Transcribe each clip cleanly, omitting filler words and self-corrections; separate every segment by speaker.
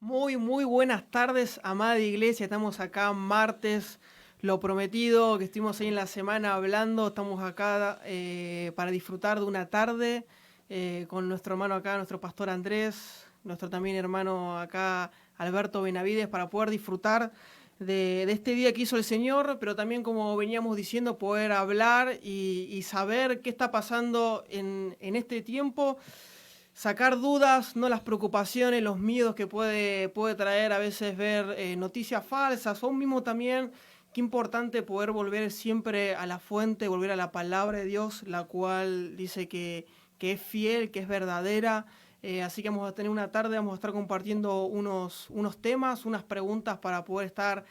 Speaker 1: Muy buenas tardes, amada iglesia. Estamos acá martes, lo prometido, que estuvimos ahí en la semana hablando. Estamos acá para disfrutar de una tarde con nuestro hermano acá, nuestro pastor Andrés, nuestro también hermano acá, Alberto Benavides, para poder disfrutar de este día que hizo el Señor, pero también, como veníamos diciendo, poder hablar y saber qué está pasando en este tiempo. Sacar dudas, no las preocupaciones, los miedos que puede traer a veces ver noticias falsas, o mismo también, qué importante poder volver siempre a la fuente, volver a la palabra de Dios, la cual dice que es fiel, que es verdadera. Así que vamos a tener una tarde, vamos a estar compartiendo unos temas, unas preguntas para poder estar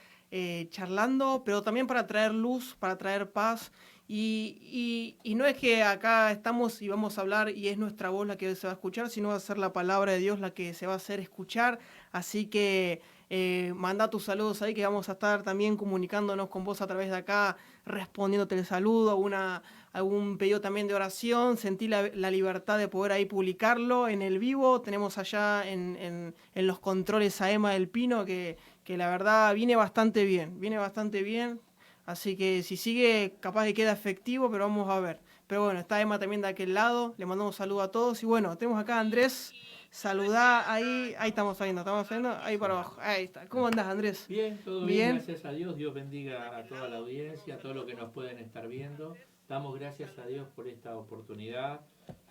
Speaker 1: charlando, pero también para traer luz, para traer paz. Y no es que acá estamos y vamos a hablar y es nuestra voz la que se va a escuchar, sino va a ser la palabra de Dios la que se va a hacer escuchar. Así que manda tus saludos ahí, que vamos a estar también comunicándonos con vos a través de acá, respondiéndote el saludo, algún pedido también de oración. Sentí la libertad de poder ahí publicarlo en el vivo. Tenemos allá en los controles a Emma del Pino, que la verdad viene bastante bien. Así que si sigue, capaz que queda efectivo, pero vamos a ver. Pero bueno, está Emma también de aquel lado. Le mandamos un saludo a todos. Y bueno, tenemos acá a Andrés. Saludá ahí. Ahí estamos saliendo, ahí para
Speaker 2: Sí.
Speaker 1: abajo. Ahí está. ¿Cómo andás, Andrés?
Speaker 2: Bien, todo bien,
Speaker 1: ¿Bien?
Speaker 2: gracias a Dios. Dios bendiga a toda la audiencia, a todos los que nos pueden estar viendo. Damos gracias a Dios por esta oportunidad.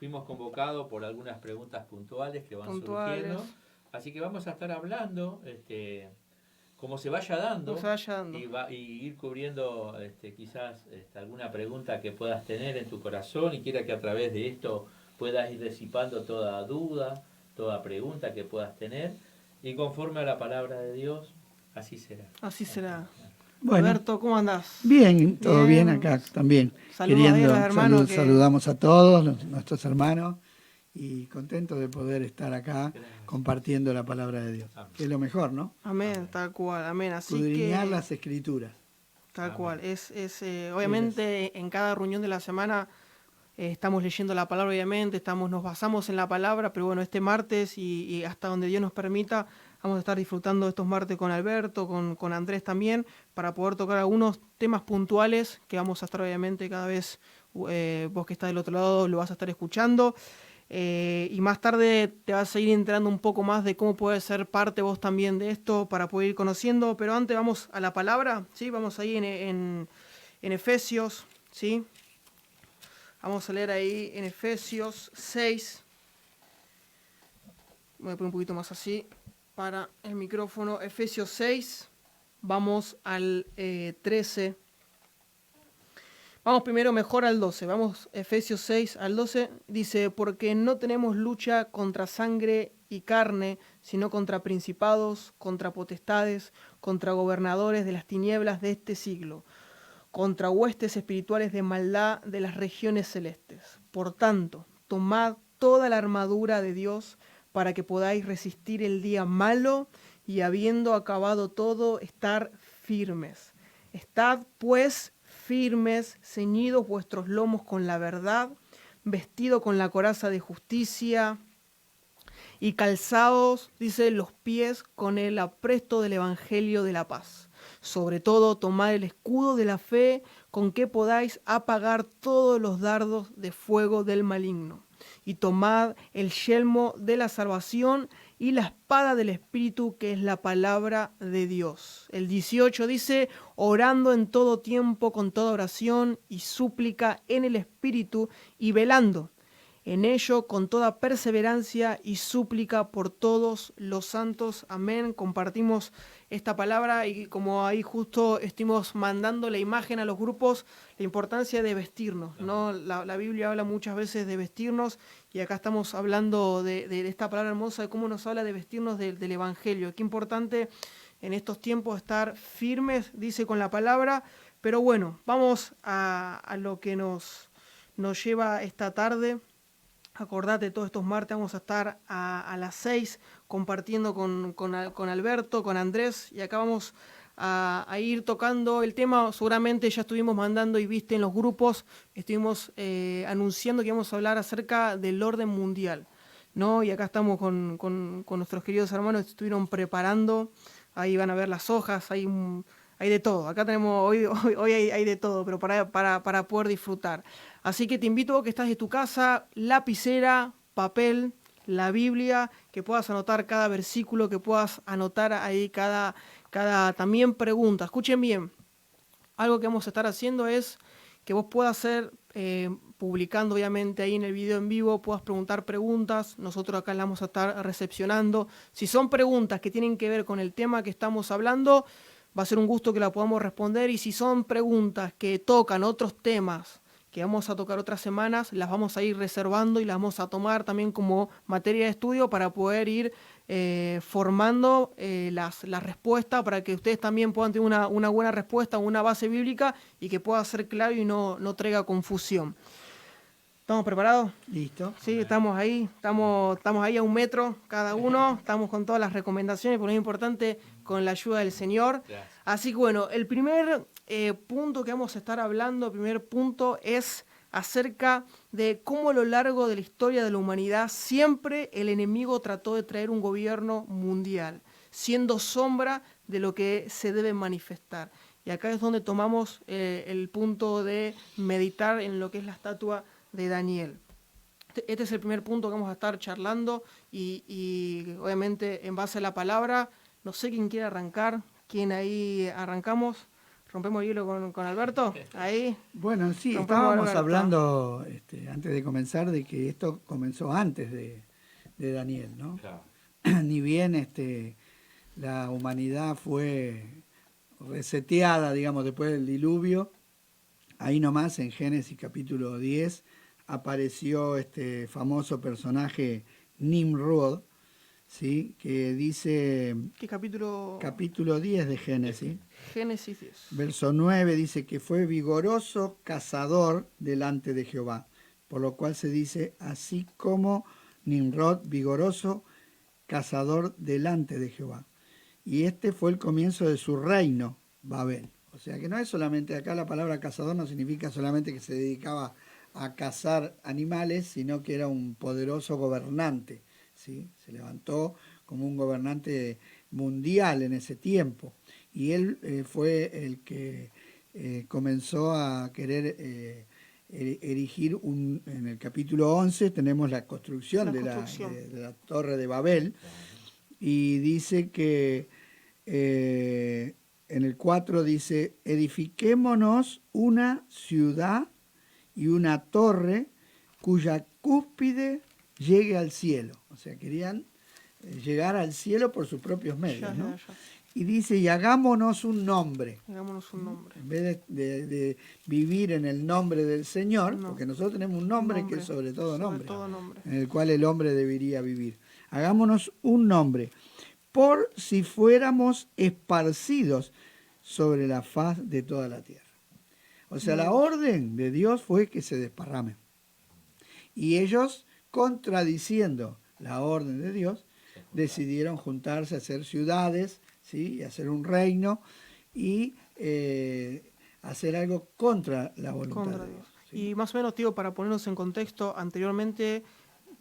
Speaker 2: Fuimos convocados por algunas preguntas puntuales que van
Speaker 1: Puntuales.
Speaker 2: surgiendo. Así que vamos a estar hablando, como se vaya
Speaker 1: ¿Cómo se
Speaker 2: dando,
Speaker 1: vaya dando?
Speaker 2: y ir cubriendo quizás alguna pregunta que puedas tener en tu corazón y quiera que a través de esto puedas ir disipando toda duda, toda pregunta que puedas tener. Y conforme a la palabra de Dios, así será.
Speaker 1: Así será.
Speaker 3: Bueno,
Speaker 1: Alberto, ¿cómo andás?
Speaker 3: bien, todo bien
Speaker 1: Bien.
Speaker 3: acá también.
Speaker 1: Saludos ahí a los hermanos que...
Speaker 3: Saludamos a todos nuestros hermanos y contentos de poder estar acá
Speaker 2: Gracias.
Speaker 3: compartiendo la palabra de Dios.
Speaker 2: Amén.
Speaker 3: Que es lo mejor, ¿no?
Speaker 1: Amén,
Speaker 2: Amén.
Speaker 1: tal cual, amén. Así
Speaker 3: Escudriñar
Speaker 1: que...
Speaker 3: las escrituras.
Speaker 1: Tal
Speaker 2: Amén.
Speaker 1: cual. Obviamente en cada reunión de la semana estamos leyendo la palabra, obviamente, nos basamos en la palabra, pero bueno, este martes y hasta donde Dios nos permita, vamos a estar disfrutando estos martes con Alberto, con Andrés también, para poder tocar algunos temas puntuales que vamos a estar obviamente cada vez, vos que estás del otro lado lo vas a estar escuchando. Y más tarde te vas a ir enterando un poco más de cómo puedes ser parte vos también de esto para poder ir conociendo, pero antes vamos a la palabra, ¿sí? Vamos ahí en Efesios, ¿sí? Vamos a leer ahí en Efesios 6. Voy a poner un poquito más así para el micrófono. Efesios 6, vamos al 13. Vamos primero mejor al 12. Vamos, Efesios 6 al 12. Dice, porque no tenemos lucha contra sangre y carne, sino contra principados, contra potestades, contra gobernadores de las tinieblas de este siglo, contra huestes espirituales de maldad de las regiones celestes. Por tanto, tomad toda la armadura de Dios para que podáis resistir el día malo y habiendo acabado todo, estar firmes. Estad, pues, firmes, ceñidos vuestros lomos con la verdad, vestido con la coraza de justicia y calzados, dice, los pies con el apresto del evangelio de la paz. Sobre todo, tomad el escudo de la fe con que podáis apagar todos los dardos de fuego del maligno. Y tomad el yelmo de la salvación y la espada del Espíritu, que es la palabra de Dios. El 18 dice, orando en todo tiempo con toda oración y súplica en el Espíritu y velando en ello con toda perseverancia y súplica por todos los santos. Amén. Compartimos esta palabra y como ahí justo estuvimos mandando la imagen a los grupos, la importancia de vestirnos, ¿no? La Biblia habla muchas veces de vestirnos y acá estamos hablando de esta palabra hermosa, de cómo nos habla de vestirnos del Evangelio. Qué importante en estos tiempos estar firmes, dice con la palabra. Pero bueno, vamos a lo que nos lleva esta tarde. Acordate, todos estos martes vamos a estar a las 6 compartiendo con Alberto, con Andrés, y acá vamos a ir tocando el tema. Seguramente ya estuvimos mandando y viste en los grupos, estuvimos anunciando que íbamos a hablar acerca del orden mundial, ¿no? Y acá estamos con nuestros queridos hermanos que estuvieron preparando. Ahí van a ver las hojas, hay de todo. Acá tenemos, hoy hay de todo, pero para poder disfrutar. Así que te invito a que estás de tu casa, lapicera, papel, la Biblia, que puedas anotar cada versículo, que puedas anotar ahí cada también pregunta. Escuchen bien, algo que vamos a estar haciendo es que vos puedas hacer, publicando obviamente ahí en el video en vivo, puedas preguntar preguntas, nosotros acá las vamos a estar recepcionando. Si son preguntas que tienen que ver con el tema que estamos hablando, va a ser un gusto que la podamos responder, y si son preguntas que tocan otros temas que vamos a tocar otras semanas, las vamos a ir reservando y las vamos a tomar también como materia de estudio para poder ir formando las respuestas, para que ustedes también puedan tener una buena respuesta, una base bíblica, y que pueda ser claro y no traiga confusión. ¿Estamos preparados?
Speaker 3: Listo.
Speaker 1: Sí, estamos ahí a 1 metro cada uno, estamos con todas las recomendaciones, pero es importante con la ayuda del Señor.
Speaker 2: Gracias.
Speaker 1: Así que bueno, el primer punto que vamos a estar hablando, el primer punto es acerca de cómo a lo largo de la historia de la humanidad siempre el enemigo trató de traer un gobierno mundial, siendo sombra de lo que se debe manifestar. Y acá es donde tomamos el punto de meditar en lo que es la estatua de Daniel. Este es el primer punto que vamos a estar charlando y obviamente en base a la palabra. No sé quién quiere arrancar, quién ahí arrancamos. ¿Rompemos el hielo con Alberto? Ahí.
Speaker 3: Bueno, sí,
Speaker 1: Rompemos
Speaker 3: estábamos
Speaker 1: Alberto.
Speaker 3: hablando antes de comenzar de que esto comenzó antes de Daniel, ¿no?
Speaker 2: Claro.
Speaker 3: Ni bien la humanidad fue reseteada, digamos, después del diluvio, ahí nomás en Génesis capítulo 10 apareció este famoso personaje Nimrod, ¿sí? Que dice,
Speaker 1: ¿Qué capítulo?
Speaker 3: capítulo 10 de Génesis,
Speaker 1: Génesis 10.
Speaker 3: verso 9, dice que fue vigoroso cazador delante de Jehová, por lo cual se dice, así como Nimrod, vigoroso cazador delante de Jehová. Y este fue el comienzo de su reino, Babel. O sea que no es solamente, acá la palabra cazador no significa solamente que se dedicaba a cazar animales, sino que era un poderoso gobernante, ¿sí? Se levantó como un gobernante mundial en ese tiempo. Y él fue el que comenzó a querer erigir en el capítulo 11 tenemos la construcción, de la Torre de Babel, y dice que en el 4 dice, edifiquémonos una ciudad y una torre cuya cúspide llegue al cielo. O sea, querían llegar al cielo por sus propios medios, ¿no? Y dice, y hagámonos un nombre.
Speaker 1: Hagámonos un nombre.
Speaker 3: En vez de vivir en el nombre del Señor, no, porque nosotros tenemos un nombre que es sobre todo nombre, en el cual el hombre debería vivir. Hagámonos un nombre, por si fuéramos esparcidos sobre la faz de toda la tierra. O sea, la orden de Dios fue que se desparramen. Y ellos, contradiciendo la orden de Dios, decidieron juntarse a hacer ciudades, ¿sí? Y hacer un reino y hacer algo contra la voluntad de Dios. ¿Sí?
Speaker 1: Y más o menos, tío, para ponernos en contexto, anteriormente,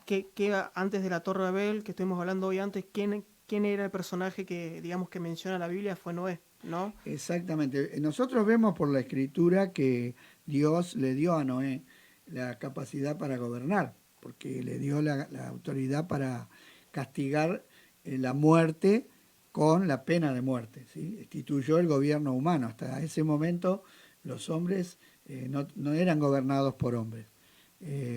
Speaker 1: que antes de la Torre de Babel, que estuvimos hablando hoy antes, ¿quién era el personaje que, digamos, que menciona la Biblia? Fue Noé, ¿no?
Speaker 3: Exactamente. Nosotros vemos por la Escritura que Dios le dio a Noé la capacidad para gobernar, porque le dio la autoridad para castigar la muerte con la pena de muerte, ¿sí? Instituyó el gobierno humano. Hasta ese momento los hombres no eran gobernados por hombres.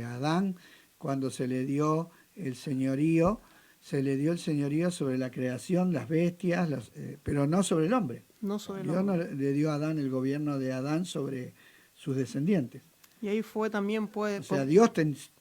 Speaker 3: Adán, cuando se le dio el señorío sobre la creación, las bestias, pero no sobre el hombre.
Speaker 1: No sobre el
Speaker 3: Dios
Speaker 1: hombre.
Speaker 3: no le dio a Adán el gobierno de Adán sobre sus descendientes.
Speaker 1: Y ahí fue también,
Speaker 3: o sea, Dios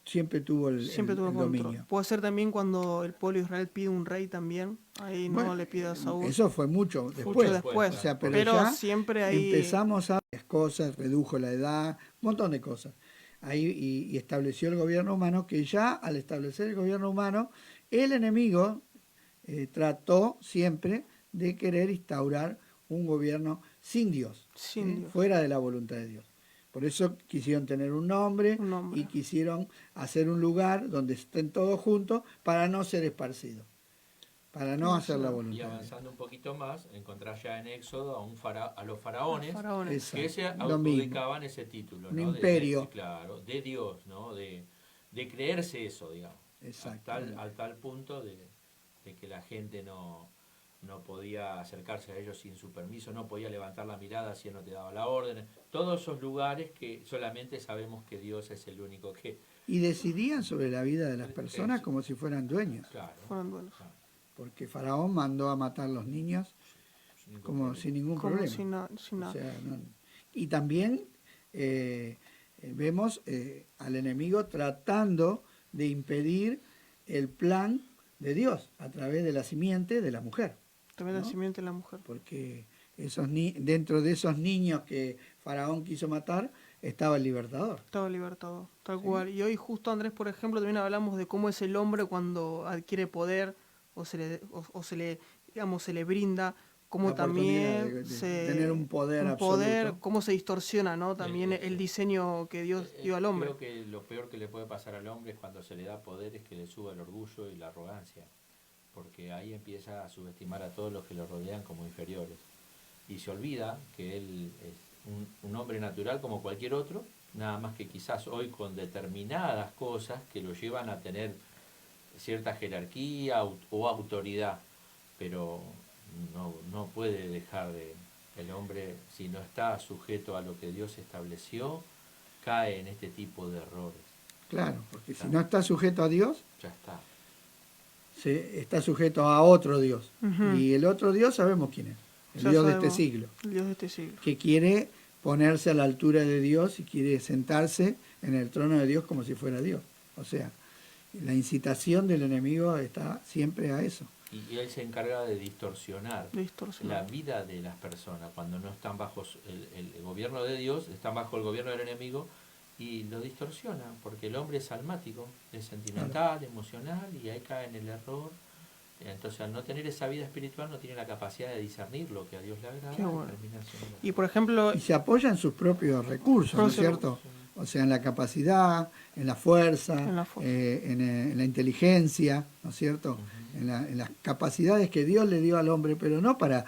Speaker 3: siempre tuvo el dominio.
Speaker 1: Puede ser también cuando el pueblo de Israel pide un rey también, ahí no le pide a Saúl.
Speaker 3: Eso fue mucho después.
Speaker 1: Mucho después.
Speaker 3: O sea, pero ya
Speaker 1: siempre ahí
Speaker 3: empezamos a las cosas, redujo la edad, un montón de cosas. Ahí y estableció el gobierno humano, que ya al establecer el gobierno humano, el enemigo trató siempre de querer instaurar un gobierno sin Dios, fuera de la voluntad de Dios. Por eso quisieron tener un nombre
Speaker 1: Un nombre.
Speaker 3: y quisieron hacer un lugar donde estén todos juntos para no ser esparcidos, para no hacer la
Speaker 2: Y
Speaker 3: voluntad de Dios.
Speaker 2: avanzando un poquito más, encontrás ya en Éxodo a los faraones,
Speaker 1: Faraones.
Speaker 2: que se
Speaker 3: Exacto, lo mismo.
Speaker 2: adjudicaban ese título,
Speaker 3: Un
Speaker 2: ¿no?
Speaker 3: imperio.
Speaker 2: Claro, de Dios, ¿no? De creerse eso, digamos.
Speaker 3: Exactamente.
Speaker 2: Al tal punto de que la gente no podía acercarse a ellos sin su permiso, no podía levantar la mirada si él no te daba la orden. Todos esos lugares que solamente sabemos que Dios es el único que...
Speaker 3: Y decidían sobre la vida de las personas
Speaker 2: Eso.
Speaker 3: como si fueran dueños,
Speaker 2: Claro.
Speaker 1: Fueron dueños.
Speaker 2: Claro,
Speaker 3: porque Faraón mandó a matar a los niños
Speaker 2: sin ningún
Speaker 3: como
Speaker 2: problema.
Speaker 3: sin ningún
Speaker 1: Como
Speaker 3: problema.
Speaker 1: sin
Speaker 3: O
Speaker 1: nada.
Speaker 3: sea, y también vemos al enemigo tratando de impedir el plan de Dios a través de la simiente de la mujer,
Speaker 1: También
Speaker 3: ¿no?
Speaker 1: la simiente de la mujer.
Speaker 3: Porque dentro de esos niños que Faraón quiso matar estaba el libertador.
Speaker 1: Estaba libertado, tal
Speaker 3: Sí.
Speaker 1: cual. Y hoy justo, Andrés, por ejemplo, también hablamos de cómo es el hombre cuando adquiere poder o se le, digamos, se le brinda, cómo
Speaker 3: La oportunidad
Speaker 1: también
Speaker 3: de tener un poder absoluto.
Speaker 1: cómo se distorsiona, ¿no? También el diseño que Dios dio al hombre.
Speaker 2: Creo que lo peor que le puede pasar al hombre es cuando se le da poder es que le suba el orgullo y la arrogancia, porque ahí empieza a subestimar a todos los que lo rodean como inferiores y se olvida que él es un hombre natural como cualquier otro, nada más que quizás hoy con determinadas cosas que lo llevan a tener cierta jerarquía o autoridad, pero no puede dejar de... El hombre, si no está sujeto a lo que Dios estableció, cae en este tipo de errores.
Speaker 3: Claro, porque si no está sujeto a Dios,
Speaker 2: Ya está.
Speaker 3: está sujeto a otro Dios.
Speaker 1: Ujú.
Speaker 3: Y el otro Dios sabemos quién es, el
Speaker 1: Ya
Speaker 3: Dios de
Speaker 1: sabemos,
Speaker 3: este siglo,
Speaker 1: El Dios de este siglo.
Speaker 3: que quiere ponerse a la altura de Dios y quiere sentarse en el trono de Dios como si fuera Dios. O sea, la incitación del enemigo está siempre a eso.
Speaker 2: Y él se encarga de distorsionar
Speaker 1: De distorsionar.
Speaker 2: la vida de las personas cuando no están bajo el gobierno de Dios, están bajo el gobierno del enemigo y lo distorsionan, porque el hombre es almático, es sentimental, emocional y ahí cae en el error. Entonces, al no tener esa vida espiritual, no tiene la capacidad de discernir lo que a Dios le agrada.
Speaker 1: Qué bueno.
Speaker 2: Termina siendo-
Speaker 1: Y por ejemplo,
Speaker 3: Y se apoya en sus propios recursos, ¿no es cierto? O sea, en la capacidad, en la fuerza,
Speaker 1: En la fuerza.
Speaker 3: en la inteligencia, ¿no es cierto? En las capacidades que Dios le dio al hombre, pero no para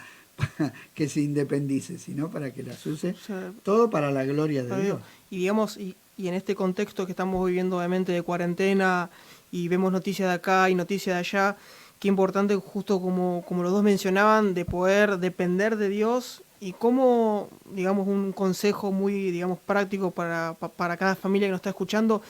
Speaker 3: que se independice, sino para que las use,
Speaker 1: o sea,
Speaker 3: todo para la gloria de
Speaker 1: Dios.
Speaker 3: Dios.
Speaker 1: Y digamos, y en este contexto que estamos viviendo obviamente de cuarentena y vemos noticias de acá y noticias de allá, qué importante justo como los dos mencionaban, de poder depender de Dios y cómo, digamos, un consejo muy, digamos, práctico para cada familia que nos está escuchando,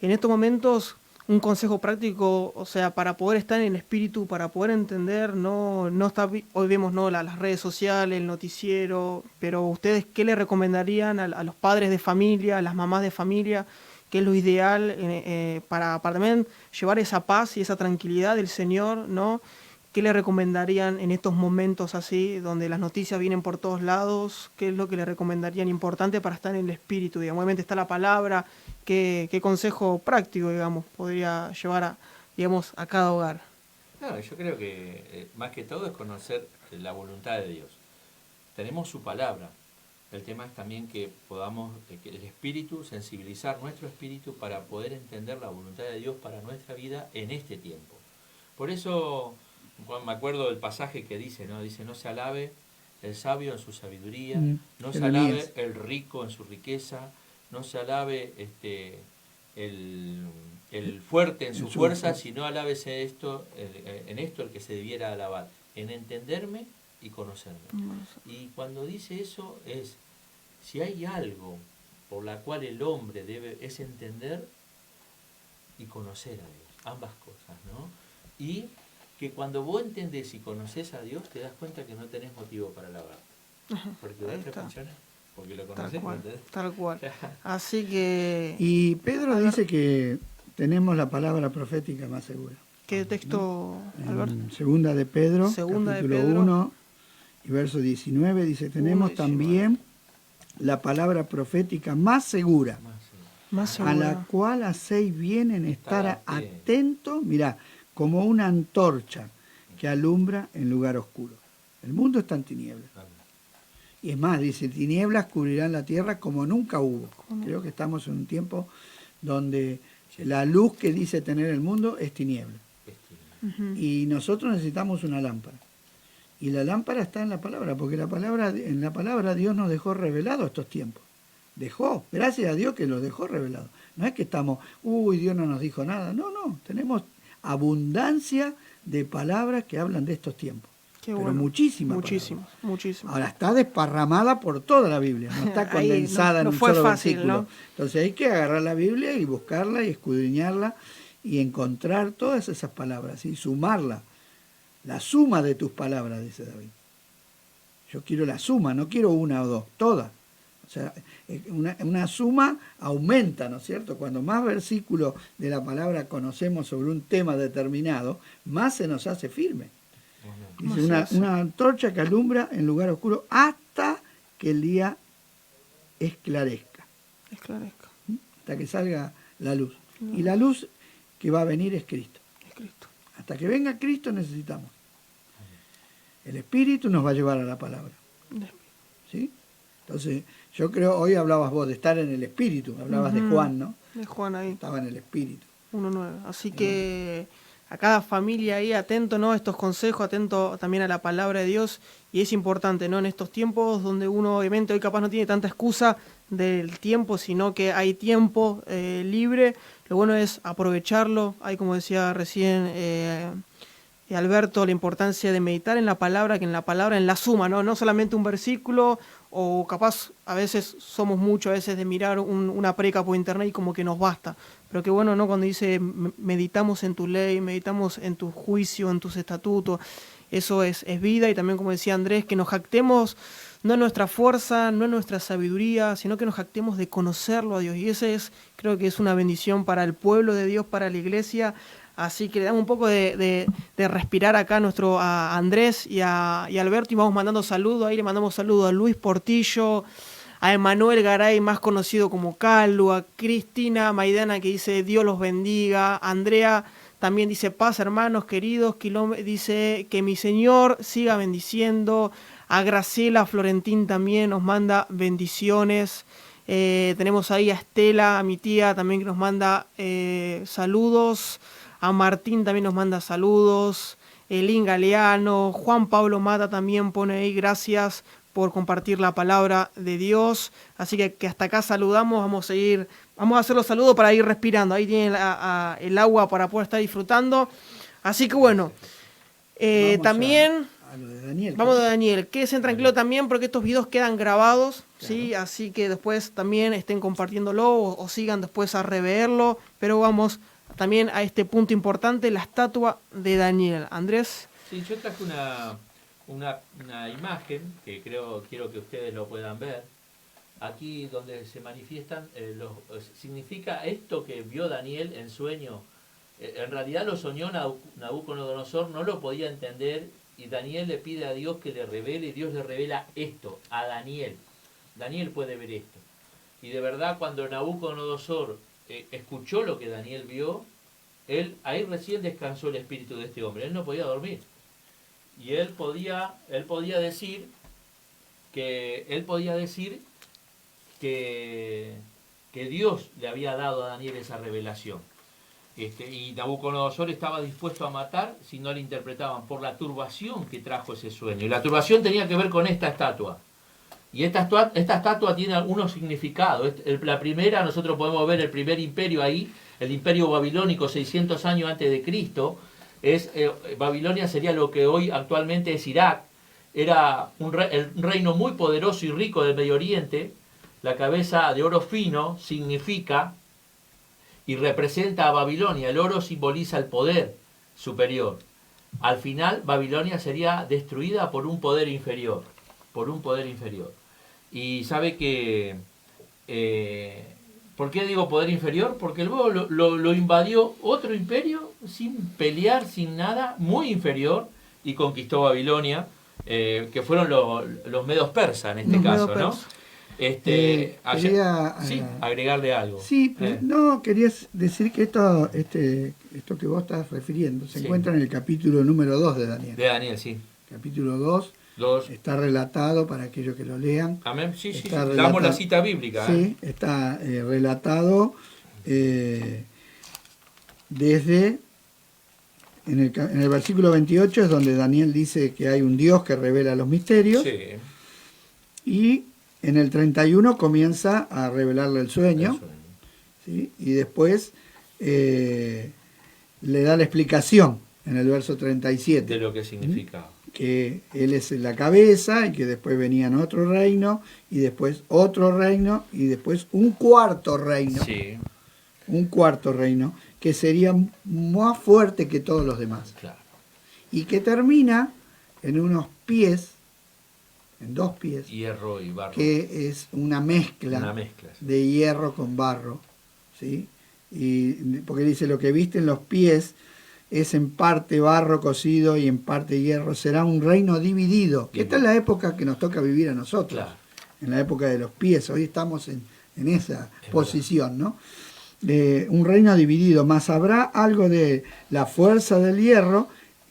Speaker 1: en estos momentos, un consejo práctico, o sea, para poder estar en el espíritu, para poder entender, no está, hoy vemos no las redes sociales, el noticiero, pero ustedes, ¿qué le recomendarían a los padres de familia, a las mamás de familia? ¿Qué es lo ideal para también llevar esa paz y esa tranquilidad del Señor, ¿no? ¿Qué le recomendarían en estos momentos así, donde las noticias vienen por todos lados? ¿Qué es lo que le recomendarían importante para estar en el espíritu? Digamos, obviamente está la palabra. ¿Qué consejo práctico, digamos, podría llevar a cada hogar?
Speaker 2: No, yo creo que más que todo es conocer la voluntad de Dios. Tenemos su palabra. El tema es también que podamos, que el espíritu, sensibilizar nuestro espíritu para poder entender la voluntad de Dios para nuestra vida en este tiempo. Por eso, me acuerdo del pasaje que dice, ¿no? Dice, no se alabe el sabio en su sabiduría, no se alabe el rico en su riqueza, no se alabe el fuerte en su fuerza, sino alábese en esto el que se debiera alabar, en entenderme y conocerme. Y cuando dice eso es, si hay algo por la cual el hombre es entender y conocer a Dios, ambas cosas, ¿no? Y que cuando vos entendés y conocés a Dios, te das cuenta que no tenés motivo para alabar. Porque de otras canciones, porque lo conocés,
Speaker 1: tal cual. Así que...
Speaker 3: Y Pedro dice que tenemos la palabra profética más segura.
Speaker 1: ¿Qué texto, Alberto?
Speaker 3: En segunda de Pedro, capítulo 1 y verso 19, dice, tenemos también la palabra profética más segura, a la cual hacéis bien en estar atento, mirá, como una antorcha que alumbra en lugar oscuro. El mundo está en tinieblas. Y es más, dice, tinieblas cubrirán la tierra como nunca hubo. Creo que estamos en un tiempo donde la luz que dice tener el mundo es tiniebla. Y nosotros necesitamos una lámpara. Y la lámpara está en la palabra, porque en la palabra Dios nos dejó revelado estos tiempos. Dejó, gracias a Dios que los dejó revelados. No es que estamos, Dios no nos dijo nada. No, tenemos abundancia de palabras que hablan de estos tiempos.
Speaker 1: Qué
Speaker 3: pero
Speaker 1: bueno.
Speaker 3: muchísimas.
Speaker 1: Muchísimo.
Speaker 3: Ahora está desparramada por toda la Biblia, no está condensada en un solo versículo. ¿No? Entonces hay que agarrar la Biblia y buscarla y escudriñarla y encontrar todas esas palabras y sumarla. La suma de tus palabras, dice David. Yo quiero la suma, no quiero una o dos, todas. O sea, una suma aumenta, ¿no es cierto? Cuando más versículos de la palabra conocemos sobre un tema determinado, más se nos hace firme. Dice, una antorcha que alumbra en lugar oscuro hasta que el día esclarezca. Hasta que salga la luz. Y la luz que va a venir es Cristo. Hasta que venga Cristo necesitamos. El Espíritu nos va a llevar a la palabra. ¿Sí? Entonces, yo creo, hoy hablabas vos de estar en el Espíritu, hablabas de Juan, ¿no?
Speaker 1: De Juan ahí.
Speaker 3: Estaba en el Espíritu.
Speaker 1: 1:9. Así que a cada familia ahí atento, ¿no? A estos consejos, atento también a la palabra de Dios. Y es importante, ¿no? En estos tiempos donde uno obviamente hoy capaz no tiene tanta excusa del tiempo, sino que hay tiempo libre. Lo bueno es aprovecharlo. Hay, como decía recién Alberto, la importancia de meditar en la palabra, que en la palabra, en la suma, ¿no? No solamente un versículo, o capaz a veces somos muchos, a veces de mirar una preca por internet y como que nos basta. Pero qué bueno, ¿no? Cuando dice meditamos en tu ley, meditamos en tu juicio, en tus estatutos, eso es vida. Y también, como decía Andrés, que nos jactemos no en nuestra fuerza, no en nuestra sabiduría, sino que nos jactemos de conocerlo a Dios. Y ese creo que es una bendición para el pueblo de Dios, para la iglesia. Así que le damos un poco de respirar acá a Andrés y a Alberto, y vamos mandando saludos. Ahí le mandamos saludos a Luis Portillo, a Emanuel Garay, más conocido como Calu, a Cristina Maidana, que dice Dios los bendiga, Andrea también dice paz hermanos queridos, dice que mi Señor siga bendiciendo, a Graciela Florentín también nos manda bendiciones. Tenemos ahí a Estela, a mi tía también, que nos manda saludos. A Martín también nos manda saludos. Elín Galeano, Juan Pablo Mata también pone ahí gracias por compartir la palabra de Dios. Así que hasta acá saludamos, vamos a hacer los saludos para ir respirando. Ahí tienen el agua para poder estar disfrutando. Así que bueno, también
Speaker 3: a lo de Daniel.
Speaker 1: Vamos a Daniel, quédense tranquilo también porque estos videos quedan grabados, claro. ¿Sí? Así que después también estén compartiéndolo o sigan después a reverlo, pero vamos también a este punto importante, la estatua de Daniel. Andrés.
Speaker 2: Sí, yo traje una imagen que quiero que ustedes lo puedan ver. Aquí donde se manifiestan, significa esto que vio Daniel en sueño. En realidad lo soñó Nabucodonosor, no lo podía entender, y Daniel le pide a Dios que le revele, y Dios le revela esto a Daniel. Daniel puede ver esto. Y de verdad, cuando Nabucodonosor escuchó lo que Daniel vio, ahí recién descansó el espíritu de este hombre. Él no podía dormir. Y él podía decir que Dios le había dado a Daniel esa revelación. Y Nabucodonosor estaba dispuesto a matar si no le interpretaban, por la turbación que trajo ese sueño. Y la turbación tenía que ver con esta estatua. Y esta estatua tiene algunos significados. La primera, nosotros podemos ver el primer imperio ahí, el imperio babilónico, 600 años antes de Cristo. Babilonia sería lo que hoy actualmente es Irak. Era un reino muy poderoso y rico del Medio Oriente. La cabeza de oro fino significa y representa a Babilonia. El oro simboliza el poder superior. Al final, Babilonia sería destruida por un poder inferior. Y sabe que... ¿por qué digo poder inferior? Porque luego lo invadió otro imperio sin pelear, sin nada, muy inferior, y conquistó Babilonia, que fueron los medos persas en este caso, ¿no?
Speaker 3: Quería
Speaker 2: agregarle algo.
Speaker 3: Sí, no, querías decir que esto que vos estás refiriendo se encuentra en el capítulo número 2 de Daniel.
Speaker 2: De Daniel, sí.
Speaker 3: Capítulo 2,
Speaker 2: 2.
Speaker 3: Está relatado para aquellos que lo lean.
Speaker 2: Amén. Sí, sí,
Speaker 3: Está
Speaker 2: damos la cita bíblica.
Speaker 3: Sí, está relatado desde... En el versículo 28 es donde Daniel dice que hay un Dios que revela los misterios.
Speaker 2: Sí.
Speaker 3: Y en el 31 comienza a revelarle el sueño. ¿Sí? Y después le da la explicación en el verso 37.
Speaker 2: De lo que significaba.
Speaker 3: Que él es la cabeza y que después venían otro reino y después otro reino y después un cuarto reino.
Speaker 2: Sí.
Speaker 3: Un cuarto reino que sería más fuerte que todos los demás.
Speaker 2: Claro.
Speaker 3: Y que termina en unos pies, en 2 pies,
Speaker 2: Hierro y barro.
Speaker 3: que es una mezcla,
Speaker 2: Sí.
Speaker 3: de hierro con barro. ¿Sí? Y porque dice, lo que viste en los pies es en parte barro cocido y en parte hierro. Será un reino dividido. Que esta es la época que nos toca vivir a nosotros.
Speaker 2: Claro.
Speaker 3: En la época de los pies. Hoy estamos en esa posición, ¿no? Un reino dividido, más habrá algo de la fuerza del hierro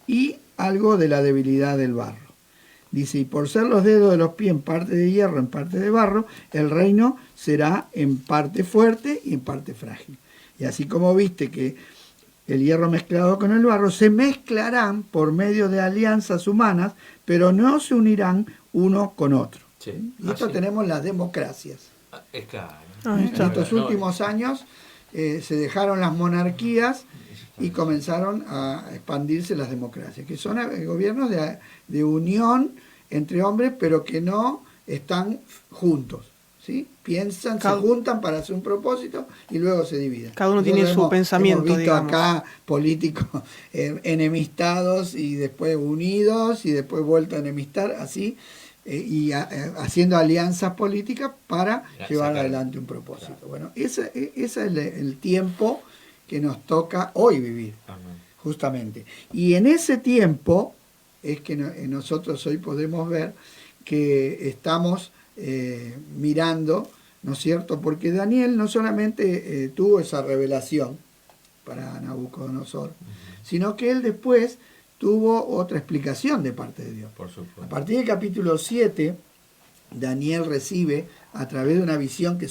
Speaker 3: y algo de la debilidad del barro. Dice, y por ser los dedos de los pies en parte de hierro, en parte de barro, el reino será en parte fuerte y en parte frágil. Y así como viste que el hierro mezclado con el barro se mezclarán por medio de alianzas humanas, pero no se unirán uno con otro.
Speaker 2: Sí.
Speaker 3: Y esto tenemos las democracias.
Speaker 2: Es claro.
Speaker 3: En estos últimos años se dejaron las monarquías y comenzaron a expandirse las democracias, que son gobiernos de unión entre hombres, pero que no están juntos. ¿Sí? Piensan, se juntan para hacer un propósito y luego se dividen.
Speaker 1: Cada uno tiene su pensamiento,
Speaker 3: hemos visto
Speaker 1: digamos.
Speaker 3: acá políticos enemistados y después unidos y después vuelto a enemistar, así, haciendo alianzas políticas para llevar adelante un propósito. Claro. Bueno, ese es el tiempo que nos toca hoy vivir, justamente. Y en ese tiempo es que nosotros hoy podemos ver que estamos mirando, ¿no es cierto? Porque Daniel no solamente tuvo esa revelación para Nabucodonosor, sino que él después tuvo otra explicación de parte de Dios.
Speaker 2: Por supuesto.
Speaker 3: A partir del capítulo 7, Daniel recibe a través de una visión que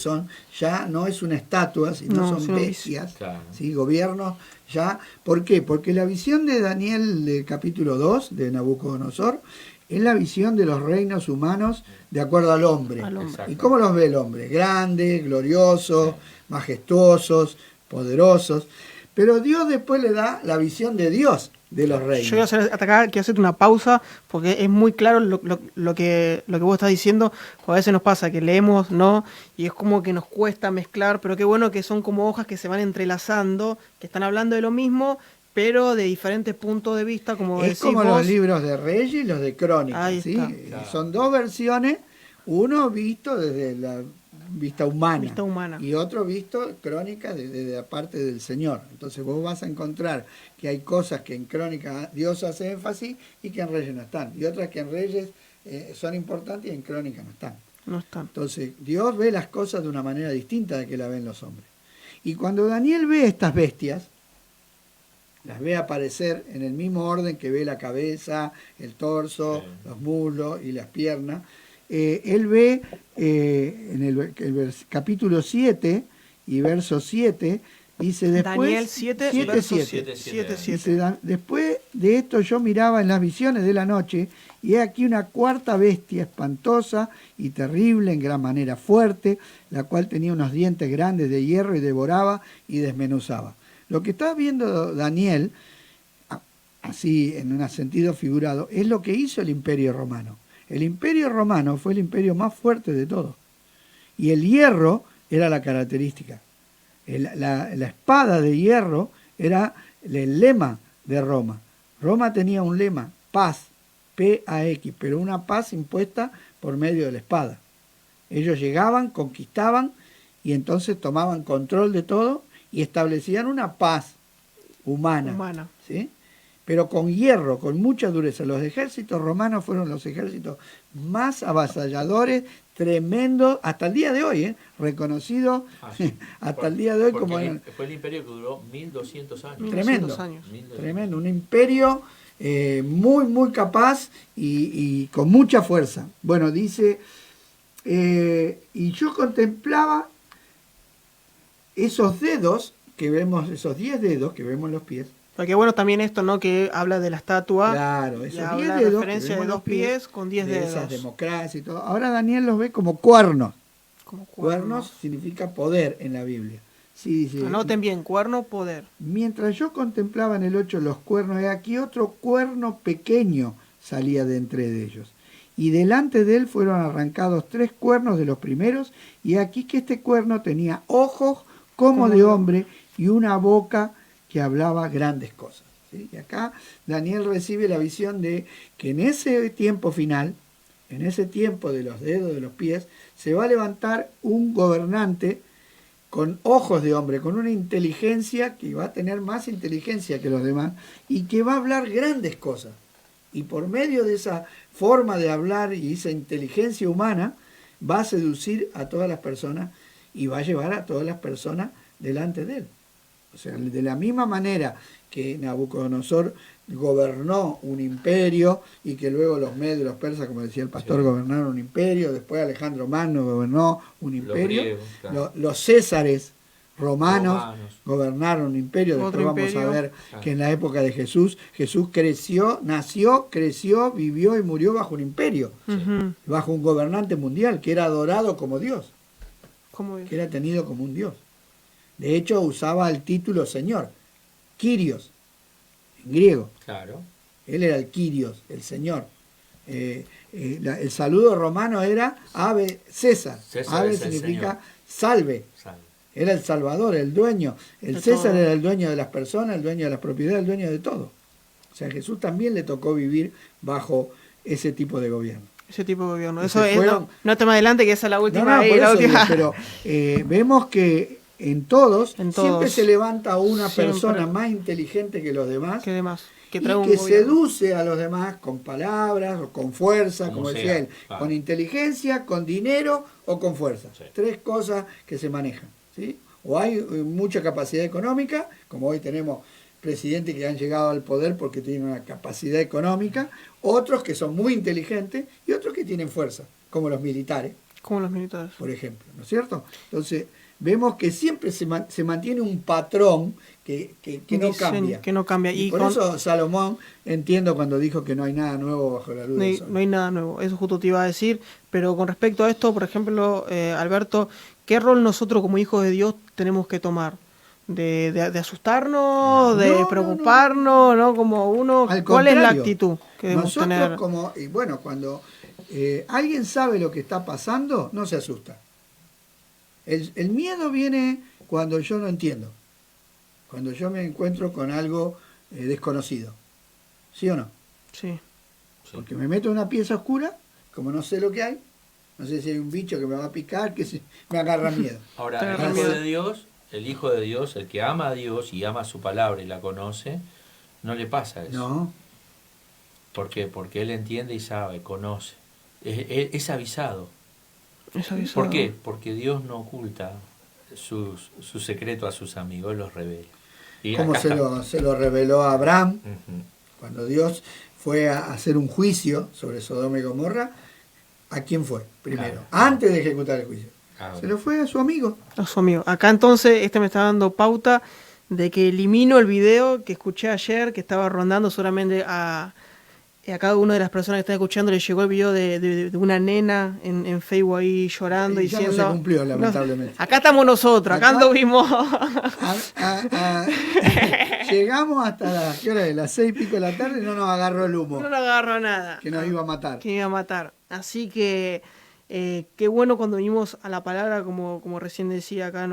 Speaker 3: ya no es una estatua, sino son bestias,
Speaker 2: claro.
Speaker 3: ¿sí? Gobiernos ya. ¿Por qué? Porque la visión de Daniel del capítulo 2 de Nabucodonosor es la visión de los reinos humanos de acuerdo al hombre. ¿Y cómo los ve el hombre? Grandes, gloriosos, majestuosos, poderosos. Pero Dios después le da la visión de Dios de los reinos.
Speaker 1: Yo quiero hacerte una pausa porque es muy claro lo que vos estás diciendo, porque a veces nos pasa que leemos, ¿no? Y es como que nos cuesta mezclar, pero qué bueno que son como hojas que se van entrelazando, que están hablando de lo mismo, pero de diferentes puntos de vista, como decís vos.
Speaker 3: Es como los libros de Reyes y los de Crónicas, ¿sí? Claro. Son 2 versiones, uno visto desde la vista humana, y otro visto Crónicas desde la parte del Señor. Entonces vos vas a encontrar que hay cosas que en Crónicas Dios hace énfasis y que en Reyes no están, y otras que en Reyes son importantes y en Crónicas no están.
Speaker 1: No están.
Speaker 3: Entonces Dios ve las cosas de una manera distinta de que la ven los hombres. Y cuando Daniel ve estas bestias, las ve aparecer en el mismo orden que ve la cabeza, el torso, los muslos y las piernas. Él ve en el capítulo 7 y verso 7, dice después...
Speaker 1: Daniel 7, verso 7.
Speaker 3: Dice, después de esto yo miraba en las visiones de la noche, y he aquí una cuarta bestia espantosa y terrible, en gran manera fuerte, la cual tenía unos dientes grandes de hierro y devoraba y desmenuzaba. Lo que está viendo Daniel, así en un sentido figurado, es lo que hizo el Imperio Romano. El Imperio Romano fue el imperio más fuerte de todos. Y el hierro era la característica. La espada de hierro era el lema de Roma. Roma tenía un lema, paz, P-A-X, pero una paz impuesta por medio de la espada. Ellos llegaban, conquistaban y entonces tomaban control de todo y establecían una paz humana. ¿Sí? Pero con hierro, con mucha dureza. Los ejércitos romanos fueron los ejércitos más avasalladores, tremendos, hasta el día de hoy, reconocidos hasta el día de hoy como...
Speaker 2: Fue el imperio que duró 1200 años.
Speaker 3: Tremendo, tremendo. Un imperio muy, muy capaz y con mucha fuerza. Bueno, dice, y yo contemplaba esos dedos que vemos, esos 10 dedos que vemos en los pies.
Speaker 1: Porque bueno, también esto, ¿no? Que habla de la estatua.
Speaker 3: Claro,
Speaker 1: y
Speaker 3: esos 10
Speaker 1: habla
Speaker 3: dedos.
Speaker 1: referencia de 2 pies con 10
Speaker 3: de
Speaker 1: dedos.
Speaker 3: esas democracias y todo. Ahora Daniel los ve como cuernos.
Speaker 1: Como
Speaker 3: Cuernos significa poder en la Biblia. Sí, dice,
Speaker 1: anoten bien, cuerno, poder.
Speaker 3: Mientras yo contemplaba en el 8 los cuernos, he aquí otro cuerno pequeño salía de entre de ellos. Y delante de él fueron arrancados 3 cuernos de los primeros, y aquí que este cuerno tenía ojos como de hombre y una boca que hablaba grandes cosas. ¿Sí? Y acá Daniel recibe la visión de que en ese tiempo final, en ese tiempo de los dedos de los pies, se va a levantar un gobernante con ojos de hombre, con una inteligencia que va a tener más inteligencia que los demás y que va a hablar grandes cosas. Y por medio de esa forma de hablar y esa inteligencia humana, va a seducir a todas las personas y va a llevar a todas las personas delante de él. O sea, de la misma manera que Nabucodonosor gobernó un imperio y que luego los medios, los persas, como decía el pastor, gobernaron un imperio, después Alejandro Magno gobernó un imperio, los, griegos, claro. Los césares romanos gobernaron un imperio, después vamos a ver que en la época de Jesús creció, nació, creció, vivió y murió bajo un imperio, bajo un gobernante mundial que era adorado como Dios, que era tenido como un Dios. De hecho, usaba el título Señor, Kyrios, en griego.
Speaker 2: Claro.
Speaker 3: Él era el Kyrios, el Señor. El saludo romano era Ave César. Ave significa salve. Era el Salvador, el dueño. El César era el dueño de las personas, el dueño de las propiedades, el dueño de todo. O sea, a Jesús también le tocó vivir bajo ese tipo de gobierno.
Speaker 1: Ese tipo de gobierno. Eso es, no te más adelante, que esa es la última.
Speaker 3: Pero vemos que en todos siempre se levanta una persona más inteligente que los demás, que seduce a los demás con palabras o con fuerza, como decía él, con inteligencia, con dinero o con fuerza. Sí. 3 cosas que se manejan. ¿Sí? O hay mucha capacidad económica, como hoy tenemos presidentes que han llegado al poder porque tienen una capacidad económica, otros que son muy inteligentes y otros que tienen fuerza, como los militares.
Speaker 1: Como los militares.
Speaker 3: Por ejemplo, ¿no es cierto? Entonces, vemos que siempre se mantiene un patrón que no cambia.
Speaker 1: Que no cambia.
Speaker 3: Y por eso Salomón, entiendo cuando dijo que no hay nada nuevo bajo la luz del sol.
Speaker 1: No hay nada nuevo, eso justo te iba a decir. Pero con respecto a esto, por ejemplo, Alberto, ¿qué rol nosotros como hijos de Dios tenemos que tomar? ¿De asustarnos? ¿De preocuparnos? No. Como uno, ¿cuál es la actitud que debemos tener?
Speaker 3: Cuando alguien sabe lo que está pasando, no se asusta. El miedo viene cuando yo no entiendo, cuando yo me encuentro con algo desconocido. ¿Sí o no?
Speaker 1: Sí.
Speaker 3: Porque me meto en una pieza oscura, como no sé lo que hay, no sé si hay un bicho que me va a picar, me agarra miedo.
Speaker 2: Ahora, el Hijo de Dios, el que ama a Dios y ama su palabra y la conoce, no le pasa eso.
Speaker 3: No.
Speaker 2: ¿Por qué? Porque él entiende y sabe, conoce. Es avisado. ¿Por qué? Porque Dios no oculta su secreto a sus amigos, los revela.
Speaker 3: Como se lo reveló a Abraham, cuando Dios fue a hacer un juicio sobre Sodoma y Gomorra. ¿A quién fue primero? Antes de ejecutar el juicio. Se lo fue a su amigo.
Speaker 1: A su amigo. Acá entonces me está dando pauta de que elimino el video que escuché ayer, que estaba rondando solamente a cada una de las personas que están escuchando le llegó el video de una nena en Facebook ahí llorando y diciendo...
Speaker 3: No se cumplió, lamentablemente.
Speaker 1: Acá estamos nosotros, acá anduvimos...
Speaker 3: Llegamos hasta las 6:00 de la tarde y no nos agarró el humo.
Speaker 1: No nos agarró nada.
Speaker 3: Que nos iba a matar.
Speaker 1: Que iba a matar. Así que qué bueno cuando venimos a la palabra, como recién decía acá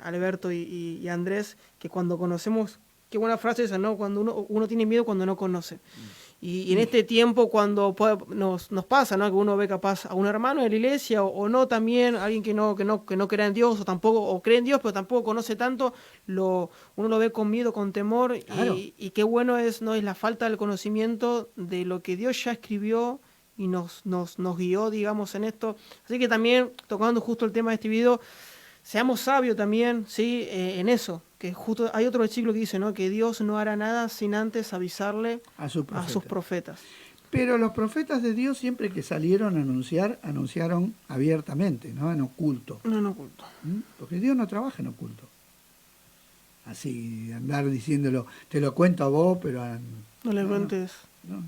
Speaker 1: Alberto y Andrés, que cuando conocemos... Qué buena frase esa, ¿no? Cuando uno tiene miedo cuando no conoce. Y en este tiempo cuando nos pasa, ¿no? Que uno ve capaz a un hermano de la iglesia o no también, alguien que no crea en Dios o cree en Dios pero tampoco conoce tanto, uno lo ve con miedo, con temor. Claro. Y qué bueno es la falta del conocimiento de lo que Dios ya escribió y nos guió, digamos, en esto. Así que también, tocando justo el tema de este video, seamos sabios también, ¿sí? En eso. que justo hay otro versículo que dice, ¿no? Que Dios no hará nada sin antes avisarle
Speaker 3: a sus
Speaker 1: profetas.
Speaker 3: Pero los profetas de Dios siempre que salieron a anunciar, anunciaron abiertamente, no en oculto.
Speaker 1: No en oculto.
Speaker 3: Porque Dios no trabaja en oculto. Así, andar diciéndolo, te lo cuento a vos, pero...
Speaker 1: No le cuentes.
Speaker 3: No.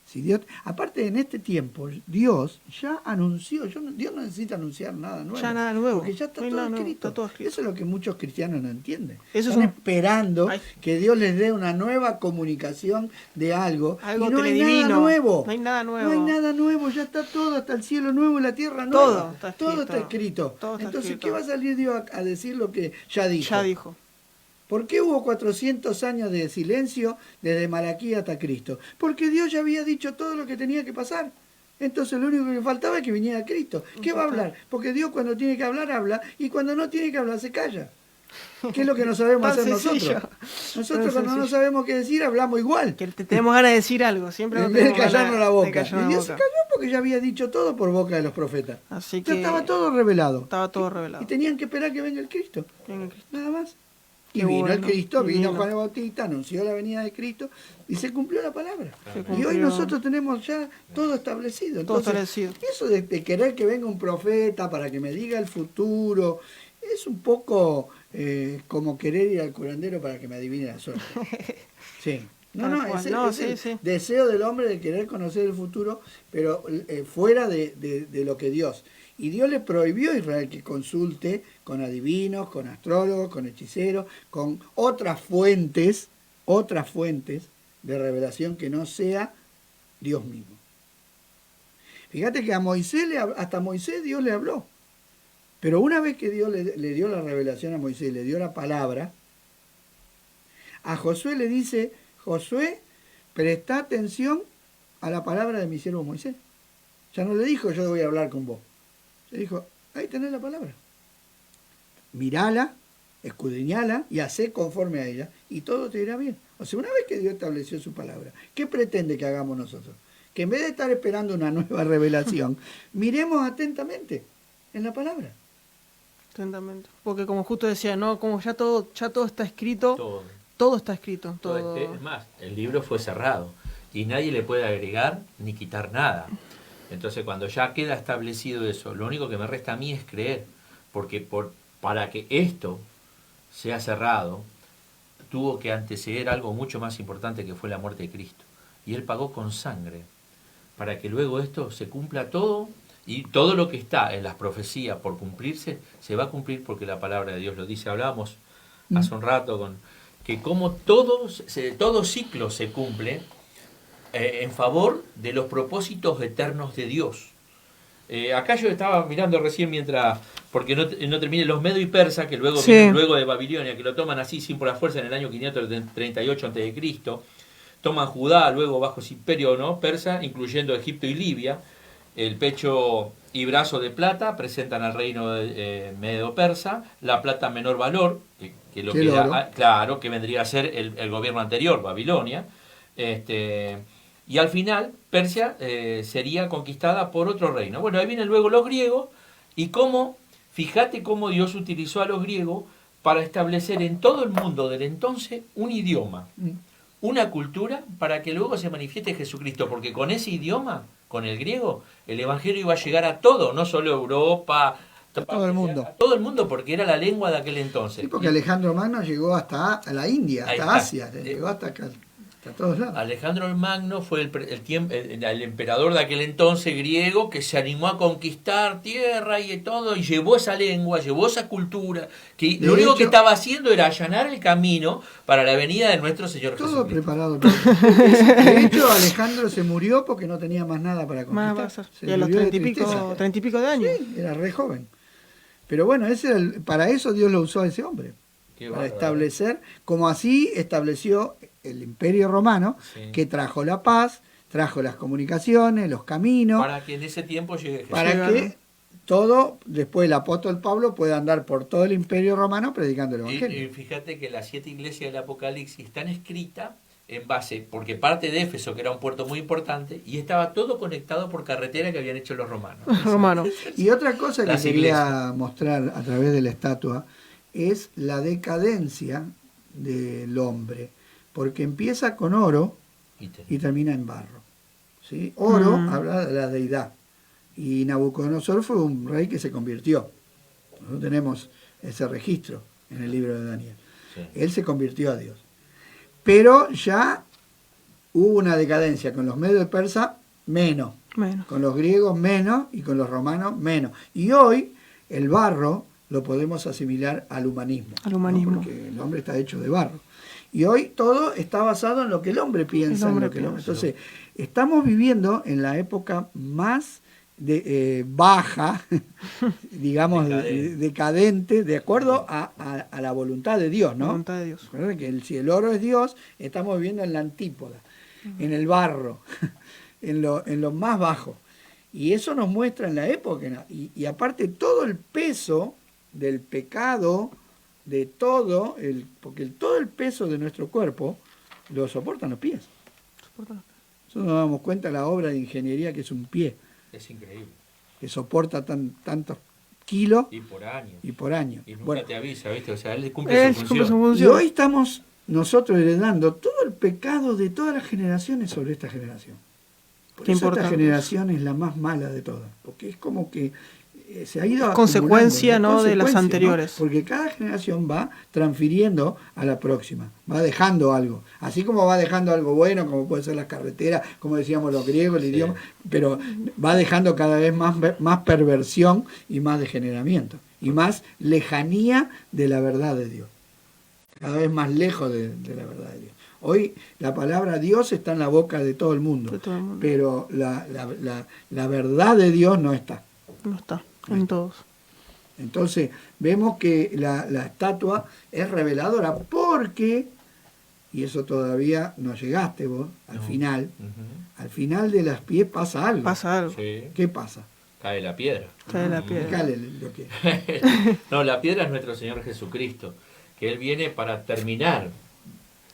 Speaker 3: Si Dios, aparte, en este tiempo, Dios ya anunció, Dios no necesita anunciar nada nuevo.
Speaker 1: Ya nada nuevo.
Speaker 3: Porque ya está,
Speaker 1: No hay
Speaker 3: todo
Speaker 1: nada nuevo,
Speaker 3: escrito.
Speaker 1: está todo escrito.
Speaker 3: Eso es lo que muchos cristianos no entienden.
Speaker 1: Eso
Speaker 3: Están
Speaker 1: es
Speaker 3: esperando
Speaker 1: Ay.
Speaker 3: que Dios les dé una nueva comunicación de algo y no hay
Speaker 1: teledivino.
Speaker 3: nada nuevo.
Speaker 1: No hay nada nuevo.
Speaker 3: No hay nada nuevo, ya está todo, hasta el cielo nuevo y la tierra nueva.
Speaker 1: Todo está escrito.
Speaker 3: Todo está escrito.
Speaker 1: Todo está
Speaker 3: Entonces,
Speaker 1: escrito.
Speaker 3: ¿qué va a salir Dios a decir lo que ya dijo?
Speaker 1: Ya dijo.
Speaker 3: ¿Por qué hubo 400 años de silencio desde Malaquías hasta Cristo? Porque Dios ya había dicho todo lo que tenía que pasar. Entonces lo único que faltaba es que viniera Cristo. ¿Qué va a hablar? Porque Dios cuando tiene que hablar, habla, y cuando no tiene que hablar, se calla. ¿Qué es lo que no sabemos hacer nosotros? Nosotros cuando no sabemos qué decir, hablamos igual.
Speaker 1: Que tenemos ganas de decir algo, siempre
Speaker 3: En vez de callarnos la boca.
Speaker 1: callarnos
Speaker 3: Y Dios
Speaker 1: la
Speaker 3: se
Speaker 1: boca.
Speaker 3: calló porque ya había dicho todo por boca de los profetas.
Speaker 1: Así
Speaker 3: Ya
Speaker 1: que
Speaker 3: estaba todo revelado.
Speaker 1: estaba todo revelado.
Speaker 3: Y tenían que esperar que venga el Cristo.
Speaker 1: Venga Cristo.
Speaker 3: Nada más. Y
Speaker 1: Qué
Speaker 3: vino el
Speaker 1: bueno,
Speaker 3: Cristo,
Speaker 1: y
Speaker 3: vino
Speaker 1: vino.
Speaker 3: Juan el Bautista, anunció la venida de Cristo y se cumplió la palabra.
Speaker 1: Se
Speaker 3: Y
Speaker 1: cumplió.
Speaker 3: hoy nosotros tenemos ya todo establecido.
Speaker 1: Todo
Speaker 3: Entonces,
Speaker 1: establecido.
Speaker 3: eso de querer que venga un profeta para que me diga el futuro, es un poco como querer ir al curandero para que me adivine la suerte. Sí.
Speaker 1: Tal cual.
Speaker 3: Es el
Speaker 1: Sí.
Speaker 3: deseo del hombre de querer conocer el futuro, pero fuera de lo que Dios. Y Dios le prohibió a Israel que consulte con adivinos, con astrólogos, con hechiceros, con otras fuentes de revelación que no sea Dios mismo. Fíjate que hasta a Moisés Dios le habló. Pero una vez que Dios le dio la revelación a Moisés, le dio la palabra, a Josué le dice, Josué, presta atención a la palabra de mi siervo Moisés. Ya no le dijo, yo voy a hablar con vos. Le dijo, ahí tenés la palabra. Mirala, escudriñala y hacé conforme a ella y todo te irá bien. O sea, una vez que Dios estableció su palabra, ¿qué pretende que hagamos nosotros? Que en vez de estar esperando una nueva revelación, miremos atentamente en la palabra.
Speaker 1: Atentamente. Porque como justo decía, ¿no? Como ya todo está escrito. Todo está escrito. Todo.
Speaker 2: Es más, el libro fue cerrado y nadie le puede agregar ni quitar nada. Entonces, cuando ya queda establecido eso, lo único que me resta a mí es creer, porque para que esto sea cerrado, tuvo que anteceder algo mucho más importante que fue la muerte de Cristo. Y Él pagó con sangre, para que luego esto se cumpla todo, y todo lo que está en las profecías por cumplirse, se va a cumplir porque la palabra de Dios lo dice. Hablábamos hace un rato con que como todo ciclo se cumple, en favor de los propósitos eternos de Dios. Acá yo estaba mirando recién porque no terminé los medo y persa, que luego vienen luego de Babilonia, que lo toman así sin por la fuerza en el año 538 a.C., toman Judá luego bajo su imperio, ¿no?, persa, incluyendo Egipto y Libia, el pecho y brazo de plata presentan al reino medo persa, la plata menor valor, que lo que era, claro, que vendría a ser el gobierno anterior, Babilonia, y al final Persia sería conquistada por otro reino. Bueno, ahí vienen luego los griegos, y fíjate cómo Dios utilizó a los griegos para establecer en todo el mundo del entonces un idioma, una cultura, para que luego se manifieste Jesucristo, porque con ese idioma, con el griego, el evangelio iba a llegar a todo, no solo a Europa,
Speaker 3: a todo el mundo.
Speaker 2: A todo el mundo, porque era la lengua de aquel entonces.
Speaker 3: Sí, porque Alejandro Magno llegó hasta la India, hasta Asia, llegó hasta acá. A todos lados.
Speaker 2: Alejandro el Magno fue el emperador de aquel entonces griego que se animó a conquistar tierra y todo, y llevó esa lengua, llevó esa cultura, que lo único que estaba haciendo era allanar el camino para la venida de nuestro Señor Jesucristo.
Speaker 3: Todo preparado. De hecho, Alejandro se murió porque no tenía más nada para conquistar.
Speaker 1: Y a los 30 y pico de años.
Speaker 3: Sí, era re joven. Pero bueno, para eso Dios lo usó a ese hombre. Para establecer, como así estableció el Imperio Romano, que trajo la paz, trajo las comunicaciones, los caminos.
Speaker 2: Para que en ese tiempo llegue Jesús.
Speaker 3: Para que todo, después el apóstol Pablo pueda andar por todo el Imperio Romano predicando el Evangelio.
Speaker 2: Y fíjate que las 7 iglesias del Apocalipsis están escritas en base, porque parte de Éfeso, que era un puerto muy importante, y estaba todo conectado por carretera que habían hecho los romanos.
Speaker 1: Romanos.
Speaker 3: Y otra cosa que quería mostrar a través de la estatua, es la decadencia del hombre, porque empieza con oro y termina en barro. ¿Sí? Oro habla de la deidad, y Nabucodonosor fue un rey que se convirtió. Nosotros tenemos ese registro en el libro de Daniel.
Speaker 2: Sí.
Speaker 3: Él se convirtió a Dios. Pero ya hubo una decadencia con los medios de Persa, menos. Con los griegos menos y con los romanos menos. Y hoy el barro lo podemos asimilar al humanismo. ¿No? Porque el hombre está hecho de barro. Y hoy todo está basado en lo que el hombre piensa. Entonces, estamos viviendo en la época más baja, digamos, decadente, de acuerdo a la voluntad de Dios, ¿no?
Speaker 1: Voluntad de Dios.
Speaker 3: Recuerden que si el oro es Dios, estamos viviendo en la antípoda, en el barro, en lo más bajo. Y eso nos muestra en la época. Y aparte todo el peso del pecado, de todo, porque todo el peso de nuestro cuerpo lo soportan los pies. Nosotros nos damos cuenta de la obra de ingeniería que es un pie.
Speaker 2: Es increíble.
Speaker 3: Que soporta tantos kilos.
Speaker 2: Y por años.
Speaker 3: Y
Speaker 2: nunca te avisa, ¿viste? O sea, él cumple su función.
Speaker 3: Y hoy estamos nosotros heredando todo el pecado de todas las generaciones sobre esta generación. Por eso esta generación es la más mala de todas. Porque es como que se ha ido
Speaker 1: consecuencia, ¿no?, de las anteriores.
Speaker 3: ¿No? Porque cada generación va transfiriendo a la próxima, va dejando algo. Así como va dejando algo bueno, como puede ser las carreteras, como decíamos los griegos, el idioma, pero va dejando cada vez más perversión y más degeneramiento. Y más lejanía de la verdad de Dios. Cada vez más lejos de la verdad de Dios. Hoy la palabra Dios está en la boca de todo el mundo, pero la verdad de Dios no está.
Speaker 1: No está en todos.
Speaker 3: Entonces vemos que la estatua es reveladora porque, y eso todavía no llegaste vos, al final de las pies pasa algo.
Speaker 2: Sí.
Speaker 3: ¿Qué pasa?
Speaker 2: Cae la piedra. No, la piedra es nuestro Señor Jesucristo, que Él viene para terminar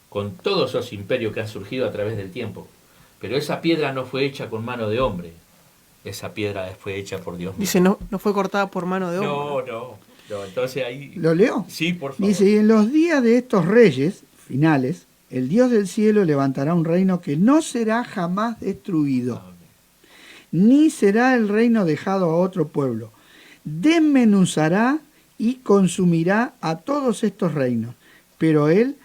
Speaker 2: con todos esos imperios que han surgido a través del tiempo. Pero esa piedra no fue hecha con mano de hombre. Esa piedra fue hecha por Dios mismo.
Speaker 1: Dice, no fue cortada por mano de hombre.
Speaker 2: No, entonces ahí...
Speaker 3: ¿Lo leo?
Speaker 2: Sí, por favor.
Speaker 3: Dice, y en los días de estos reyes finales, el Dios del cielo levantará un reino que no será jamás destruido, ni será el reino dejado a otro pueblo. Desmenuzará y consumirá a todos estos reinos, pero él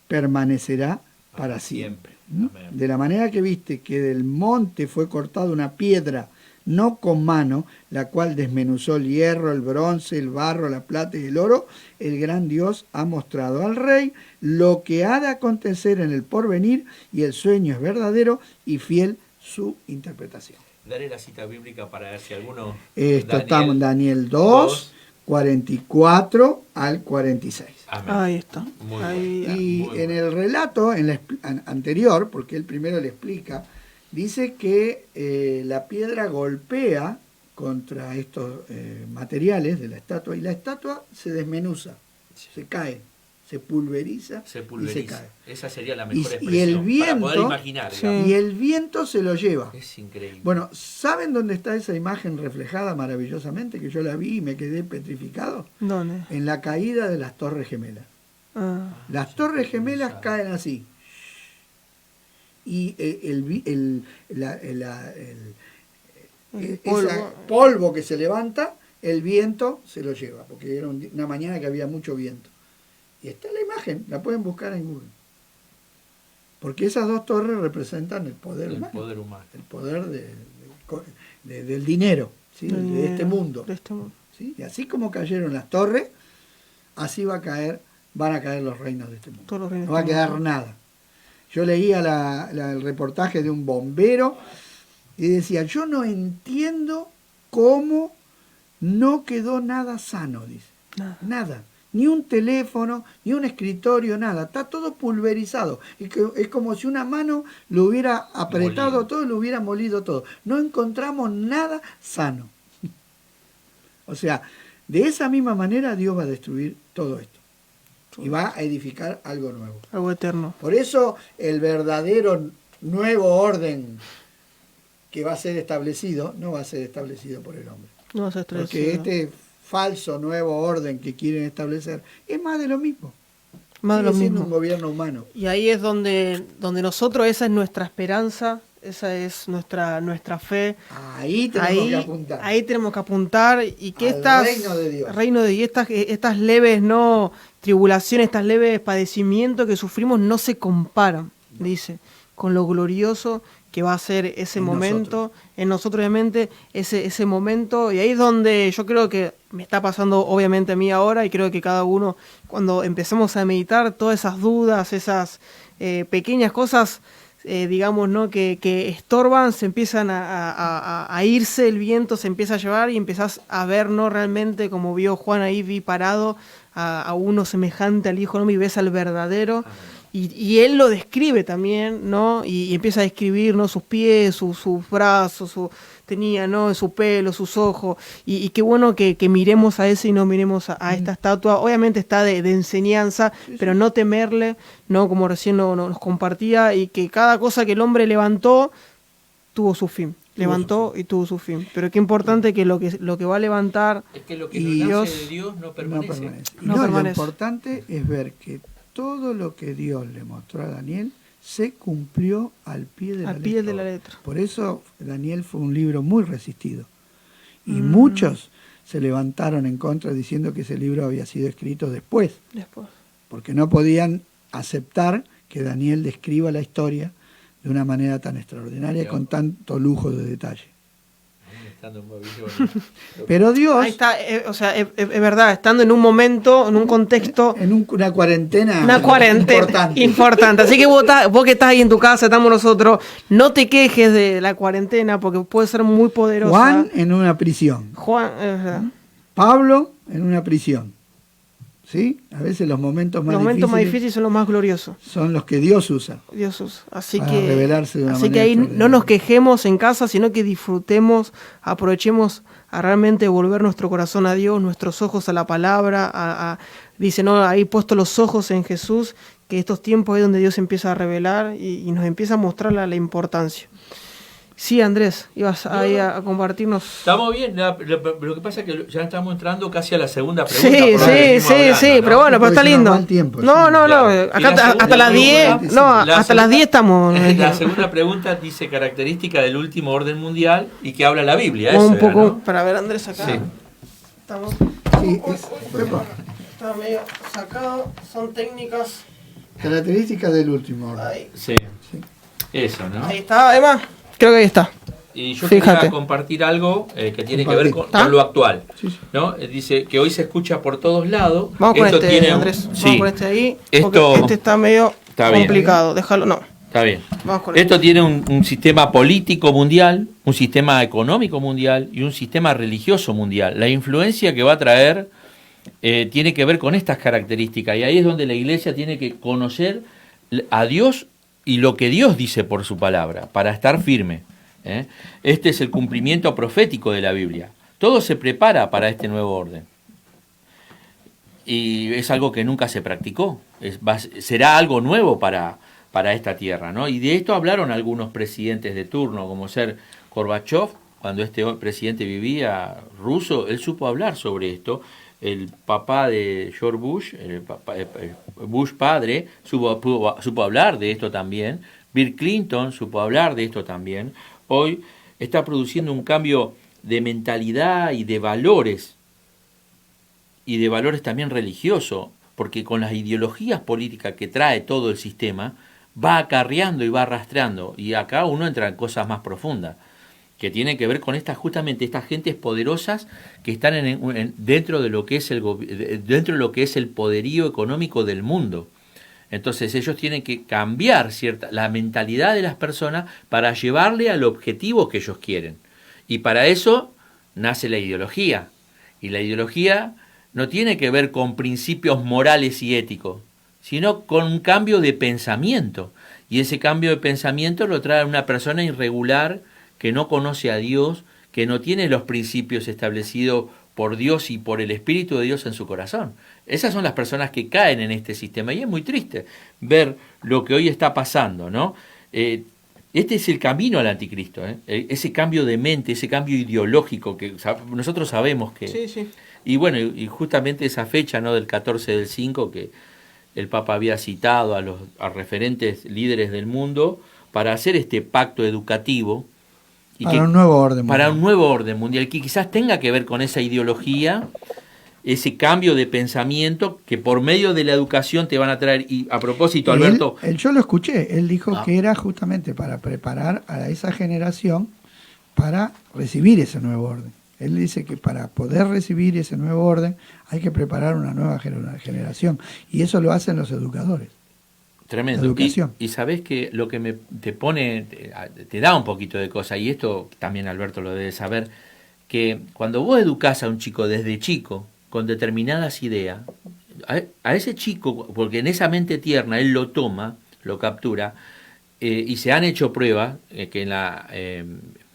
Speaker 3: permanecerá para siempre. De la manera que viste que del monte fue cortada una piedra, no con mano, la cual desmenuzó el hierro, el bronce, el barro, la plata y el oro, el gran Dios ha mostrado al rey lo que ha de acontecer en el porvenir, y el sueño es verdadero y fiel su interpretación.
Speaker 2: Daré la cita bíblica para ver si alguno...
Speaker 3: Estamos en Daniel 2, 44 al 46.
Speaker 2: Amén.
Speaker 1: Ahí está.
Speaker 3: Y en el relato anterior, porque él primero le explica, dice que la piedra golpea contra estos materiales de la estatua y la estatua se desmenuza, se cae, se pulveriza y se cae.
Speaker 2: Esa sería la mejor expresión
Speaker 3: y el viento,
Speaker 2: para poder imaginar.
Speaker 3: Y el viento se lo lleva.
Speaker 2: Es increíble.
Speaker 3: Bueno, ¿saben dónde está esa imagen reflejada maravillosamente? Que yo la vi y me quedé petrificado.
Speaker 1: ¿Dónde?
Speaker 3: En la caída de las Torres Gemelas. Las Torres Gemelas caen así. Y el polvo que se levanta, el viento se lo lleva, porque era una mañana que había mucho viento. Y está la imagen, la pueden buscar en Google. Porque esas dos torres representan el poder humano. El poder del dinero, ¿sí? De este mundo. ¿Sí? Y así como cayeron las torres, así van a caer los reinos de este mundo. No va a quedar nada. Yo leía el reportaje de un bombero y decía, yo no entiendo cómo no quedó nada sano, dice. Nada. Ni un teléfono, ni un escritorio, nada. Está todo pulverizado. Es como si una mano lo hubiera apretado todo, lo hubiera molido todo. No encontramos nada sano. O sea, de esa misma manera Dios va a destruir todo esto. Y va a edificar algo nuevo.
Speaker 1: Algo eterno.
Speaker 3: Por eso el verdadero nuevo orden que va a ser establecido, no va a ser establecido por el hombre.
Speaker 1: No va a ser establecido.
Speaker 3: Porque este falso nuevo orden que quieren establecer, es más de lo mismo.
Speaker 1: Más de lo
Speaker 3: Sigue siendo
Speaker 1: mismo.
Speaker 3: un gobierno humano.
Speaker 1: Y ahí es donde nosotros, esa es nuestra esperanza, esa es nuestra fe.
Speaker 3: Ahí tenemos que apuntar.
Speaker 1: Ahí tenemos que apuntar y que
Speaker 3: Al reino de Dios.
Speaker 1: Estas leves tribulaciones, estas leves padecimientos que sufrimos no se comparan, dice, con lo glorioso que va a ser ese momento, en nosotros obviamente, ese momento, y ahí es donde yo creo que me está pasando obviamente a mí ahora, y creo que cada uno, cuando empezamos a meditar todas esas dudas, esas pequeñas cosas, digamos, ¿no? que estorban, se empiezan a irse, el viento se empieza a llevar y empezás a ver, ¿no? Realmente, como vio Juan ahí, vi parado a uno semejante al Hijo, ¿no? Y ves al verdadero. Y él lo describe también, ¿no? Y empieza a describir, ¿no? Sus pies, sus brazos, tenía, ¿no? Su pelo, sus ojos. Y qué bueno que miremos a ese y no miremos a esta estatua. Obviamente está de enseñanza, pero no temerle, ¿no? Como recién nos compartía, y que cada cosa que el hombre levantó tuvo su fin. Levantó y tuvo su fin. Pero qué importante que lo que va a levantar,
Speaker 2: es que lo que
Speaker 3: y
Speaker 2: no nace de Dios no permanece.
Speaker 1: No
Speaker 3: Lo
Speaker 1: permanece.
Speaker 3: importante es ver que todo lo que Dios le mostró a Daniel se cumplió al pie de la letra. Por eso Daniel fue un libro muy resistido. Y muchos se levantaron en contra diciendo que ese libro había sido escrito después. Porque no podían aceptar que Daniel describa la historia de una manera tan extraordinaria, con tanto lujo de detalle. Pero Dios...
Speaker 1: Ahí está, es verdad, estando en un momento, en un contexto...
Speaker 3: En una cuarentena
Speaker 1: importante. Así que vos que estás ahí en tu casa, estamos nosotros, no te quejes de la cuarentena porque puede ser muy poderosa.
Speaker 3: Juan en una prisión.
Speaker 1: Es verdad.
Speaker 3: Pablo en una prisión. ¿Sí? A veces los momentos más
Speaker 1: difíciles son los más gloriosos.
Speaker 3: Son los que Dios usa.
Speaker 1: Así
Speaker 3: para
Speaker 1: que
Speaker 3: revelarse de una manera
Speaker 1: ahí no nos quejemos en casa, sino que disfrutemos, aprovechemos a realmente volver nuestro corazón a Dios, nuestros ojos a la palabra, dice, ¿no? Ahí puesto los ojos en Jesús, que estos tiempos es donde Dios empieza a revelar y nos empieza a mostrar la importancia. Sí, Andrés, ibas ahí a compartirnos.
Speaker 2: Estamos bien, lo que pasa es que ya estamos entrando casi a la segunda pregunta.
Speaker 1: Sí, ¿no? Pero bueno, pero está lindo. No, acá hasta las 10, hasta las 10 estamos.
Speaker 2: La segunda pregunta dice característica del último orden mundial y que habla la Biblia.
Speaker 1: Un poco, ¿no? Para ver, Andrés, acá.
Speaker 2: Sí.
Speaker 1: Estamos. Está medio sacado, son técnicas.
Speaker 3: Características del último orden.
Speaker 1: Ahí.
Speaker 2: Sí. Eso, ¿no?
Speaker 1: Ahí está, además. Creo que ahí está.
Speaker 2: Y yo quería compartir algo que tiene que ver con lo actual. ¿No? Dice que hoy se escucha por todos lados.
Speaker 1: Vamos con Andrés. Vamos con ahí.
Speaker 2: Esto
Speaker 1: este está medio complicado. Déjalo, no.
Speaker 2: Está bien. Esto tiene un sistema político mundial, un sistema económico mundial y un sistema religioso mundial. La influencia que va a traer tiene que ver con estas características. Y ahí es donde la iglesia tiene que conocer a Dios y lo que Dios dice por su palabra, para estar firme. Este es el cumplimiento profético de la Biblia. Todo se prepara para este nuevo orden. Y es algo que nunca se practicó. Será algo nuevo para esta tierra, ¿no? Y de esto hablaron algunos presidentes de turno, como ser Gorbachev, cuando este presidente vivía, ruso, él supo hablar sobre esto. El papá de George Bush, Bush padre, supo hablar de esto también. Bill Clinton supo hablar de esto también. Hoy está produciendo un cambio de mentalidad y de valores también religiosos, porque con las ideologías políticas que trae todo el sistema, va acarreando y va arrastrando. Y acá uno entra en cosas más profundas, que tienen que ver con justamente estas gentes poderosas que están dentro de lo que es el poderío económico del mundo. Entonces ellos tienen que cambiar la mentalidad de las personas para llevarle al objetivo que ellos quieren. Y para eso nace la ideología. Y la ideología no tiene que ver con principios morales y éticos, sino con un cambio de pensamiento. Y ese cambio de pensamiento lo trae una persona irregular, que no conoce a Dios, que no tiene los principios establecidos por Dios y por el Espíritu de Dios en su corazón. Esas son las personas que caen en este sistema, y es muy triste ver lo que hoy está pasando, ¿no? Este es el camino al anticristo, ese cambio de mente, ese cambio ideológico que nosotros sabemos que, Y bueno, y justamente esa fecha, ¿no?, del 14/5, que el Papa había citado a referentes líderes del mundo para hacer este pacto educativo y
Speaker 3: para un nuevo orden
Speaker 2: para
Speaker 3: mundial.
Speaker 2: un nuevo orden mundial, que quizás tenga que ver con esa ideología, ese cambio de pensamiento que por medio de la educación te van a traer. Y a propósito, Alberto...
Speaker 3: Yo lo escuché, él dijo
Speaker 2: Ah.
Speaker 3: que era justamente para preparar a esa generación para recibir ese nuevo orden. Él dice que para poder recibir ese nuevo orden hay que preparar una nueva generación. Y eso lo hacen los educadores.
Speaker 2: Tremendo.
Speaker 3: Educación.
Speaker 2: Y sabés que lo que te pone, te da un poquito de cosa, y esto también Alberto lo debe saber, que cuando vos educás a un chico desde chico, con determinadas ideas, a ese chico, porque en esa mente tierna él lo toma, lo captura, y se han hecho pruebas que en la,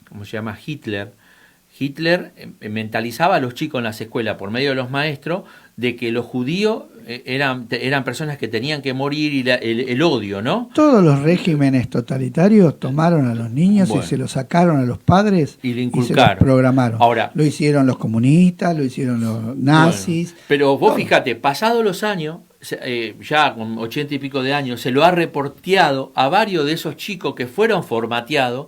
Speaker 2: ¿cómo se llama? Hitler mentalizaba a los chicos en las escuelas por medio de los maestros de que los judíos eran personas que tenían que morir, y el odio, ¿no?
Speaker 3: Todos los regímenes totalitarios tomaron a los niños y se los sacaron a los padres
Speaker 2: y le
Speaker 3: y se
Speaker 2: inculcaron.
Speaker 3: los programaron.
Speaker 2: Ahora,
Speaker 3: lo hicieron los comunistas, lo hicieron los nazis.
Speaker 2: Bueno, pero vos fíjate, pasados los años, ya con 80 y pico de años, se lo ha reporteado a varios de esos chicos que fueron formateados,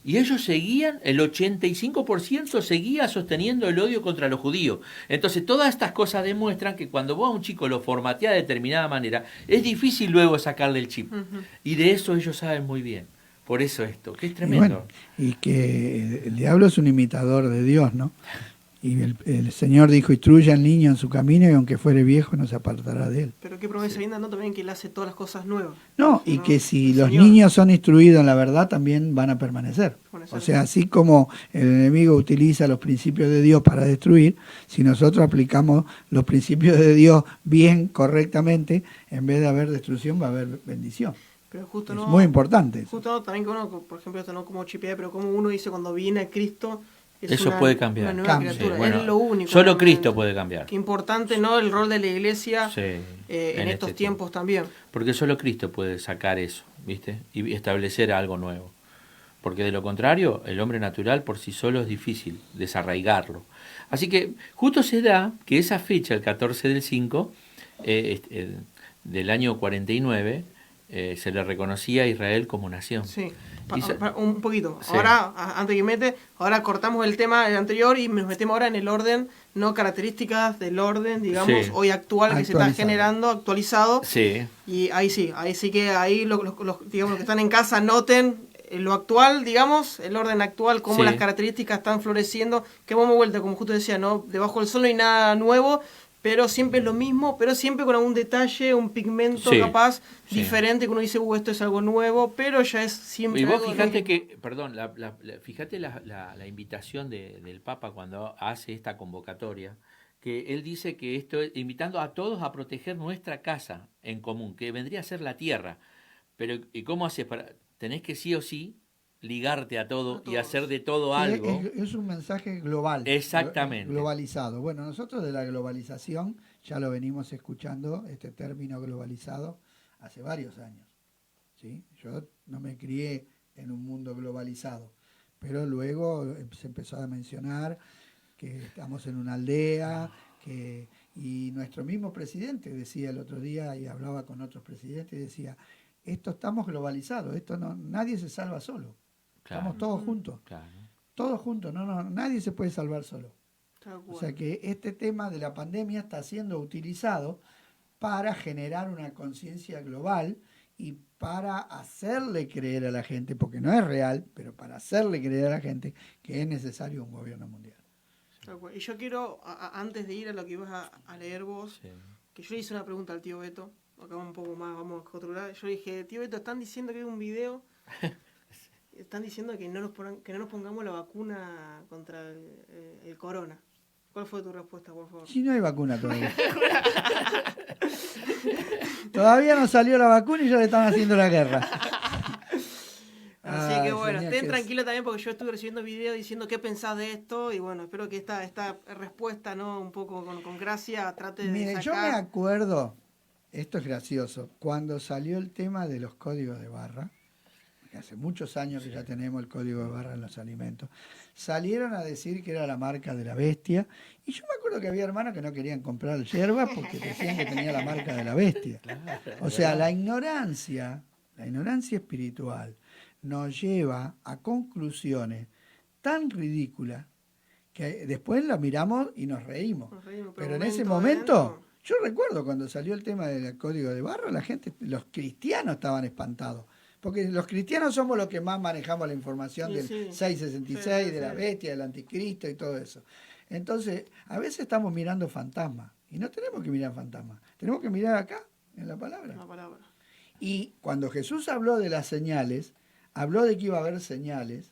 Speaker 2: y ellos seguían, el 85% seguía sosteniendo el odio contra los judíos. Entonces todas estas cosas demuestran que cuando vos a un chico lo formateás de determinada manera, es difícil luego sacarle el chip. Y de eso ellos saben muy bien. Por eso esto, que es tremendo.
Speaker 3: Y que el diablo es un imitador de Dios, ¿no? Y el Señor dijo, instruya al niño en su camino, y aunque fuere viejo no se apartará de él.
Speaker 1: Pero qué promesa linda, ¿no? También que Él hace todas las cosas nuevas.
Speaker 3: No, y que si
Speaker 1: El
Speaker 3: los
Speaker 1: Señor.
Speaker 3: niños son instruidos en la verdad, también van a permanecer. O sea, así como el enemigo utiliza los principios de Dios para destruir, si nosotros aplicamos los principios de Dios bien, correctamente, en vez de haber destrucción va a haber bendición.
Speaker 1: Pero justo
Speaker 3: Es
Speaker 1: no,
Speaker 3: muy importante eso.
Speaker 1: Justo no, también que uno, por ejemplo, esto no como chipea, pero como uno dice cuando viene a Cristo, es
Speaker 2: eso puede cambiar.
Speaker 1: una nueva
Speaker 3: Cambia.
Speaker 1: criatura.
Speaker 2: Sí, bueno,
Speaker 1: es lo único.
Speaker 2: solo
Speaker 1: realmente.
Speaker 2: Cristo puede cambiar.
Speaker 1: Qué importante, ¿no? El rol de la iglesia
Speaker 2: Sí,
Speaker 1: en estos
Speaker 2: este
Speaker 1: tiempos también.
Speaker 2: Porque solo Cristo puede sacar eso, ¿viste? Y establecer algo nuevo. Porque de lo contrario, el hombre natural por sí solo es difícil desarraigarlo. Así que justo se da que esa fecha, el 14/5, del año 49, se le reconocía a Israel como nación.
Speaker 1: Sí,
Speaker 2: Y
Speaker 1: un poquito.
Speaker 2: Sí.
Speaker 1: Ahora, antes que mete, ahora cortamos el tema anterior y nos metemos ahora en el orden, no características del orden, digamos,
Speaker 2: Sí.
Speaker 1: hoy actual que se está generando, actualizado.
Speaker 2: Sí.
Speaker 1: Y ahí sí que ahí digamos, los que están en casa noten lo actual, digamos, el orden actual, cómo
Speaker 2: Sí.
Speaker 1: las características están floreciendo, que vamos vuelta, como justo decía, ¿no? Debajo del sol no hay nada nuevo, pero siempre es lo mismo, pero siempre con algún detalle, un pigmento
Speaker 2: Sí,
Speaker 1: capaz
Speaker 2: sí.
Speaker 1: diferente, que uno dice, esto es algo nuevo, pero ya es siempre
Speaker 2: Y vos
Speaker 1: algo
Speaker 2: fíjate que, perdón, fíjate la invitación del Papa cuando hace esta convocatoria, que él dice que esto es invitando a todos a proteger nuestra casa en común, que vendría a ser la tierra. Pero ¿y cómo haces para? Tenés que sí o sí ligarte a todo y hacer de todo algo.
Speaker 3: Es un mensaje global.
Speaker 2: Exactamente.
Speaker 3: Globalizado. Bueno, nosotros de la globalización ya lo venimos escuchando, este término globalizado, hace varios años. ¿Sí? Yo no me crié en un mundo globalizado, pero luego se empezó a mencionar que estamos en una aldea, y nuestro mismo presidente decía el otro día, y hablaba con otros presidentes, y decía, estamos globalizados, nadie se salva solo.
Speaker 2: Claro.
Speaker 3: Estamos todos juntos.
Speaker 2: Claro.
Speaker 3: Todos juntos, nadie se puede salvar solo.
Speaker 1: Tal cual.
Speaker 3: O sea que este tema de la pandemia está siendo utilizado para generar una conciencia global y para hacerle creer a la gente, porque no es real, pero para hacerle creer a la gente que es necesario un gobierno mundial.
Speaker 1: Tal cual. Y yo quiero, antes de ir a lo que ibas a leer vos,
Speaker 2: Sí.
Speaker 1: que yo le hice una pregunta al tío Beto, acá un poco más, vamos a otro lado. Yo le dije, tío Beto, están diciendo que hay un video, están diciendo que no nos pongamos la vacuna contra el corona. ¿Cuál fue tu respuesta, por favor?
Speaker 3: Si no hay vacuna todavía. Todavía no salió la vacuna y ya le están haciendo la guerra.
Speaker 1: Así que bueno,
Speaker 3: señor,
Speaker 1: estén tranquilos también porque yo estuve recibiendo videos diciendo qué pensás de esto y bueno, espero que esta respuesta, ¿no? Un poco con gracia trate de
Speaker 3: Mire, yo me
Speaker 1: sacar...
Speaker 3: acuerdo, esto es gracioso, cuando salió el tema de los códigos de barra, que hace muchos años que ya tenemos el código de barra en los alimentos, salieron a decir que era la marca de la bestia. Y yo me acuerdo que había hermanos que no querían comprar yerba porque decían que tenía la marca de la bestia. O sea, la ignorancia espiritual nos lleva a conclusiones tan ridículas que después la miramos y nos reímos. Pero en ese momento, yo recuerdo cuando salió el tema del código de barra, la gente, los cristianos estaban espantados. Porque los cristianos somos los que más manejamos la información del 666, de la bestia, del anticristo y todo eso. Entonces, a veces estamos mirando fantasmas. Y no tenemos que mirar fantasmas. Tenemos que mirar acá, en la palabra. Y cuando Jesús habló de las señales, habló de que iba a haber señales,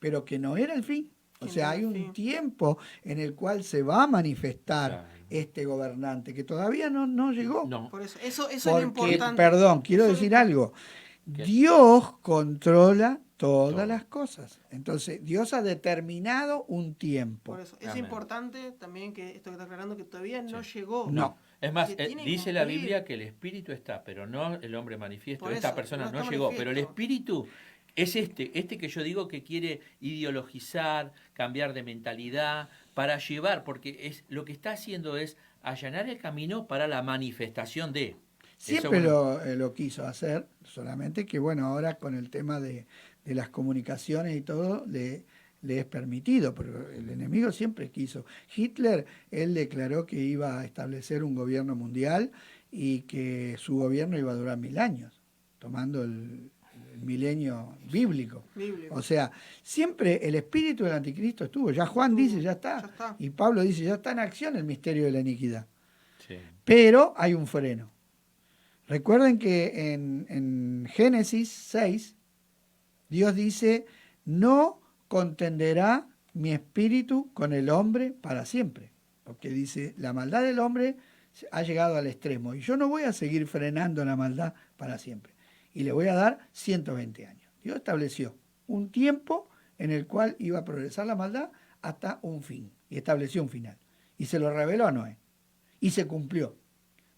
Speaker 3: pero que no era el fin. O sea, hay un tiempo en el cual se va a manifestar este gobernante, que todavía no llegó.
Speaker 1: No. Por eso es lo importante.
Speaker 3: Perdón, quiero decir algo. Dios controla todas las cosas. Entonces, Dios ha determinado un tiempo.
Speaker 1: Por eso es importante también que esto que está aclarando, que todavía no llegó.
Speaker 3: No.
Speaker 2: Es más, dice la Biblia que el espíritu está, pero no el hombre manifiesto. Esta persona no llegó, pero el espíritu es este que yo digo que quiere ideologizar, cambiar de mentalidad, para llevar, porque es lo que está haciendo es allanar el camino para la manifestación de...
Speaker 3: Siempre lo quiso hacer, solamente que bueno, ahora con el tema de las comunicaciones y todo, le es permitido, pero el enemigo siempre quiso. Hitler, él declaró que iba a establecer un gobierno mundial y que su gobierno iba a durar 1000 años, tomando el milenio bíblico. O sea, siempre el espíritu del anticristo estuvo. Ya Juan dice, ya está. Y Pablo dice, ya está en acción el misterio de la iniquidad. Sí. Pero hay un freno. Recuerden que en Génesis 6, Dios dice, no contenderá mi espíritu con el hombre para siempre. Porque dice, la maldad del hombre ha llegado al extremo y yo no voy a seguir frenando la maldad para siempre. Y le voy a dar 120 años. Dios estableció un tiempo en el cual iba a progresar la maldad hasta un fin. Y estableció un final. Y se lo reveló a Noé. Y se cumplió.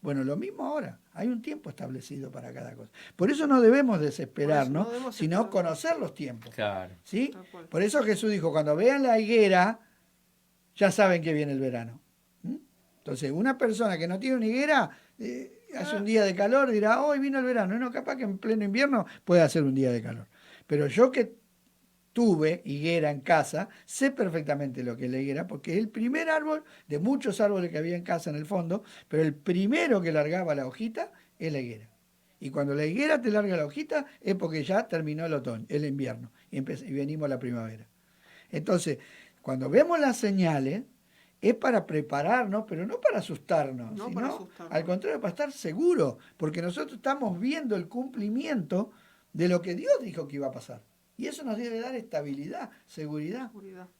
Speaker 3: Bueno, lo mismo ahora. Hay un tiempo establecido para cada cosa. Por eso no debemos desesperarnos, sino conocer los tiempos.
Speaker 2: Claro.
Speaker 3: ¿Sí? Por eso Jesús dijo, cuando vean la higuera, ya saben que viene el verano. Entonces, una persona que no tiene una higuera... hace un día de calor, dirá, hoy vino el verano. No, capaz que en pleno invierno puede hacer un día de calor. Pero yo que tuve higuera en casa, sé perfectamente lo que es la higuera, porque es el primer árbol de muchos árboles que había en casa en el fondo, pero el primero que largaba la hojita es la higuera. Y cuando la higuera te larga la hojita es porque ya terminó el otoño, el invierno, y venimos a la primavera. Entonces, cuando vemos las señales, es para prepararnos, pero no para asustarnos, sino al contrario, para estar seguros, porque nosotros estamos viendo el cumplimiento de lo que Dios dijo que iba a pasar. Y eso nos debe dar estabilidad, seguridad,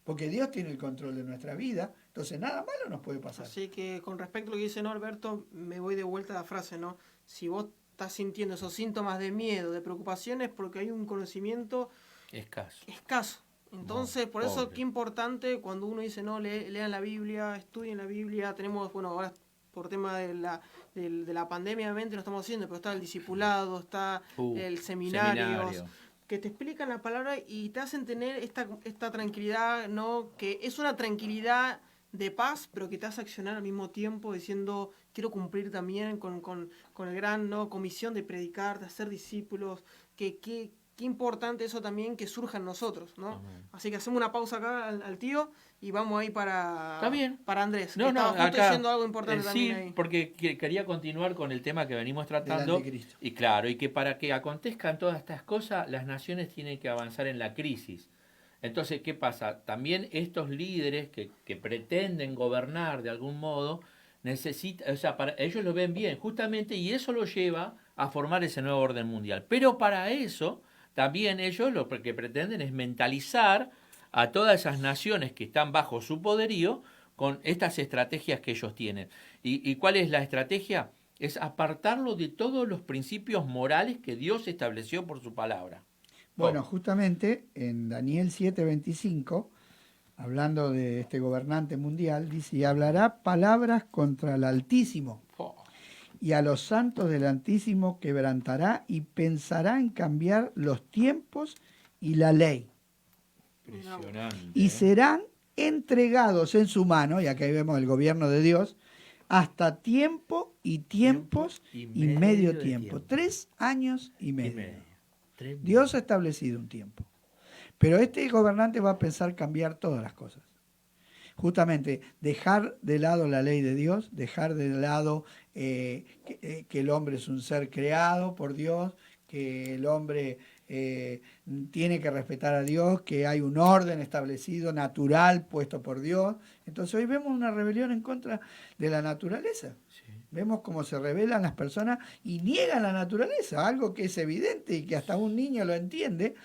Speaker 3: porque Dios tiene el control de nuestra vida, entonces nada malo nos puede pasar.
Speaker 1: Así que con respecto a lo que dice Norberto, me voy de vuelta a la frase, ¿no? Si vos estás sintiendo esos síntomas de miedo, de preocupaciones, porque hay un conocimiento escaso. Entonces, por eso qué importante cuando uno dice, no, lean la Biblia, estudien la Biblia. Tenemos, bueno, ahora por tema de la pandemia, obviamente lo estamos haciendo, pero está el discipulado, está el seminario, que te explican la palabra y te hacen tener esta tranquilidad, ¿no? Que es una tranquilidad de paz, pero que te hace accionar al mismo tiempo diciendo, quiero cumplir también con el gran, ¿no?, comisión de predicar, de hacer discípulos, Qué importante eso también que surja en nosotros, ¿no? Así que hacemos una pausa acá al tío y vamos ahí para Andrés.
Speaker 2: No,
Speaker 1: estaba justo diciendo algo importante también ahí.
Speaker 2: Sí, porque quería continuar con el tema que venimos tratando. Y claro, y que para que acontezcan todas estas cosas, las naciones tienen que avanzar en la crisis. Entonces, ¿qué pasa? También estos líderes que pretenden gobernar de algún modo, ellos lo ven bien, justamente, y eso lo lleva a formar ese nuevo orden mundial. Pero para eso... También ellos lo que pretenden es mentalizar a todas esas naciones que están bajo su poderío con estas estrategias que ellos tienen. ¿Y cuál es la estrategia? Es apartarlo de todos los principios morales que Dios estableció por su palabra.
Speaker 3: Bueno, justamente en Daniel 7:25, hablando de este gobernante mundial, dice, y hablará palabras contra el Altísimo. y a los santos del Altísimo quebrantará y pensará en cambiar los tiempos y la ley.
Speaker 2: Impresionante.
Speaker 3: Y serán entregados en su mano, y aquí vemos el gobierno de Dios, hasta tiempo y tiempos y medio tiempo. 3 años y medio. Dios ha establecido un tiempo. Pero este gobernante va a pensar cambiar todas las cosas. Justamente dejar de lado la ley de Dios, dejar de lado que el hombre es un ser creado por Dios, que el hombre tiene que respetar a Dios, que hay un orden establecido, natural, puesto por Dios. Entonces hoy vemos una rebelión en contra de la naturaleza. Sí. Vemos cómo se rebelan las personas y niegan la naturaleza, algo que es evidente y que hasta un niño lo entiende,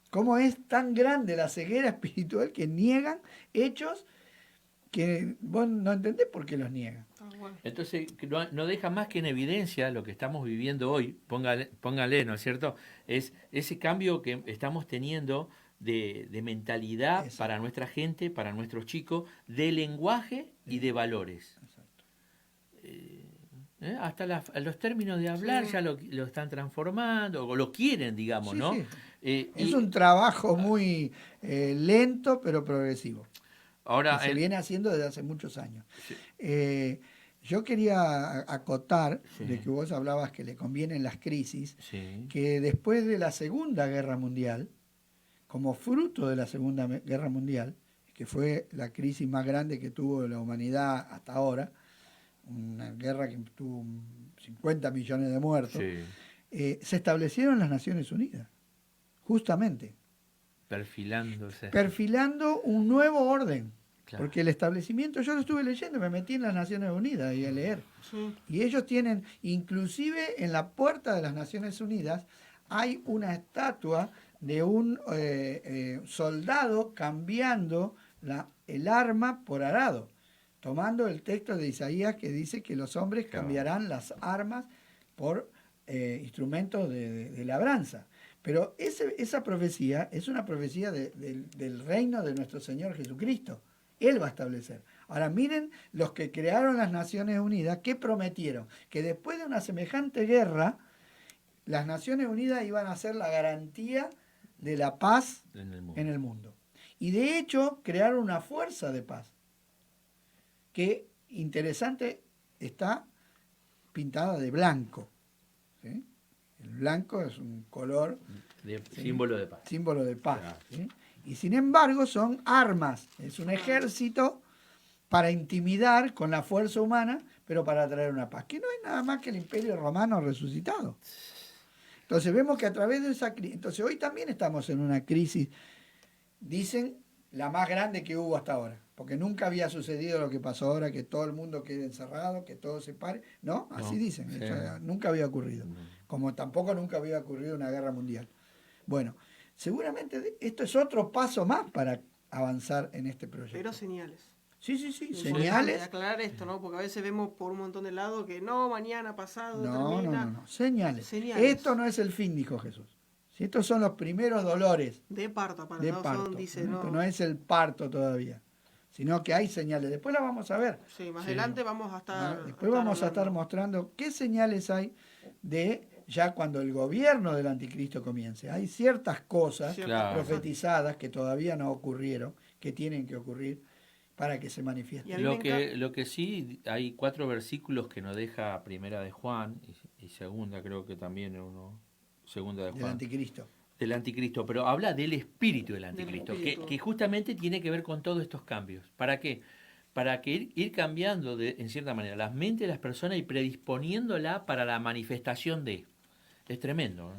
Speaker 3: cómo es tan grande la ceguera espiritual que niegan hechos que vos no entendés por qué los niegan.
Speaker 2: Entonces, no deja más que en evidencia lo que estamos viviendo hoy, póngale, ¿no es cierto? Es ese cambio que estamos teniendo de mentalidad. Exacto. Para nuestra gente, para nuestros chicos, de lenguaje y de valores. Exacto. Hasta los términos de hablar ya lo están transformando, o lo quieren, digamos, ¿no? Sí.
Speaker 3: Es un trabajo muy lento, pero progresivo.
Speaker 2: Ahora,
Speaker 3: que se viene haciendo desde hace muchos años. Sí. Yo quería acotar, sí, de que vos hablabas que le convienen las crisis, sí, que después de la Segunda Guerra Mundial, como fruto de la Segunda Guerra Mundial, que fue la crisis más grande que tuvo la humanidad hasta ahora, una guerra que tuvo 50 millones de muertos, sí, se establecieron las Naciones Unidas, justamente. Perfilando un nuevo orden. Claro. Porque el establecimiento, yo lo estuve leyendo, me metí en las Naciones Unidas y a leer. Sí. Y ellos tienen, inclusive en la puerta de las Naciones Unidas, hay una estatua de un soldado cambiando el arma por arado, tomando el texto de Isaías que dice que los hombres cambiarán las armas por instrumentos de labranza. Pero esa profecía es una profecía del reino de nuestro Señor Jesucristo. Él va a establecer. Ahora miren los que crearon las Naciones Unidas, ¿qué prometieron? Que después de una semejante guerra, las Naciones Unidas iban a ser la garantía de la paz en el mundo. Y de hecho crearon una fuerza de paz, que interesante está pintada de blanco. ¿Sí? El blanco es un color...
Speaker 2: ¿sí? Símbolo de paz.
Speaker 3: Símbolo de paz. Claro. ¿Sí? Y sin embargo son armas, es un ejército para intimidar con la fuerza humana, pero para traer una paz, que no es nada más que el Imperio Romano resucitado. Entonces vemos que a través de esa crisis, entonces hoy también estamos en una crisis, dicen, la más grande que hubo hasta ahora, porque nunca había sucedido lo que pasó ahora, que todo el mundo quede encerrado, que todo se pare, ¿no? Así no, dicen, sí. Eso nunca había ocurrido, como tampoco nunca había ocurrido una guerra mundial. Bueno, seguramente esto es otro paso más para avanzar en este proyecto.
Speaker 1: Pero señales.
Speaker 3: Sí, señales.
Speaker 1: Aclarar esto, ¿no? Porque a veces vemos por un montón de lados que no, mañana, pasado, termina.
Speaker 3: No. Señales. Esto no es el fin, dijo Jesús. Si estos son los primeros dolores.
Speaker 1: De parto, para
Speaker 3: de parto.
Speaker 1: Son, dice,
Speaker 3: no es el parto todavía, sino que hay señales. Después las vamos a ver.
Speaker 1: Sí, más adelante vamos a estar...
Speaker 3: Después vamos a estar mostrando qué señales hay de... ya cuando el gobierno del anticristo comience. Hay ciertas cosas profetizadas que todavía no ocurrieron, que tienen que ocurrir para que se manifiesten.
Speaker 2: Lo que sí, hay 4 versículos que nos deja Primera de Juan y Segunda, creo que también Segunda de Juan. Del anticristo, pero habla del espíritu del anticristo, que justamente tiene que ver con todos estos cambios. ¿Para qué? Para que ir cambiando en cierta manera las mentes de las personas y predisponiéndola para la manifestación de... Es tremendo.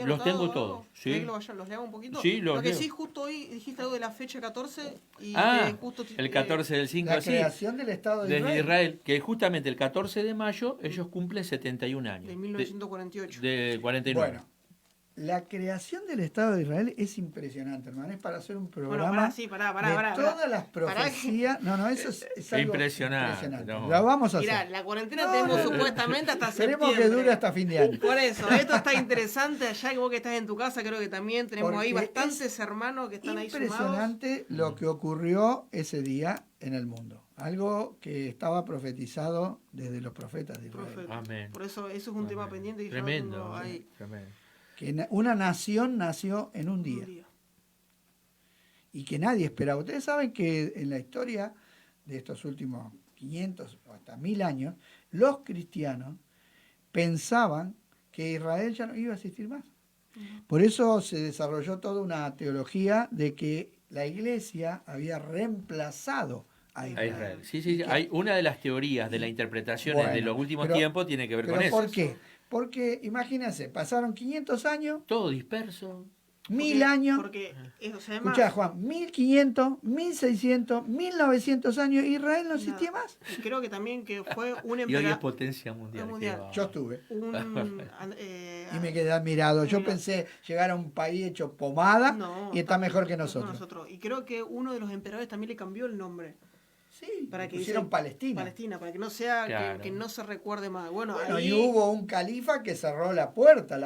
Speaker 2: Los tengo todos. ¿Sí?
Speaker 1: ¿Los leo un poquito?
Speaker 2: Sí,
Speaker 1: Lo que sí, justo hoy dijiste algo de la fecha 14. Y justo,
Speaker 2: el 14 del 5.
Speaker 3: La creación del Estado de
Speaker 2: Israel. Que justamente el 14 de mayo ellos cumplen 71 años.
Speaker 1: De 1948.
Speaker 2: De 49.
Speaker 3: Bueno, la creación del Estado de Israel es impresionante, hermano. Es para hacer un programa de todas las profecías. Eso es algo impresionante.
Speaker 2: No.
Speaker 3: Lo vamos a hacer.
Speaker 1: Mirá, la cuarentena tenemos supuestamente hasta septiembre.
Speaker 3: Esperemos que dure hasta fin de año.
Speaker 1: Por eso, esto está interesante. Allá que vos que estás en tu casa, creo que también tenemos ahí bastantes hermanos que están ahí sumados.
Speaker 3: Impresionante lo que ocurrió ese día en el mundo. Algo que estaba profetizado desde los profetas de Israel.
Speaker 1: Profeta.
Speaker 2: Amén.
Speaker 1: Por eso es un tema
Speaker 2: Amén.
Speaker 1: pendiente y
Speaker 2: Tremendo,
Speaker 1: yo lo tengo ahí
Speaker 2: tremendo.
Speaker 3: Que una nación nació en un día.
Speaker 1: un día.
Speaker 3: Y que nadie esperaba. Ustedes saben que en la historia de estos últimos 500 o hasta 1000 años, los cristianos pensaban que Israel ya no iba a existir más. Por eso se desarrolló toda una teología de que la iglesia había reemplazado a
Speaker 2: A
Speaker 3: Israel.
Speaker 2: Israel. Sí, sí,
Speaker 3: Y
Speaker 2: sí.
Speaker 3: que-
Speaker 2: Hay una de las teorías de las interpretaciones de
Speaker 3: Bueno,
Speaker 2: los últimos
Speaker 3: pero-
Speaker 2: tiempos tiene que ver con
Speaker 3: ¿Pero
Speaker 2: eso.
Speaker 3: por qué? Porque imagínense, pasaron 500 años,
Speaker 2: Todo disperso.
Speaker 3: 1000 años.
Speaker 1: Porque eso se
Speaker 3: Escuchá, Juan, 1500, 1600, 1900 años, Israel no existía más.
Speaker 1: Y creo que también que fue un
Speaker 2: Y hoy es
Speaker 1: emperador.
Speaker 2: potencia mundial.
Speaker 1: mundial.
Speaker 2: qué va.
Speaker 3: Yo estuve.
Speaker 1: Y
Speaker 3: Y me quedé admirado. Yo
Speaker 1: Mira.
Speaker 3: pensé llegar a un país hecho pomada
Speaker 1: No,
Speaker 3: y está mejor que nosotros.
Speaker 1: Y creo que uno de los emperadores también le cambió el nombre.
Speaker 3: Sí,
Speaker 1: Para que
Speaker 3: pusieron
Speaker 1: dice-
Speaker 3: Palestina.
Speaker 1: Palestina, para que no sea,
Speaker 2: Claro.
Speaker 1: que no se recuerde más. Bueno,
Speaker 3: Bueno,
Speaker 1: ahí
Speaker 3: y hubo un califa que cerró la puerta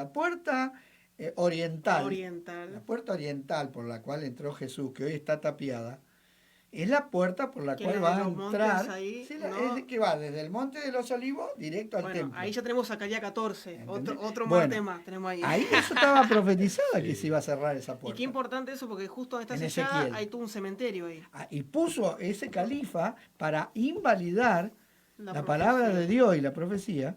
Speaker 3: oriental. La
Speaker 1: oriental.
Speaker 3: puerta oriental por la cual entró Jesús, que hoy está tapiada, es la puerta por la
Speaker 1: Que
Speaker 3: cual
Speaker 1: desde
Speaker 3: va a
Speaker 1: los montes
Speaker 3: entrar.
Speaker 1: ahí,
Speaker 3: Sí,
Speaker 1: ¿no?
Speaker 3: es que va desde el Monte de los Olivos directo al
Speaker 1: Bueno,
Speaker 3: templo.
Speaker 1: ahí ya tenemos Zacarías 14,
Speaker 3: ¿Entendés?
Speaker 1: otro
Speaker 3: Bueno,
Speaker 1: más tema tenemos ahí.
Speaker 3: Ahí eso estaba profetizada que
Speaker 2: Sí.
Speaker 3: se iba a cerrar esa
Speaker 1: Y
Speaker 3: puerta.
Speaker 1: qué importante eso, porque justo donde está
Speaker 3: En
Speaker 1: sellada
Speaker 3: Ezequiel.
Speaker 1: hay todo un cementerio ahí.
Speaker 3: Y puso ese califa para invalidar la
Speaker 1: profecía.
Speaker 3: palabra de Dios y la profecía,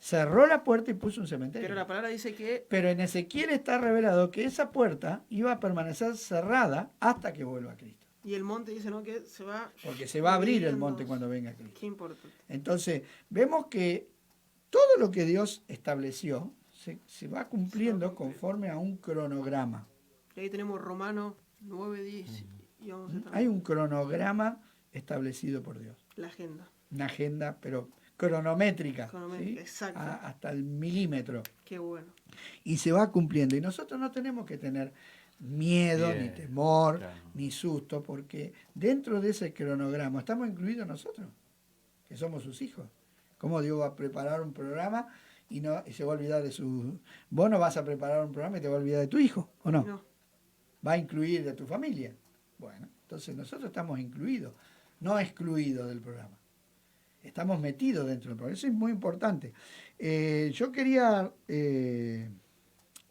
Speaker 3: cerró la puerta y puso un cementerio.
Speaker 1: Pero la palabra dice que
Speaker 3: Pero en Ezequiel está revelado que esa puerta iba a permanecer cerrada hasta que vuelva Cristo.
Speaker 1: y el monte dice no que se va.
Speaker 3: Porque se va a abrir el
Speaker 1: dividiendo.
Speaker 3: monte cuando venga Cristo.
Speaker 1: Qué importante.
Speaker 3: Entonces, vemos que todo lo que Dios estableció se va cumpliendo conforme a un cronograma.
Speaker 1: Y ahí tenemos Romanos 9, 10 y 11 también.
Speaker 3: Hay un cronograma establecido por Dios.
Speaker 1: La agenda.
Speaker 3: Una agenda, pero cronométrica,
Speaker 1: Cronométrica,
Speaker 3: ¿sí?
Speaker 1: exacto.
Speaker 3: Hasta el milímetro.
Speaker 1: Qué bueno.
Speaker 3: Y se va cumpliendo. Y nosotros no tenemos que tener miedo,
Speaker 2: Bien,
Speaker 3: ni temor,
Speaker 2: claro.
Speaker 3: ni susto, porque dentro de ese cronograma estamos incluidos nosotros, que somos sus hijos. ¿Cómo Dios va a preparar un programa y se va a olvidar de su... Vos no vas a preparar un programa y te va a olvidar de tu hijo, ¿o no?
Speaker 1: No.
Speaker 3: Va a incluir de tu familia. Bueno, entonces nosotros estamos incluidos, no excluidos del programa. Estamos metidos dentro del programa. Eso es muy importante. Yo quería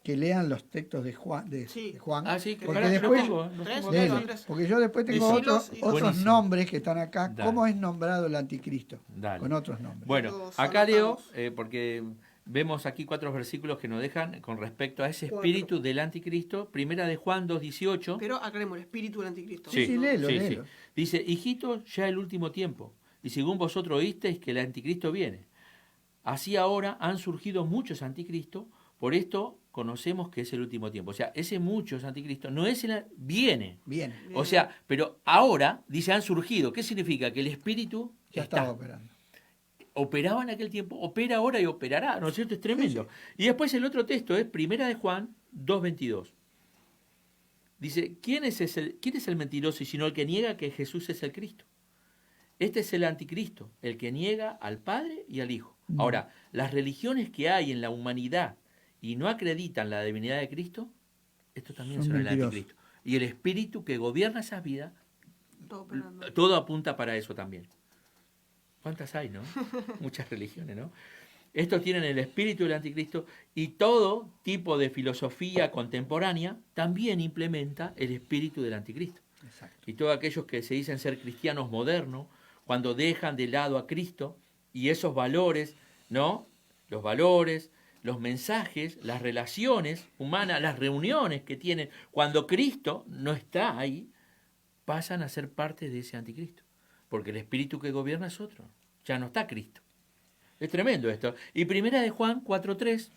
Speaker 3: que lean los textos de Juan.
Speaker 1: Sí.
Speaker 3: De Juan
Speaker 2: Ah, sí, que
Speaker 3: porque
Speaker 2: pará,
Speaker 3: después,
Speaker 2: los tengo, los
Speaker 1: Tres,
Speaker 2: tengo
Speaker 1: léelo,
Speaker 2: acá.
Speaker 3: Dele,
Speaker 1: Andrés.
Speaker 3: porque yo después tengo
Speaker 1: Decilos y-
Speaker 3: otros
Speaker 2: Buenísimo.
Speaker 3: nombres que están acá.
Speaker 2: Dale.
Speaker 3: ¿Cómo es nombrado el anticristo?
Speaker 2: Dale.
Speaker 3: Con otros nombres.
Speaker 2: Bueno,
Speaker 1: Los
Speaker 2: acá leo,
Speaker 1: anotamos.
Speaker 2: porque vemos aquí 4 versículos que nos dejan con respecto a ese
Speaker 1: 4.
Speaker 2: espíritu del anticristo. Primera de Juan 2:18.
Speaker 1: Pero aclaremos el espíritu del anticristo.
Speaker 3: Sí, sí, léelo, léelo.
Speaker 2: Dice, hijitos, ya el último tiempo, y según vosotros oísteis que el anticristo viene. Así ahora han surgido muchos anticristos, por esto conocemos que es el último tiempo. O sea, ese muchos anticristos no es viene.
Speaker 3: Bien,
Speaker 2: O sea, pero ahora, dice, han surgido. ¿Qué significa? Que el espíritu
Speaker 3: ya estaba operando.
Speaker 2: operaba en aquel tiempo, opera ahora y operará, ¿no es cierto? Es tremendo. Y después el otro texto es Primera de Juan 2:22. Dice, ¿quién es el mentiroso y sino el que niega que Jesús es el Cristo? Este es el anticristo, el que niega al Padre y al Hijo. Ahora, las religiones que hay en la humanidad y no acreditan la divinidad de Cristo, estos también son el
Speaker 3: mentirosos.
Speaker 2: anticristo. Y el espíritu que gobierna esas vidas,
Speaker 1: Todo operando.
Speaker 2: todo apunta para eso también. ¿Cuántas hay, no? Muchas religiones, ¿no? Estos tienen el espíritu del anticristo y todo tipo de filosofía contemporánea también implementa el espíritu del anticristo.
Speaker 3: Exacto.
Speaker 2: Y todos aquellos que se dicen ser cristianos modernos, cuando dejan de lado a Cristo y esos valores, ¿no? Los valores, los mensajes, las relaciones humanas, las reuniones que tienen, cuando Cristo no está ahí, pasan a ser parte de ese anticristo. Porque el espíritu que gobierna es otro. Ya no está Cristo. Es tremendo esto. Y primera de Juan 4:3,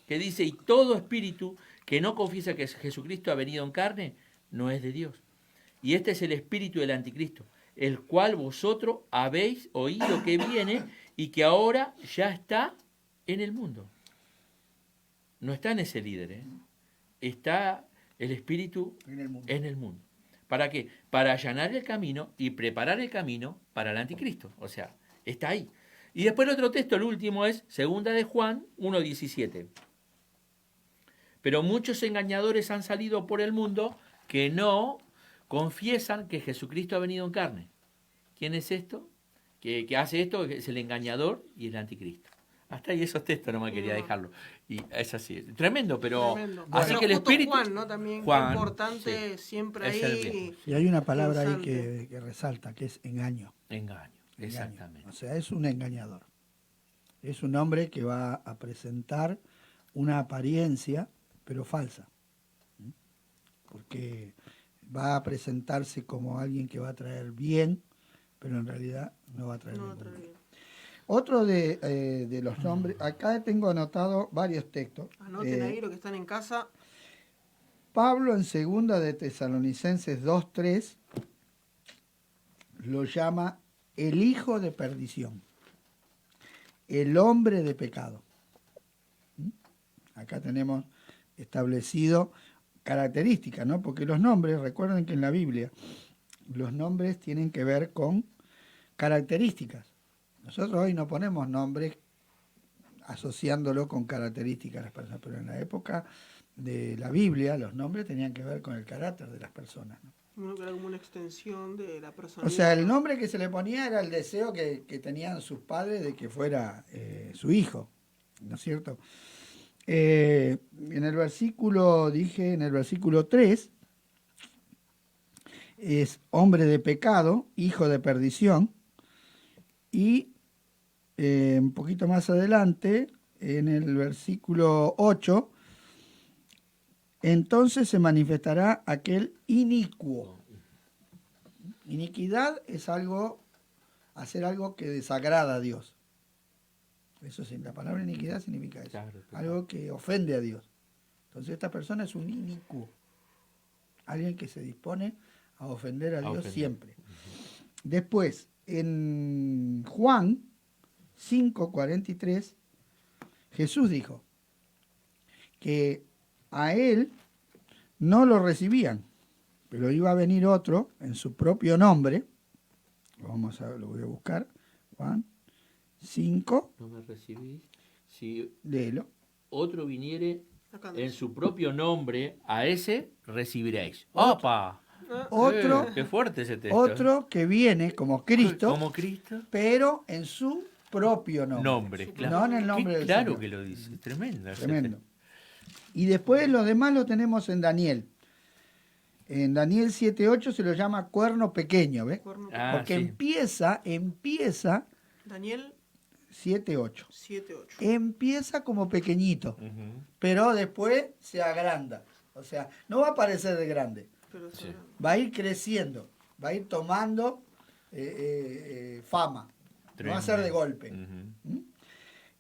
Speaker 2: que dice, y todo espíritu que no confiesa que Jesucristo ha venido en carne, no es de Dios. Y este es el espíritu del anticristo, el cual vosotros habéis oído que viene y que ahora ya está en el mundo. No está en ese líder, ¿eh? Está el espíritu
Speaker 3: En el mundo.
Speaker 2: en el mundo. ¿Para qué? Para allanar el camino y preparar el camino para el anticristo. O sea, está ahí. Y después el otro texto, el último, es segunda de Juan 1:17. Pero muchos engañadores han salido por el mundo que no confiesan que Jesucristo ha venido en carne. ¿quién es esto? Que hace esto, que es el engañador y el anticristo. Hasta ahí esos textos nomás quería dejarlo. Y es así. Tremendo, pero
Speaker 1: Tremendo.
Speaker 2: así
Speaker 1: Bueno,
Speaker 2: que el
Speaker 1: justo
Speaker 2: espíritu...
Speaker 1: Juan, ¿no? También
Speaker 2: Juan,
Speaker 1: qué importante siempre
Speaker 2: es el
Speaker 1: ahí.
Speaker 2: bien.
Speaker 3: Y hay una palabra ahí
Speaker 1: pensante.
Speaker 3: que resalta, que es engaño.
Speaker 2: Engaño,
Speaker 3: Engaño.
Speaker 2: exactamente.
Speaker 3: O sea, es un engañador. Es un hombre que va a presentar una apariencia, pero falsa. ¿Mm? Porque va a presentarse como alguien que va a traer bien, pero en realidad no va a traer
Speaker 1: No,
Speaker 3: ningún
Speaker 1: otra
Speaker 3: bien.
Speaker 1: vez.
Speaker 3: Otro de los nombres, acá tengo anotado varios textos.
Speaker 1: Anoten ahí lo que están en casa.
Speaker 3: Pablo en segunda de Tesalonicenses 2:3 lo llama el hijo de perdición, el hombre de pecado. ¿Mm? Acá tenemos establecido características, ¿no? Porque los nombres, recuerden que en la Biblia los nombres tienen que ver con características. Nosotros hoy no ponemos nombres asociándolo con características de las personas, pero en la época de la Biblia los nombres tenían que ver con el carácter de las personas, ¿no?
Speaker 1: Uno que era como una extensión de la
Speaker 3: O
Speaker 1: personalidad.
Speaker 3: sea, el
Speaker 1: ¿no?
Speaker 3: nombre que se le ponía era el deseo que tenían sus padres de que fuera su hijo, ¿no es cierto? En el versículo, en el versículo 3, es hombre de pecado, hijo de perdición, y un poquito más adelante, en el versículo 8, entonces se manifestará aquel inicuo. Iniquidad es hacer algo que desagrada a Dios. Eso sí, la palabra iniquidad significa eso.
Speaker 2: Claro,
Speaker 3: Algo que ofende a Dios. Entonces esta persona es un inicuo. Alguien que se dispone a ofender a Dios
Speaker 2: ofender.
Speaker 3: siempre. Después, en Juan 5:43, Jesús dijo que a él no lo recibían, pero iba a venir otro en su propio nombre. Lo voy a buscar. Juan 5,
Speaker 2: No me recibís. Si
Speaker 3: léelo.
Speaker 2: otro viniere
Speaker 1: Acá
Speaker 2: en
Speaker 1: andas.
Speaker 2: su propio nombre, a ese recibiréis.
Speaker 3: Otro.
Speaker 2: ¡Opa!
Speaker 3: Otro,
Speaker 2: ¡Qué fuerte ese texto!
Speaker 3: otro que viene como Cristo,
Speaker 2: Como Cristo.
Speaker 3: pero en su propio nombre.
Speaker 2: Nombre, claro.
Speaker 3: No en el nombre
Speaker 2: Qué
Speaker 3: del
Speaker 2: claro
Speaker 3: Señor.
Speaker 2: que lo dice. Tremendo. ese
Speaker 3: Tremendo.
Speaker 2: texto.
Speaker 3: Y después lo demás lo tenemos en Daniel. En Daniel 7:8 se lo llama cuerno pequeño, ¿ves?
Speaker 1: Cuerno.
Speaker 2: Ah,
Speaker 3: Porque
Speaker 2: sí.
Speaker 3: empieza
Speaker 1: Daniel
Speaker 3: 7:8.
Speaker 1: 7:8.
Speaker 3: Empieza como pequeñito,
Speaker 2: Ujú.
Speaker 3: pero después se agranda. O sea, no va a parecer de grande,
Speaker 1: Pero
Speaker 2: Sí.
Speaker 3: va a ir creciendo, va a ir tomando fama, no va a ser de
Speaker 2: Tremendo.
Speaker 3: golpe.
Speaker 2: Ujú.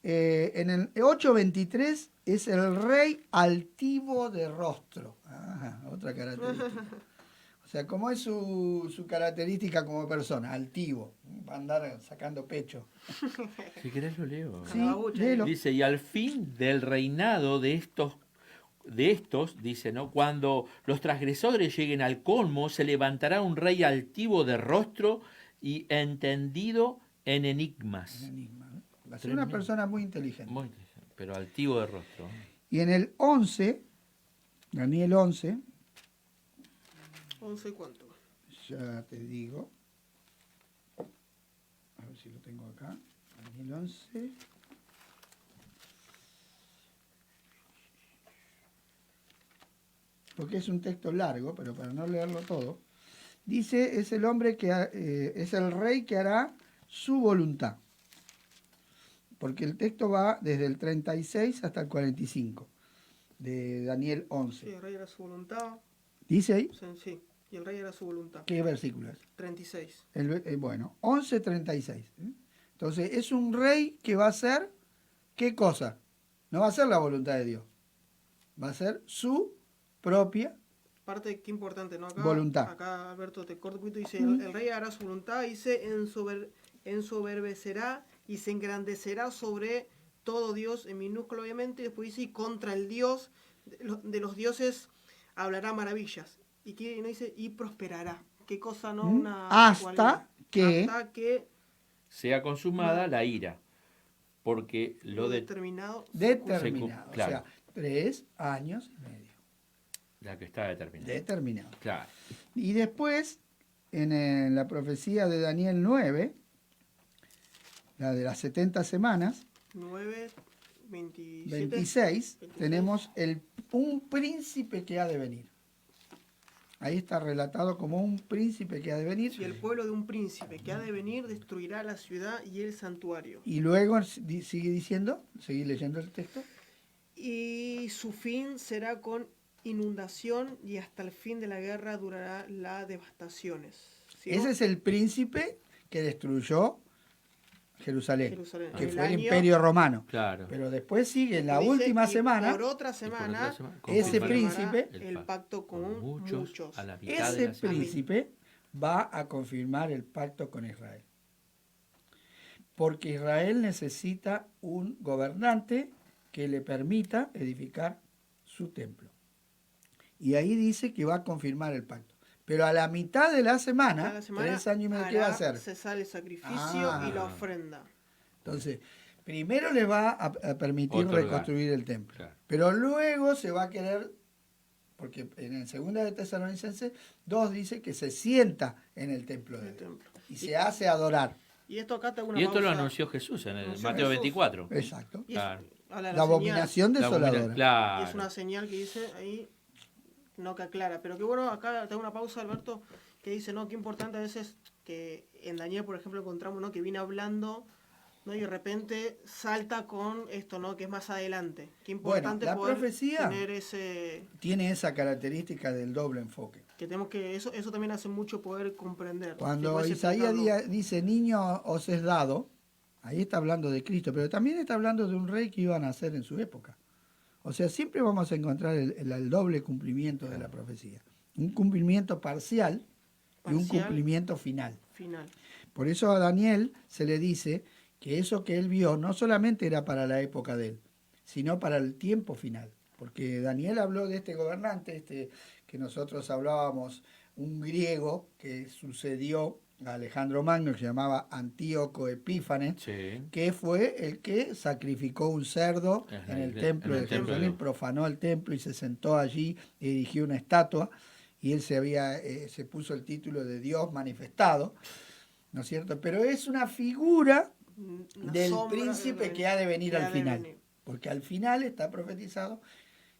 Speaker 3: En el 8:23 es el rey altivo de rostro. Ajá, otra característica. O sea, ¿cómo es su característica como persona? Altivo. Va a andar sacando pecho.
Speaker 2: Si querés lo leo.
Speaker 3: Sí,
Speaker 1: babucha,
Speaker 3: léelo.
Speaker 2: Dice, y al fin del reinado de estos, dice, ¿no? Cuando los transgresores lleguen al colmo, se levantará un rey altivo de rostro y entendido en enigmas.
Speaker 3: Enigma, ¿no? Va a ser una
Speaker 2: Tremendo.
Speaker 3: persona muy inteligente.
Speaker 2: Muy interesante, pero altivo de rostro.
Speaker 3: Y en el 11, Daniel 11,
Speaker 1: 11 cuánto.
Speaker 3: ya te digo. A ver si lo tengo acá. Daniel 11. Porque es un texto largo, pero para no leerlo todo, dice, es el hombre es el rey que hará su voluntad. Porque el texto va desde el 36 hasta el 45 de Daniel
Speaker 1: Sí,
Speaker 3: 11.
Speaker 1: el rey era su voluntad.
Speaker 3: ¿Dice ahí?
Speaker 1: Sí, y el rey era su voluntad.
Speaker 3: ¿Qué versículo es?
Speaker 1: 36.
Speaker 3: Bueno, 11:36. Entonces, es un rey que va a hacer, ¿qué cosa? No va a hacer la voluntad de Dios. Va a hacer su propia
Speaker 1: Parte, qué importante, ¿no? Acá,
Speaker 3: voluntad.
Speaker 1: Acá Alberto te corto un poquito, dice, el rey hará su voluntad y se ensoberbecerá y se engrandecerá sobre todo Dios, en minúsculo obviamente, y después dice, y contra el Dios de los dioses hablará maravillas. Y que no dice, y prosperará. ¿Qué cosa, no? Una
Speaker 3: Hasta
Speaker 1: cualidad.
Speaker 3: que
Speaker 1: Hasta que
Speaker 2: Sea consumada la ira, porque lo de
Speaker 1: determinado.
Speaker 3: determinado.
Speaker 2: claro.
Speaker 3: O sea, 3 años y medio.
Speaker 2: la que está determinada.
Speaker 3: Determinado.
Speaker 2: Claro.
Speaker 3: Y después, en la profecía de Daniel 9, la de las 70 semanas,
Speaker 1: 9, 27,
Speaker 3: 26, tenemos un príncipe que ha de venir. Ahí está relatado como un príncipe que ha de venir.
Speaker 1: Y el pueblo de un príncipe que ha de venir destruirá la ciudad y el santuario.
Speaker 3: Y luego sigue diciendo, seguí leyendo el texto.
Speaker 1: Y su fin será con inundación y hasta el fin de la guerra durará las devastaciones. ¿Sí?
Speaker 3: Ese es el príncipe que destruyó Jerusalén, que
Speaker 1: El
Speaker 3: fue el
Speaker 1: año-
Speaker 3: Imperio Romano.
Speaker 2: Claro.
Speaker 3: Pero después sigue en la
Speaker 1: Dice,
Speaker 3: última
Speaker 1: y
Speaker 3: semana,
Speaker 1: por otra semana,
Speaker 2: ese
Speaker 1: confirmará
Speaker 3: príncipe,
Speaker 1: el pacto con muchos.
Speaker 2: a la mitad de
Speaker 3: ese
Speaker 2: la semana.
Speaker 3: príncipe va a confirmar el pacto con Israel. Porque Israel necesita un gobernante que le permita edificar su templo. Y ahí dice que va a confirmar el pacto. Pero a la mitad de la semana,
Speaker 1: Cada semana
Speaker 3: 3 años y medio, ¿qué va a
Speaker 1: hará
Speaker 3: hacer?
Speaker 1: cesar el sacrificio
Speaker 3: Ah.
Speaker 1: y la ofrenda.
Speaker 3: Entonces, primero le va a permitir
Speaker 2: Otorgar.
Speaker 3: reconstruir el templo.
Speaker 2: Claro.
Speaker 3: Pero luego se va a querer, porque en el 2 de Tesalonicenses 2 dice que se sienta en el templo de
Speaker 1: El
Speaker 3: Dios
Speaker 1: templo.
Speaker 3: y se hace adorar.
Speaker 1: Y esto acá te hago una
Speaker 2: Y esto lo
Speaker 1: pausa.
Speaker 2: anunció Jesús en el
Speaker 1: Anunció
Speaker 2: Mateo
Speaker 1: Jesús.
Speaker 2: 24.
Speaker 3: Exacto.
Speaker 1: Y es-
Speaker 2: Claro.
Speaker 1: habla de
Speaker 3: La abominación
Speaker 2: La abomina-
Speaker 3: desoladora.
Speaker 2: Claro.
Speaker 1: Y es una señal que dice ahí, no que aclara. Pero que bueno, acá tengo una pausa, Alberto, que dice, no, qué importante a veces que en Daniel, por ejemplo, encontramos, ¿no? Que viene hablando, ¿no? Y de repente salta con esto, ¿no? Que es más adelante. Qué importante
Speaker 3: la
Speaker 1: poder
Speaker 3: profecía
Speaker 1: tener ese...
Speaker 3: tiene esa característica del doble enfoque.
Speaker 1: Que tenemos que... Eso también hace mucho poder comprender.
Speaker 3: Cuando
Speaker 1: Que puedes
Speaker 3: Isaías
Speaker 1: explicarlo.
Speaker 3: dice, niño os es dado, ahí está hablando de Cristo, pero también está hablando de un rey que iba a nacer en su época. O sea, siempre vamos a encontrar el doble cumplimiento de la profecía. Un cumplimiento parcial y un
Speaker 1: Parcial.
Speaker 3: cumplimiento final.
Speaker 1: Final.
Speaker 3: Por eso a Daniel se le dice que eso que él vio no solamente era para la época de él, sino para el tiempo final. Porque Daniel habló de este gobernante, que nosotros hablábamos, un griego que sucedió a Alejandro Magno, que se llamaba Antíoco Epífanes,
Speaker 2: Sí.
Speaker 3: que fue el que sacrificó un cerdo
Speaker 2: Ajá,
Speaker 3: en el
Speaker 2: en
Speaker 3: templo
Speaker 2: el
Speaker 3: de
Speaker 2: templo
Speaker 3: Jerusalén,
Speaker 2: de-
Speaker 3: profanó el templo y se sentó allí y erigió una estatua, y él se puso el título de Dios manifestado, ¿no es cierto? Pero es una figura
Speaker 1: Una
Speaker 3: del
Speaker 1: sombra
Speaker 3: príncipe
Speaker 1: de-
Speaker 3: que ha de venir
Speaker 1: que
Speaker 3: al
Speaker 1: ha de
Speaker 3: final,
Speaker 1: venir.
Speaker 3: porque al final está profetizado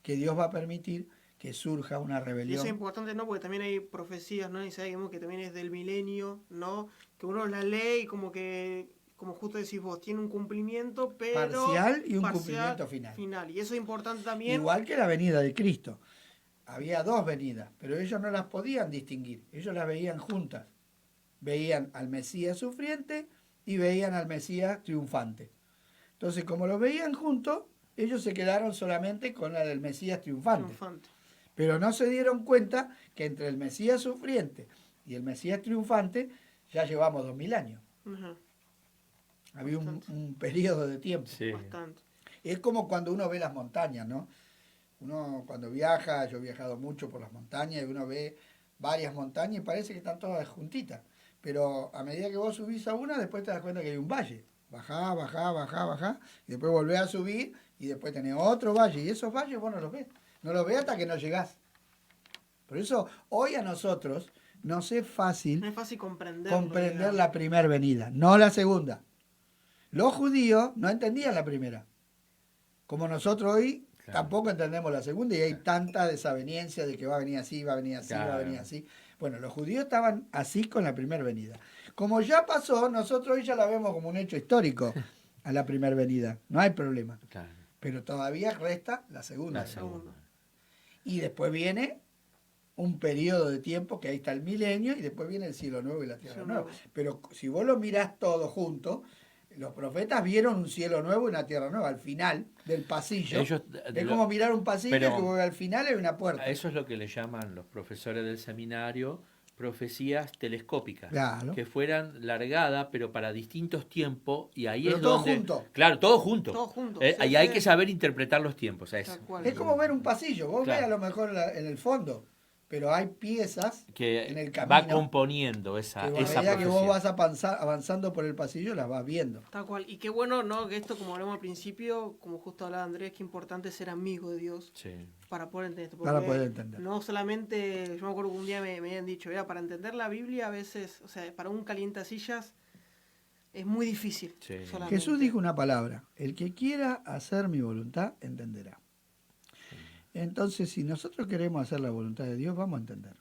Speaker 3: que Dios va a permitir que surja una
Speaker 1: Y eso es
Speaker 3: rebelión.
Speaker 1: importante, ¿no? Porque también hay profecías, ¿no? Y sabemos que también es del milenio, ¿no? Que uno la lee y como que, como justo decís vos, tiene un cumplimiento, pero...
Speaker 3: Parcial y un
Speaker 1: parcial,
Speaker 3: cumplimiento final.
Speaker 1: Y eso es importante también.
Speaker 3: Igual que la venida de Cristo. Había dos venidas, pero ellos no las podían distinguir. Ellos las veían juntas. Veían al Mesías sufriente y veían al Mesías triunfante. Entonces, como los veían juntos, ellos se quedaron solamente con la del Mesías triunfante.
Speaker 1: Triunfante.
Speaker 3: Pero no se dieron cuenta que entre el Mesías sufriente y el Mesías triunfante ya llevamos 2000 años.
Speaker 1: Ajá,
Speaker 3: Había
Speaker 1: Bastante.
Speaker 3: un periodo de tiempo.
Speaker 2: Sí.
Speaker 1: bastante.
Speaker 3: Es como cuando uno ve las montañas, ¿no? Uno cuando viaja, yo he viajado mucho por las montañas, y uno ve varias montañas y parece que están todas juntitas. Pero a medida que vos subís a una, después te das cuenta que hay un valle. Bajá, bajá, bajá, bajá, y después volvés a subir y después tenés otro valle. Y esos valles vos no los ves. No los ves hasta que no llegás. Por eso hoy a nosotros nos es
Speaker 1: No
Speaker 3: fácil
Speaker 1: es fácil comprender.
Speaker 3: la primera venida, no la segunda. Los judíos no entendían la primera. Como nosotros hoy
Speaker 2: Claro.
Speaker 3: tampoco entendemos la segunda y hay tanta desaveniencia de que va a venir así, va a venir así, va a
Speaker 2: Claro.
Speaker 3: venir así. Bueno, los judíos estaban así con la primera venida. Como ya pasó, nosotros hoy ya la vemos como un hecho histórico a la primera venida. No hay problema.
Speaker 2: Claro.
Speaker 3: Pero todavía resta la segunda.
Speaker 2: La segunda.
Speaker 3: Y después viene un periodo de tiempo que ahí está el milenio y después viene el cielo nuevo y la tierra
Speaker 1: Cielo
Speaker 3: nueva.
Speaker 1: nuevo.
Speaker 3: Pero si vos lo mirás todo junto, los profetas vieron un cielo nuevo y una tierra nueva. Al final del pasillo,
Speaker 2: Ellos,
Speaker 3: es como mirar un pasillo
Speaker 2: pero-
Speaker 3: que vos al final hay una puerta.
Speaker 2: A eso es lo que le llaman los profesores del seminario profecías telescópicas,
Speaker 3: Claro.
Speaker 2: que fueran largadas pero para distintos tiempos y ahí
Speaker 3: Pero
Speaker 2: es
Speaker 3: todo
Speaker 2: donde
Speaker 3: junto.
Speaker 2: claro, todo junto.
Speaker 1: Todo junto,
Speaker 2: Ahí
Speaker 1: sí,
Speaker 2: hay
Speaker 1: sí.
Speaker 2: que saber interpretar los tiempos, a eso.
Speaker 1: Tal cual.
Speaker 3: Es como ver un pasillo. Vos
Speaker 2: Claro.
Speaker 3: ves a lo mejor en el fondo, pero hay piezas
Speaker 2: que
Speaker 3: en el
Speaker 2: va
Speaker 3: camino
Speaker 2: componiendo esa,
Speaker 3: que a
Speaker 2: esa
Speaker 3: medida que vos
Speaker 2: profecía.
Speaker 3: vas avanzando por el pasillo, las vas viendo.
Speaker 1: Tal cual. Y qué bueno, ¿no? Que esto, como hablamos al principio, como justo hablaba Andrés, qué importante es ser amigo de Dios
Speaker 2: Sí.
Speaker 1: para poder entender esto.
Speaker 3: Para
Speaker 1: Porque
Speaker 3: poder entender.
Speaker 1: no solamente, yo me acuerdo que un día me habían dicho, "Mira, para entender la Biblia a veces, o sea, para un calientasillas es muy difícil
Speaker 2: Sí.
Speaker 1: solamente".
Speaker 3: Jesús dijo una palabra: el que quiera hacer mi voluntad, entenderá. Entonces, si nosotros queremos hacer la voluntad de Dios, vamos a entender.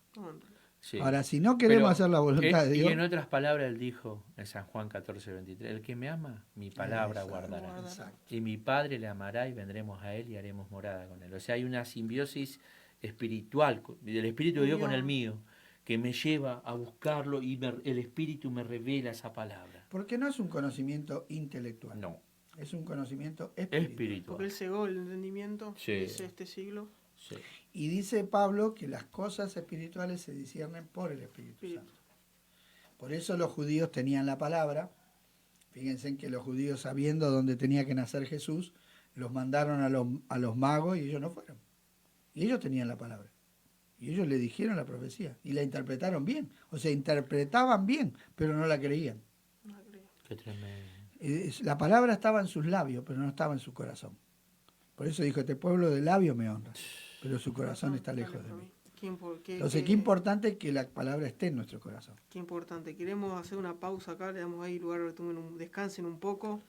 Speaker 2: Sí.
Speaker 3: Ahora, si no queremos
Speaker 2: Pero,
Speaker 3: hacer la voluntad de
Speaker 2: y
Speaker 3: Dios,
Speaker 2: en otras palabras él dijo en San Juan 14:23, el que me ama, mi palabra guardará.
Speaker 3: exacto.
Speaker 2: Y mi Padre le amará y vendremos a él y haremos morada con él. O sea, hay una simbiosis espiritual del Espíritu de Dios con el mío, que me lleva a buscarlo y el Espíritu me revela esa palabra.
Speaker 3: Porque no es un conocimiento intelectual.
Speaker 2: No,
Speaker 3: Es un conocimiento espiritual.
Speaker 1: Porque él cegó el entendimiento,
Speaker 2: Sí.
Speaker 1: dice este siglo.
Speaker 2: sí.
Speaker 3: Y dice Pablo que las cosas espirituales se disciernen por el Espíritu Santo. Por eso los judíos tenían la palabra. Fíjense que los judíos, sabiendo dónde tenía que nacer Jesús, los mandaron a los magos y ellos no fueron. Y ellos tenían la palabra. Y ellos le dijeron la profecía y la interpretaron bien. O sea, interpretaban bien, pero no la creían.
Speaker 2: Qué tremendo.
Speaker 3: La palabra estaba en sus labios, pero no estaba en su corazón. Por eso dijo, este pueblo de labios me honra, pero su corazón está lejos de mí. Entonces, qué importante que la palabra esté en nuestro corazón.
Speaker 1: Qué importante. Queremos hacer una pausa acá, le damos ahí lugar a que descansen un poco.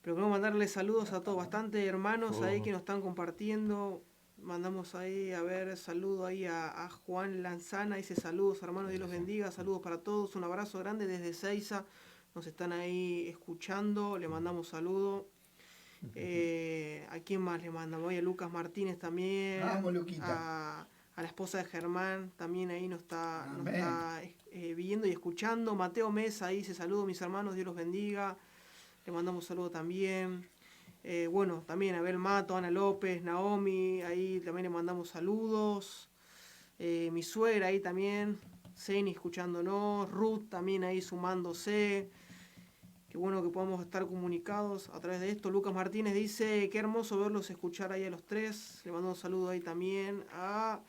Speaker 1: Pero queremos mandarles saludos a todos, bastante hermanos ahí que nos están compartiendo. Mandamos ahí, a ver, saludo ahí a Juan Lanzana, dice saludos hermanos, Dios los bendiga, saludos para todos, un abrazo grande desde Seiza, nos están ahí escuchando, le mandamos saludo. ¿A quién más le mandamos? A Lucas Martínez también,
Speaker 3: Vamos, Luquita.
Speaker 1: a la esposa de Germán, también ahí nos está viendo y escuchando. Mateo Mesa ahí dice saludos mis hermanos, Dios los bendiga, le mandamos saludo también. Bueno, también Abel Mato, Ana López, Naomi, ahí también le mandamos saludos. Mi suegra ahí también, Zeni escuchándonos, Ruth también ahí sumándose. Qué bueno que podamos estar comunicados a través de esto. Lucas Martínez dice, qué hermoso verlos escuchar ahí a los tres. Le mandamos un saludo ahí también a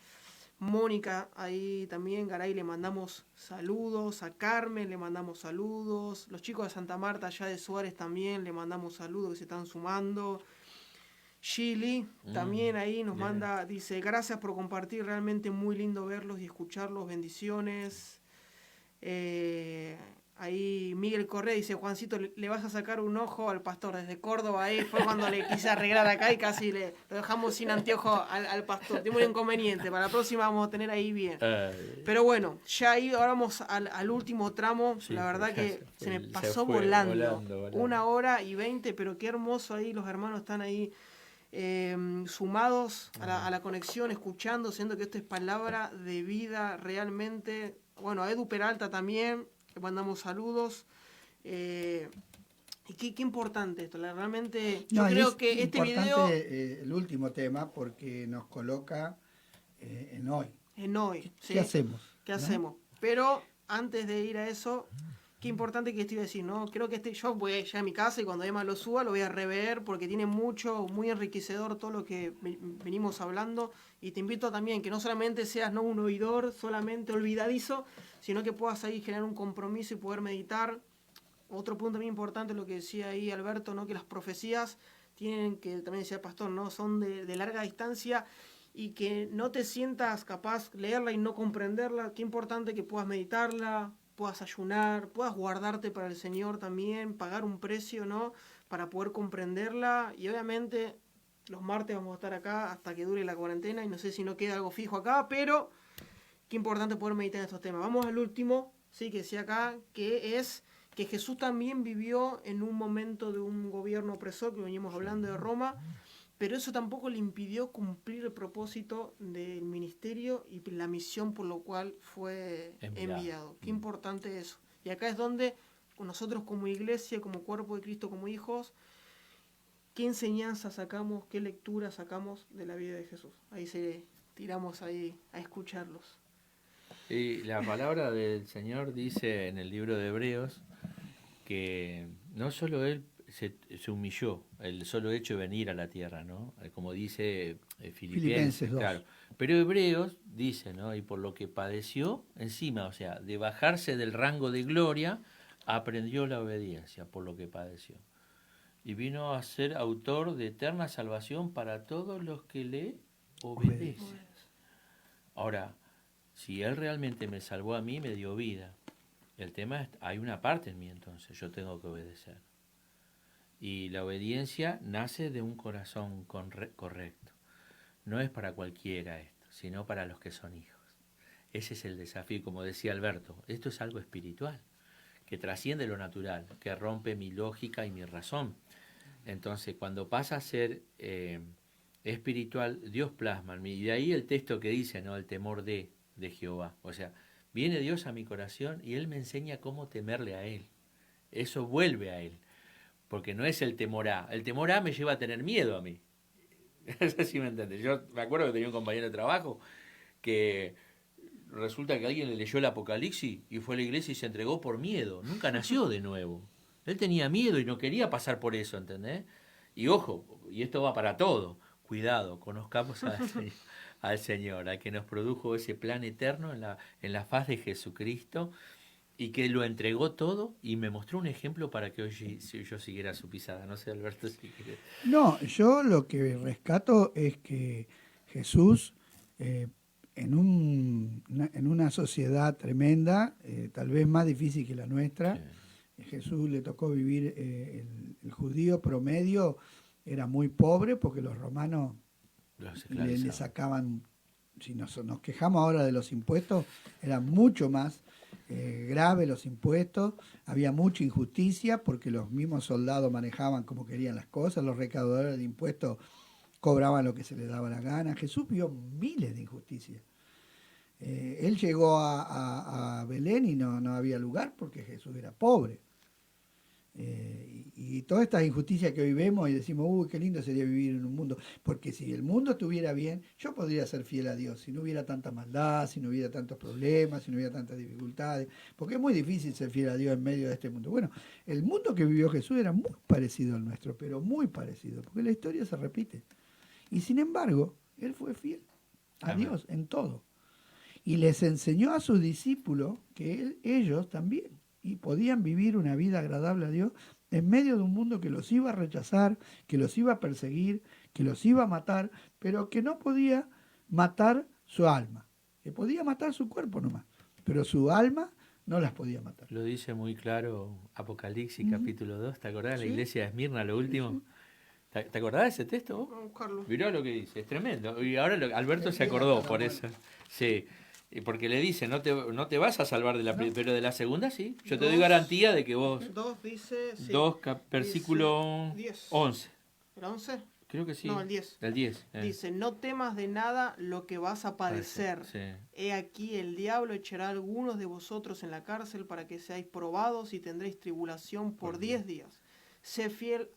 Speaker 1: Mónica, ahí también, Garay, le mandamos saludos. A Carmen le mandamos saludos. Los chicos de Santa Marta, allá de Suárez también, le mandamos saludos que se están sumando. Chili también ahí nos manda, dice, gracias por compartir, realmente muy lindo verlos y escucharlos, bendiciones. Ahí Miguel Correa dice, Juancito, le vas a sacar un ojo al pastor desde Córdoba. Ahí fue cuando le quise arreglar acá y casi lo dejamos sin anteojo al pastor. Tengo un inconveniente, para la próxima vamos a tener ahí bien. Pero bueno, ya ahí ahora vamos al último tramo. Sí, la verdad que se me pasó volando. 1h20, pero qué hermoso ahí, los hermanos están ahí sumados a la conexión, escuchando, siendo que esto es palabra de vida realmente. Bueno, a Edu Peralta también le mandamos saludos. Y qué importante esto, realmente yo creo que este video...
Speaker 3: el último tema porque nos coloca en hoy.
Speaker 1: En hoy, ¿sí?
Speaker 3: ¿Qué hacemos?
Speaker 1: ¿Qué hacemos? Pero antes de ir a eso, qué importante que esto iba a decir, ¿no? Creo que yo voy ya a mi casa y cuando Emma lo suba lo voy a rever porque tiene mucho, muy enriquecedor todo lo que venimos hablando. Y te invito también que no solamente seas no un oidor, solamente olvidadizo, sino que puedas ahí generar un compromiso y poder meditar. Otro punto muy importante, lo que decía ahí Alberto, ¿no? Que las profecías tienen, que también decía el pastor, ¿no? Son de larga distancia y que no te sientas capaz de leerla y no comprenderla. Qué importante que puedas meditarla, puedas ayunar, puedas guardarte para el Señor también, pagar un precio, ¿no? Para poder comprenderla. Y obviamente los martes vamos a estar acá hasta que dure la cuarentena y no sé si no queda algo fijo acá, pero qué importante poder meditar en estos temas. Vamos al último, sí, que decía acá, que es que Jesús también vivió en un momento de un gobierno opresor, que venimos hablando de Roma, pero eso tampoco le impidió cumplir el propósito del ministerio y la misión por lo cual fue enviado. Qué importante eso. Y acá es donde nosotros como iglesia, como cuerpo de Cristo, como hijos, qué enseñanza sacamos, qué lectura sacamos de la vida de Jesús. Ahí tiramos ahí a escucharlos.
Speaker 2: Y la palabra del Señor dice en el libro de Hebreos que no solo Él se humilló, el solo hecho de venir a la tierra, ¿no? Como dice
Speaker 3: Filipenses 2.
Speaker 2: claro. Pero Hebreos dice, ¿no? Y por lo que padeció encima, o sea, de bajarse del rango de gloria, aprendió la obediencia por lo que padeció. Y vino a ser autor de eterna salvación para todos los que le obedecen. Ahora, si Él realmente me salvó a mí, me dio vida. El tema es, hay una parte en mí entonces, yo tengo que obedecer. Y la obediencia nace de un corazón correcto. No es para cualquiera esto, sino para los que son hijos. Ese es el desafío, como decía Alberto, esto es algo espiritual, que trasciende lo natural, que rompe mi lógica y mi razón. Entonces, cuando pasa a ser espiritual, Dios plasma en mí. Y de ahí el texto que dice, ¿no? El temor de Jehová. O sea, viene Dios a mi corazón y Él me enseña cómo temerle a Él. Eso vuelve a Él. Porque no es el temor a. El temor a me lleva a tener miedo a mí. No sé si me entiendes. Yo me acuerdo que tenía un compañero de trabajo que resulta que alguien le leyó el Apocalipsis y fue a la iglesia y se entregó por miedo. Nunca nació de nuevo. Él tenía miedo y no quería pasar por eso, ¿entendés? Y ojo, y esto va para todo. Cuidado, conozcamos al Señor, al que nos produjo ese plan eterno en la faz de Jesucristo y que lo entregó todo y me mostró un ejemplo para que hoy yo siguiera su pisada. No sé, Alberto, si quieres.
Speaker 3: No, yo lo que rescato es que Jesús, en una sociedad tremenda, tal vez más difícil que la nuestra, Jesús le tocó vivir, el judío promedio era muy pobre porque los romanos le sacaban, si nos quejamos ahora de los impuestos, eran mucho más grave los impuestos, había mucha injusticia porque los mismos soldados manejaban como querían las cosas, los recaudadores de impuestos cobraban lo que se les daba la gana. Jesús vio miles de injusticias. Él llegó a Belén y no había lugar porque Jesús era pobre. Y todas estas injusticias que hoy vemos y decimos, uy, qué lindo sería vivir en un mundo, porque si el mundo estuviera bien, yo podría ser fiel a Dios, si no hubiera tanta maldad, si no hubiera tantos problemas, si no hubiera tantas dificultades, porque es muy difícil ser fiel a Dios en medio de este mundo. Bueno, el mundo que vivió Jesús era muy parecido al nuestro, pero muy parecido, porque la historia se repite. Y sin embargo, Él fue fiel a Dios en todo. Y les enseñó a sus discípulos que ellos también y podían vivir una vida agradable a Dios en medio de un mundo que los iba a rechazar, que los iba a perseguir, que los iba a matar, pero que no podía matar su alma, que podía matar su cuerpo nomás, pero su alma no las podía matar.
Speaker 2: Lo dice muy claro Apocalipsis capítulo 2, ¿te acordás? ¿Sí? La iglesia de Esmirna, lo último. Sí. ¿Te acordás de ese texto vos?
Speaker 1: Vamos a buscarlo.
Speaker 2: Mirá lo que dice, es tremendo. Y ahora Alberto se acordó por eso. Sí. Porque le dice, no te vas a salvar de la primera, pero de la segunda sí. Yo te doy garantía de que vos...
Speaker 1: 2 dice... Sí.
Speaker 2: 2, versículo 11.
Speaker 1: ¿El 11?
Speaker 2: Creo que sí.
Speaker 1: No, el 10.
Speaker 2: El 10.
Speaker 1: Dice, no temas de nada lo que vas a padecer. Sí. He aquí el diablo echará a algunos de vosotros en la cárcel para que seáis probados y tendréis tribulación por 10 días. Sé fiel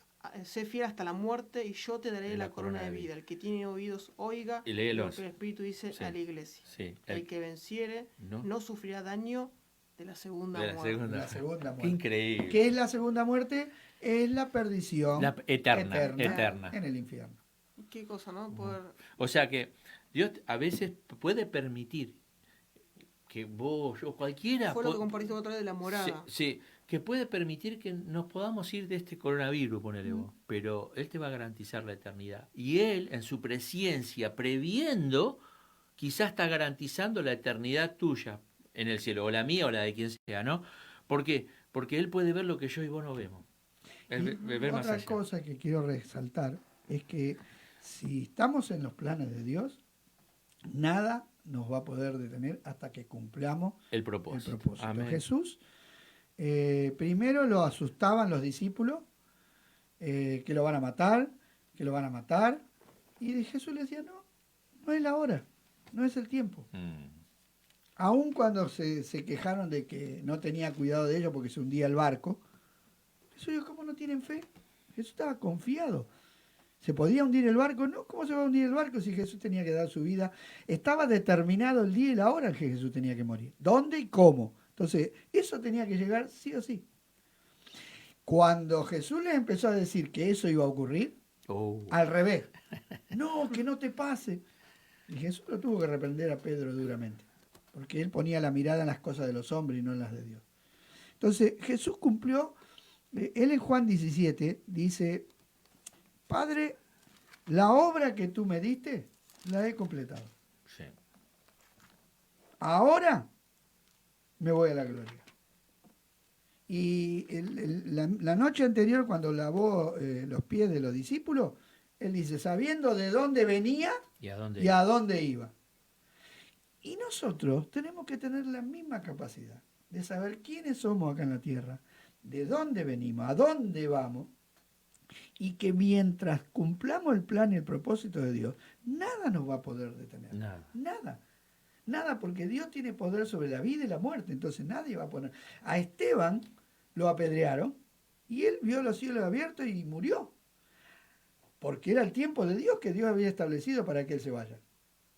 Speaker 1: hasta la muerte y yo te daré la corona de vida. El que tiene oídos oiga
Speaker 2: y lo
Speaker 1: que el Espíritu dice a la iglesia.
Speaker 2: Sí.
Speaker 1: El que venciere no sufrirá daño de la segunda muerte.
Speaker 3: La segunda muerte.
Speaker 2: Qué increíble.
Speaker 3: ¿Qué es la segunda muerte? Es la perdición
Speaker 2: eterna
Speaker 3: en el infierno.
Speaker 1: Qué cosa, ¿no? Poder...
Speaker 2: O sea que Dios a veces puede permitir que vos, yo, cualquiera...
Speaker 1: Fue lo que compartiste otra vez de la morada.
Speaker 2: Sí, que puede permitir que nos podamos ir de este coronavirus, ponele vos, pero Él te va a garantizar la eternidad. Y Él, en su presciencia, previendo, quizás está garantizando la eternidad tuya en el cielo, o la mía o la de quien sea, ¿no? ¿Por qué? Porque Él puede ver lo que yo y vos no vemos.
Speaker 3: Otra cosa que quiero resaltar es que si estamos en los planes de Dios, nada nos va a poder detener hasta que cumplamos el propósito.
Speaker 2: Amén.
Speaker 3: Jesús, primero lo asustaban los discípulos, que lo van a matar, y Jesús les decía, no es la hora, no es el tiempo. Aun cuando se quejaron de que no tenía cuidado de ellos porque se hundía el barco, Jesús dijo, ¿cómo no tienen fe? Jesús estaba confiado. ¿Se podía hundir el barco? No, ¿cómo se va a hundir el barco si Jesús tenía que dar su vida? Estaba determinado el día y la hora en que Jesús tenía que morir. ¿Dónde y cómo? Entonces, eso tenía que llegar sí o sí. Cuando Jesús les empezó a decir que eso iba a ocurrir,
Speaker 2: Oh,
Speaker 3: al revés. No, que no te pase. Y Jesús lo tuvo que reprender a Pedro duramente, porque él ponía la mirada en las cosas de los hombres y no en las de Dios. Entonces Jesús cumplió, él en Juan 17 dice, Padre, la obra que tú me diste, la he completado.
Speaker 2: sí.
Speaker 3: Ahora me voy a la gloria. Y la noche anterior, cuando lavó los pies de los discípulos, él dice, sabiendo de dónde venía
Speaker 2: ¿Y a dónde?
Speaker 3: y a dónde iba. Y nosotros tenemos que tener la misma capacidad de saber quiénes somos acá en la tierra, de dónde venimos, a dónde vamos, y que mientras cumplamos el plan y el propósito de Dios, nada nos va a poder detener.
Speaker 2: Nada.
Speaker 3: Nada. Nada, porque Dios tiene poder sobre la vida y la muerte, entonces nadie va a poner. A Esteban lo apedrearon y él vio los cielos abiertos y murió, porque era el tiempo de Dios que Dios había establecido para que él se vaya.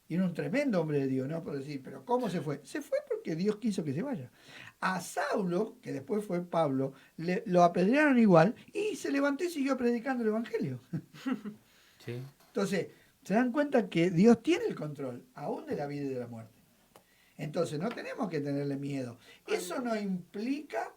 Speaker 3: Y era un tremendo hombre de Dios, ¿no? Por decir, pero ¿cómo se fue? Se fue porque Dios quiso que se vaya. A Saulo, que después fue Pablo, lo apedrearon igual y se levantó y siguió predicando el Evangelio.
Speaker 2: Sí.
Speaker 3: Entonces, se dan cuenta que Dios tiene el control, aún de la vida y de la muerte. Entonces, no tenemos que tenerle miedo. Eso no implica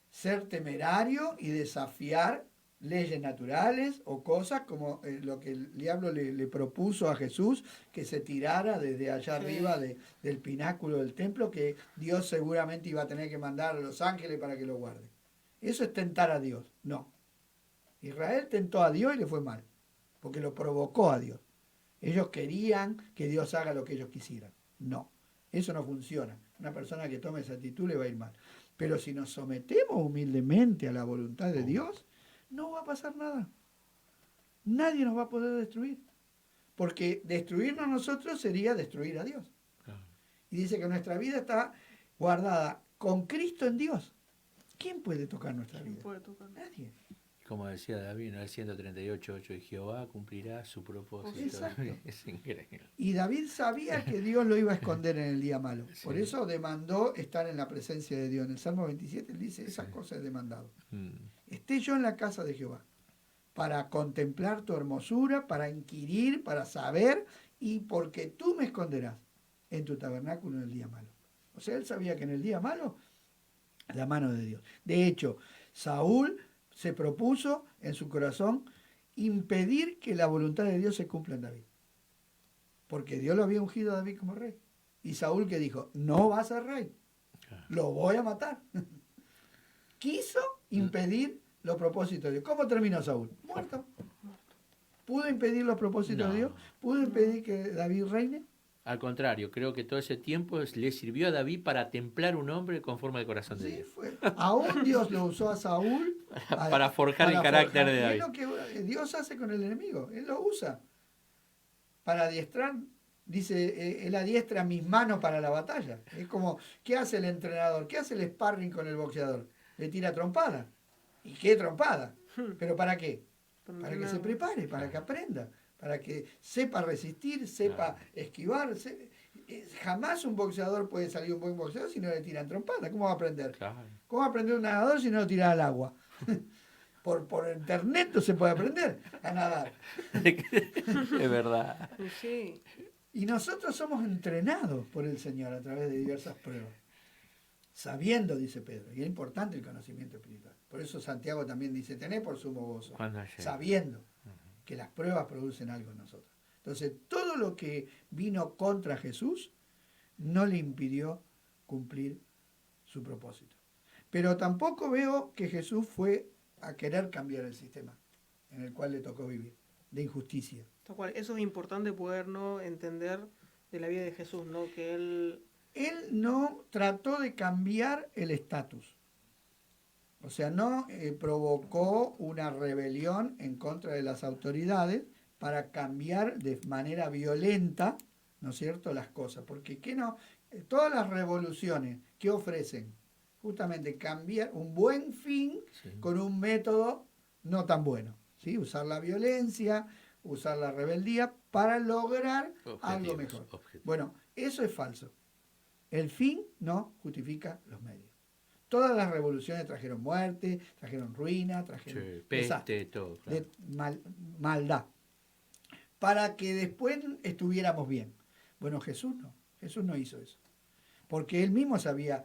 Speaker 3: ser temerario y desafiar leyes naturales o cosas como lo que el diablo le propuso a Jesús, que se tirara desde allá arriba del pináculo del templo, que Dios seguramente iba a tener que mandar a los ángeles para que lo guarden. Eso es tentar a Dios. No. Israel tentó a Dios y le fue mal, porque lo provocó a Dios. Ellos querían que Dios haga lo que ellos quisieran. No, eso no funciona. Una persona que tome esa actitud le va a ir mal. Pero si nos sometemos humildemente a la voluntad de Dios, no va a pasar nada. Nadie nos va a poder destruir. Porque destruirnos nosotros sería destruir a Dios.
Speaker 2: Claro.
Speaker 3: Y dice que nuestra vida está guardada con Cristo en Dios. ¿Quién puede tocar nuestra
Speaker 1: ¿Quién
Speaker 3: vida?
Speaker 1: puede tocar?
Speaker 3: Nadie.
Speaker 2: Como decía David, ¿no? El 138.8, y Jehová cumplirá su propósito.
Speaker 3: Exacto.
Speaker 2: Es increíble.
Speaker 3: Y David sabía que Dios lo iba a esconder en el día malo. Por
Speaker 2: Sí.
Speaker 3: eso demandó estar en la presencia de Dios. En el Salmo 27 él dice, esas cosas he demandado.
Speaker 2: Mm.
Speaker 3: Esté yo en la casa de Jehová, para contemplar tu hermosura, para inquirir, para saber, y porque tú me esconderás en tu tabernáculo en el día malo. O sea, él sabía que en el día malo, la mano de Dios. De hecho, Saúl se propuso en su corazón impedir que la voluntad de Dios se cumpla en David. Porque Dios lo había ungido a David como rey. Y Saúl que dijo, no va a ser rey, lo voy a matar. Quiso impedir los propósitos de Dios. ¿Cómo terminó Saúl? Muerto. ¿Pudo impedir los propósitos
Speaker 2: No.
Speaker 3: de Dios? ¿Pudo impedir que David reine?
Speaker 2: Al contrario, creo que todo ese tiempo le sirvió a David para templar un hombre conforme al corazón de
Speaker 3: Sí,
Speaker 2: Dios.
Speaker 3: fue. Aún Dios lo usó a Saúl
Speaker 2: Para forjar el carácter de
Speaker 3: Y
Speaker 2: David.
Speaker 3: es lo que Dios hace con el enemigo. Él lo usa para adiestrar. Dice, él adiestra mis manos para la batalla. Es como, ¿qué hace el entrenador? ¿Qué hace el sparring con el boxeador? Le tira trompada. ¿Y qué trompada? ¿Pero para qué? Para que se prepare, para que aprenda, para que sepa resistir, sepa esquivar. Jamás un boxeador puede salir un buen boxeador si no le tiran trompada. ¿Cómo va a aprender?
Speaker 2: Claro.
Speaker 3: ¿Cómo va a aprender un nadador si no lo tira al agua? Por internet no se puede aprender a nadar.
Speaker 2: Es verdad.
Speaker 1: Sí.
Speaker 3: Y nosotros somos entrenados por el Señor a través de diversas pruebas. Sabiendo, dice Pedro, y es importante el conocimiento espiritual. Por eso Santiago también dice, tené por sumo gozo,
Speaker 2: Cuando llegue.
Speaker 3: sabiendo que las pruebas producen algo en nosotros. Entonces, todo lo que vino contra Jesús no le impidió cumplir su propósito. Pero tampoco veo que Jesús fue a querer cambiar el sistema en el cual le tocó vivir, de injusticia.
Speaker 1: Tal cual. Eso es importante poder no entender de la vida de Jesús, ¿no? Que él
Speaker 3: No trató de cambiar el estatus. O sea, no provocó una rebelión en contra de las autoridades para cambiar de manera violenta, ¿no es cierto?, las cosas. Porque ¿qué no? Todas las revoluciones que ofrecen justamente cambiar un buen fin con un método no tan bueno. ¿Sí? Usar la violencia, usar la rebeldía para lograr algo mejor. Bueno, eso es falso. El fin no justifica los medios. Todas las revoluciones trajeron muerte, trajeron ruina, trajeron
Speaker 2: Sí, peste, todo. Claro.
Speaker 3: maldad, para que después estuviéramos bien. Bueno, Jesús no hizo eso, porque él mismo sabía.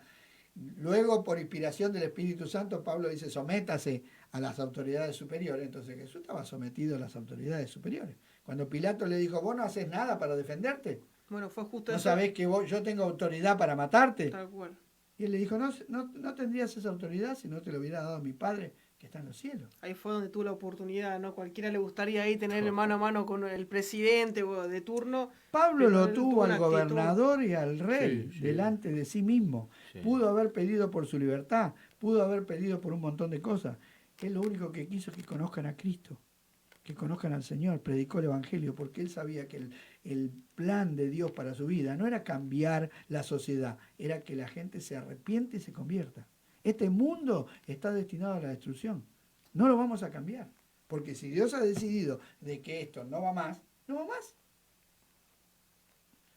Speaker 3: Luego, por inspiración del Espíritu Santo, Pablo dice, sométase a las autoridades superiores. Entonces Jesús estaba sometido a las autoridades superiores. Cuando Pilato le dijo, vos no haces nada para defenderte,
Speaker 1: Bueno, fue justo
Speaker 3: no
Speaker 1: eso.
Speaker 3: sabés que yo tengo autoridad para matarte.
Speaker 1: Tal cual.
Speaker 3: Y él le dijo, no tendrías esa autoridad si no te lo hubiera dado mi Padre que está en los cielos.
Speaker 1: Ahí fue donde tuvo la oportunidad, ¿no? Cualquiera le gustaría ahí tener mano a mano con el presidente de turno.
Speaker 3: Pablo
Speaker 1: pero
Speaker 3: lo
Speaker 1: él
Speaker 3: tuvo al
Speaker 1: una actitud.
Speaker 3: gobernador y al rey
Speaker 2: Sí, sí.
Speaker 3: delante de sí mismo.
Speaker 2: Sí.
Speaker 3: Pudo haber pedido por su libertad, pudo haber pedido por un montón de cosas. Él lo único que quiso es que conozcan a Cristo, que conozcan al Señor, predicó el Evangelio, porque él sabía que el plan de Dios para su vida no era cambiar la sociedad, era que la gente se arrepiente y se convierta. Este mundo está destinado a la destrucción. No lo vamos a cambiar, porque si Dios ha decidido de que esto no va más, no va más.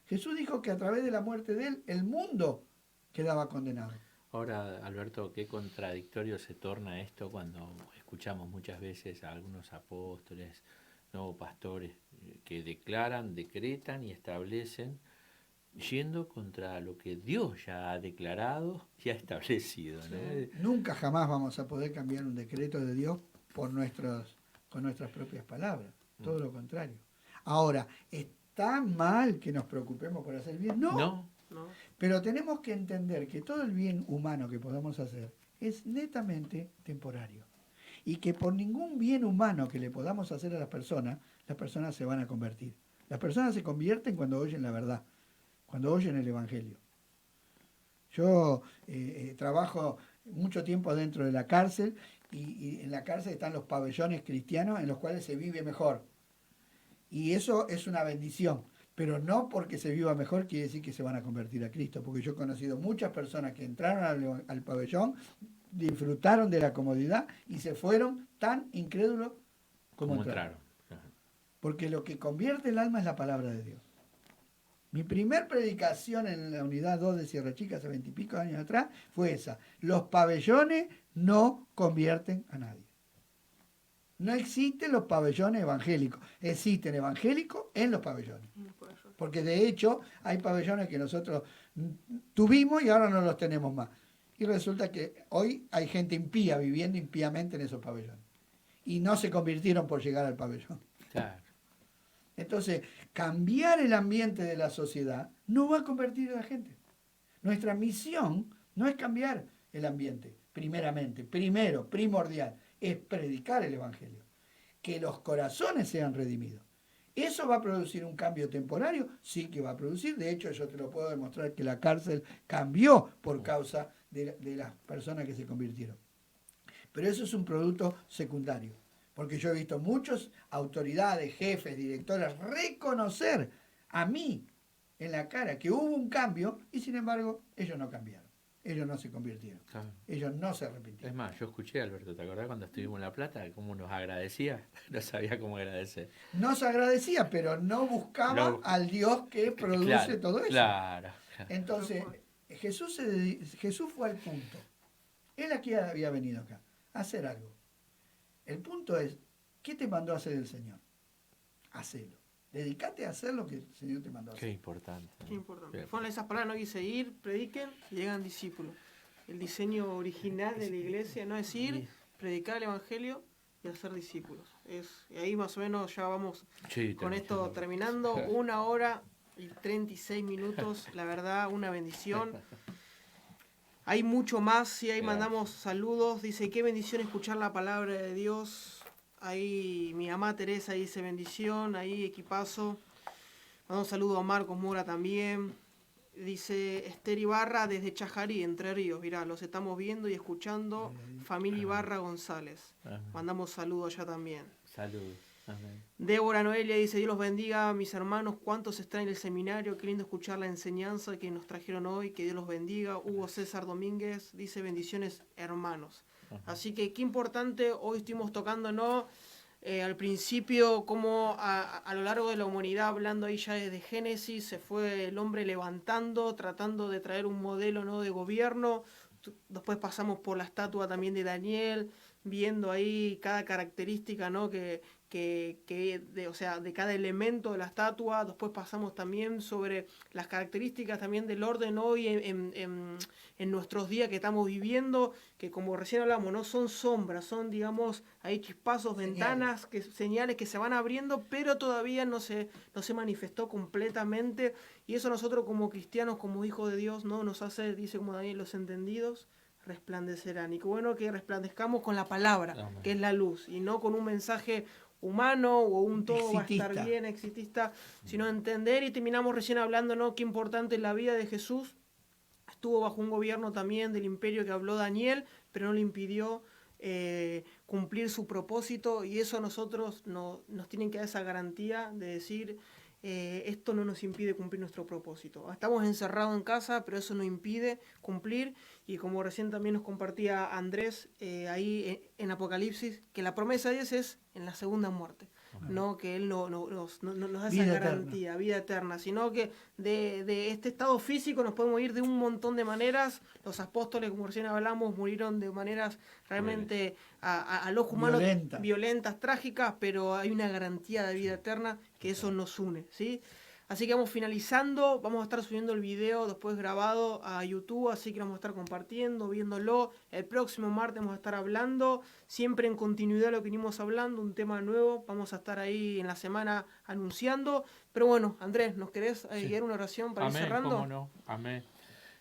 Speaker 3: Jesús dijo que a través de la muerte de él, el mundo quedaba condenado.
Speaker 2: Ahora, Alberto, qué contradictorio se torna esto cuando escuchamos muchas veces a algunos apóstoles, no pastores, que declaran, decretan y establecen, yendo contra lo que Dios ya ha declarado y ha establecido, ¿no?
Speaker 3: Nunca jamás vamos a poder cambiar un decreto de Dios con nuestras propias palabras. Todo lo contrario. Ahora, ¿está mal que nos preocupemos por hacer bien? No. Pero tenemos que entender que todo el bien humano que podamos hacer es netamente temporario. Y que por ningún bien humano que le podamos hacer a las personas se van a convertir. Las personas se convierten cuando oyen la verdad, cuando oyen el Evangelio. Yo trabajo mucho tiempo dentro de la cárcel y en la cárcel están los pabellones cristianos en los cuales se vive mejor. Y eso es una bendición, pero no porque se viva mejor quiere decir que se van a convertir a Cristo, porque yo he conocido muchas personas que entraron al pabellón, disfrutaron de la comodidad y se fueron tan incrédulos como entraron. Porque lo que convierte el alma es la palabra de Dios. Mi primer predicación en la unidad 2 de Sierra Chica hace 20 y pico años atrás fue esa. Los pabellones no convierten a nadie. No existen los pabellones evangélicos. Existen evangélicos en los pabellones. Porque de hecho hay pabellones que nosotros tuvimos y ahora no los tenemos más. Y resulta que hoy hay gente impía viviendo impíamente en esos pabellones. Y no se convirtieron por llegar al pabellón.
Speaker 2: Claro.
Speaker 3: Entonces, cambiar el ambiente de la sociedad no va a convertir a la gente. Nuestra misión no es cambiar el ambiente, primordial, es predicar el Evangelio. Que los corazones sean redimidos. ¿Eso va a producir un cambio temporario? Sí que va a producir. De hecho, yo te lo puedo demostrar que la cárcel cambió por causa de las personas que se convirtieron. Pero eso es un producto secundario. Porque yo he visto muchas autoridades, jefes, directores reconocer a mí en la cara que hubo un cambio y sin embargo ellos no cambiaron. Ellos no se convirtieron. Claro. Ellos no se arrepintieron.
Speaker 2: Es más, yo escuché, Alberto, ¿te acordás cuando estuvimos en La Plata? Cómo nos agradecía. No sabía cómo agradecer.
Speaker 3: Nos agradecía, pero no buscaba al Dios que produce todo eso.
Speaker 2: Claro.
Speaker 3: Entonces, Jesús fue al punto. Él aquí había venido acá a hacer algo. El punto es, ¿qué te mandó a hacer el Señor? Hacelo. Dedícate a hacer lo que el Señor te mandó a hacer.
Speaker 2: Qué importante.
Speaker 1: Qué importante. Fueron esas palabras, no quise ir, prediquen, y llegan discípulos. El diseño original de la iglesia no es ir, predicar el Evangelio y hacer discípulos. Y ahí más o menos ya vamos con esto terminando. 1 hora y 36 minutos. La verdad, una bendición. Hay mucho más, sí, ahí mandamos saludos. Dice, qué bendición escuchar la palabra de Dios. Ahí mi mamá Teresa dice bendición, ahí equipazo. Mando un saludo a Marcos Mora también. Dice Esther Ibarra desde Chajarí, Entre Ríos. Mirá, los estamos viendo y escuchando. Familia Ibarra González. Mandamos saludos allá también.
Speaker 2: Saludos. Amén.
Speaker 1: Débora Noelia dice, Dios los bendiga, mis hermanos, cuántos están en el seminario, qué lindo escuchar la enseñanza que nos trajeron hoy, que Dios los bendiga. Hugo César Domínguez dice, bendiciones hermanos. Así que qué importante, hoy estuvimos tocando, ¿no? Al principio, como a lo largo de la humanidad, hablando ahí ya desde Génesis, se fue el hombre levantando, tratando de traer un modelo, ¿no?, de gobierno. después pasamos por la estatua también de Daniel, viendo ahí cada característica, ¿no? O sea, de cada elemento de la estatua. Después pasamos también sobre las características también del orden hoy en nuestros días que estamos viviendo, que como recién hablamos, no son sombras, son, digamos, hay chispazos, ventanas, señales que se van abriendo, pero todavía no se manifestó completamente. Y eso nosotros como cristianos, como hijos de Dios, ¿no? Nos hace, dice como Daniel, los entendidos resplandecerán. Y qué bueno que resplandezcamos con la palabra,
Speaker 2: Amén.
Speaker 1: que es la luz, y no con un mensaje humano o un todo va a estar bien, exitista, sino entender. Y terminamos recién hablando, ¿no? Qué importante es la vida de Jesús. Estuvo bajo un gobierno también del imperio que habló Daniel, pero no le impidió cumplir su propósito, y eso a nosotros nos tienen que dar esa garantía de decir, esto no nos impide cumplir nuestro propósito. Estamos encerrados en casa, pero eso no impide cumplir. Y como recién también nos compartía Andrés ahí en Apocalipsis, que la promesa de Dios es en la segunda muerte. No que Él nos da esa garantía, vida eterna, sino que de este estado físico nos podemos ir de un montón de maneras. Los apóstoles, como recién hablamos, murieron de maneras realmente al ojo humano violentas, trágicas, pero hay una garantía de vida eterna que eso nos une, ¿sí? Así que vamos finalizando, vamos a estar subiendo el video después grabado a YouTube, así que vamos a estar compartiendo, viéndolo. El próximo martes vamos a estar hablando, siempre en continuidad de lo que venimos hablando, un tema nuevo, vamos a estar ahí en la semana anunciando. Pero bueno, Andrés, ¿nos querés guiar una oración para ir cerrando?
Speaker 2: Cómo no, amén.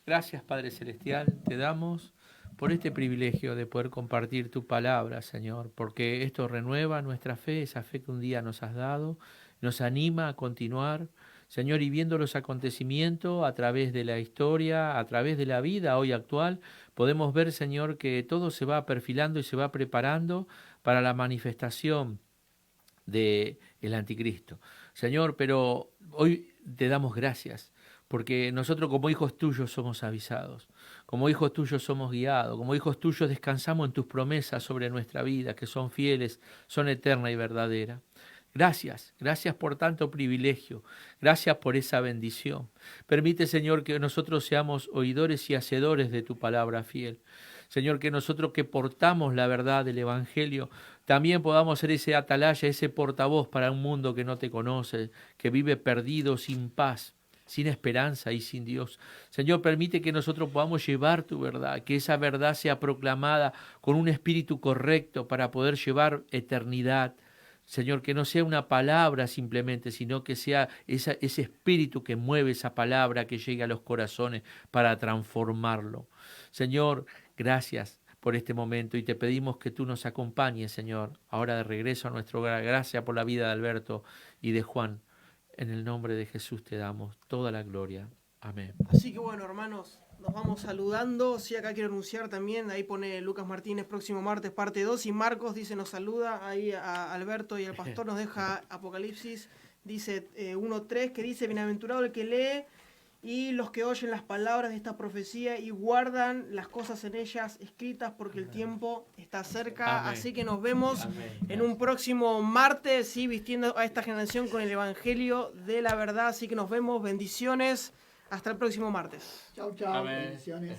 Speaker 2: Gracias, Padre Celestial, te damos por este privilegio de poder compartir tu palabra, Señor, porque esto renueva nuestra fe, esa fe que un día nos has dado, nos anima a continuar, Señor, y viendo los acontecimientos a través de la historia, a través de la vida hoy actual, podemos ver, Señor, que todo se va perfilando y se va preparando para la manifestación del anticristo. Señor, pero hoy te damos gracias, porque nosotros como hijos tuyos somos avisados, como hijos tuyos somos guiados, como hijos tuyos descansamos en tus promesas sobre nuestra vida, que son fieles, son eternas y verdaderas. Gracias, gracias por tanto privilegio, gracias por esa bendición. Permite, Señor, que nosotros seamos oidores y hacedores de tu palabra fiel. Señor, que nosotros que portamos la verdad del Evangelio, también podamos ser ese atalaya, ese portavoz para un mundo que no te conoce, que vive perdido, sin paz, sin esperanza y sin Dios. Señor, permite que nosotros podamos llevar tu verdad, que esa verdad sea proclamada con un espíritu correcto para poder llevar eternidad. Señor, que no sea una palabra simplemente, sino que sea ese espíritu que mueve esa palabra, que llegue a los corazones para transformarlo. Señor, gracias por este momento y te pedimos que tú nos acompañes, Señor, ahora de regreso a nuestro hogar. Gracias por la vida de Alberto y de Juan. En el nombre de Jesús te damos toda la gloria. Amén.
Speaker 1: Así que bueno, hermanos, nos vamos saludando. Sí, acá quiero anunciar también, ahí pone Lucas Martínez, próximo martes, parte 2. Y Marcos dice, nos saluda ahí a Alberto y al pastor, nos deja Apocalipsis, dice 1:3, que dice, bienaventurado el que lee y los que oyen las palabras de esta profecía y guardan las cosas en ellas escritas, porque el tiempo está cerca. Amén. Así que nos vemos en un próximo martes, ¿sí? Vistiendo a esta generación con el Evangelio de la verdad. Así que nos vemos, bendiciones, hasta el próximo martes.
Speaker 3: Chau, chau, bendiciones.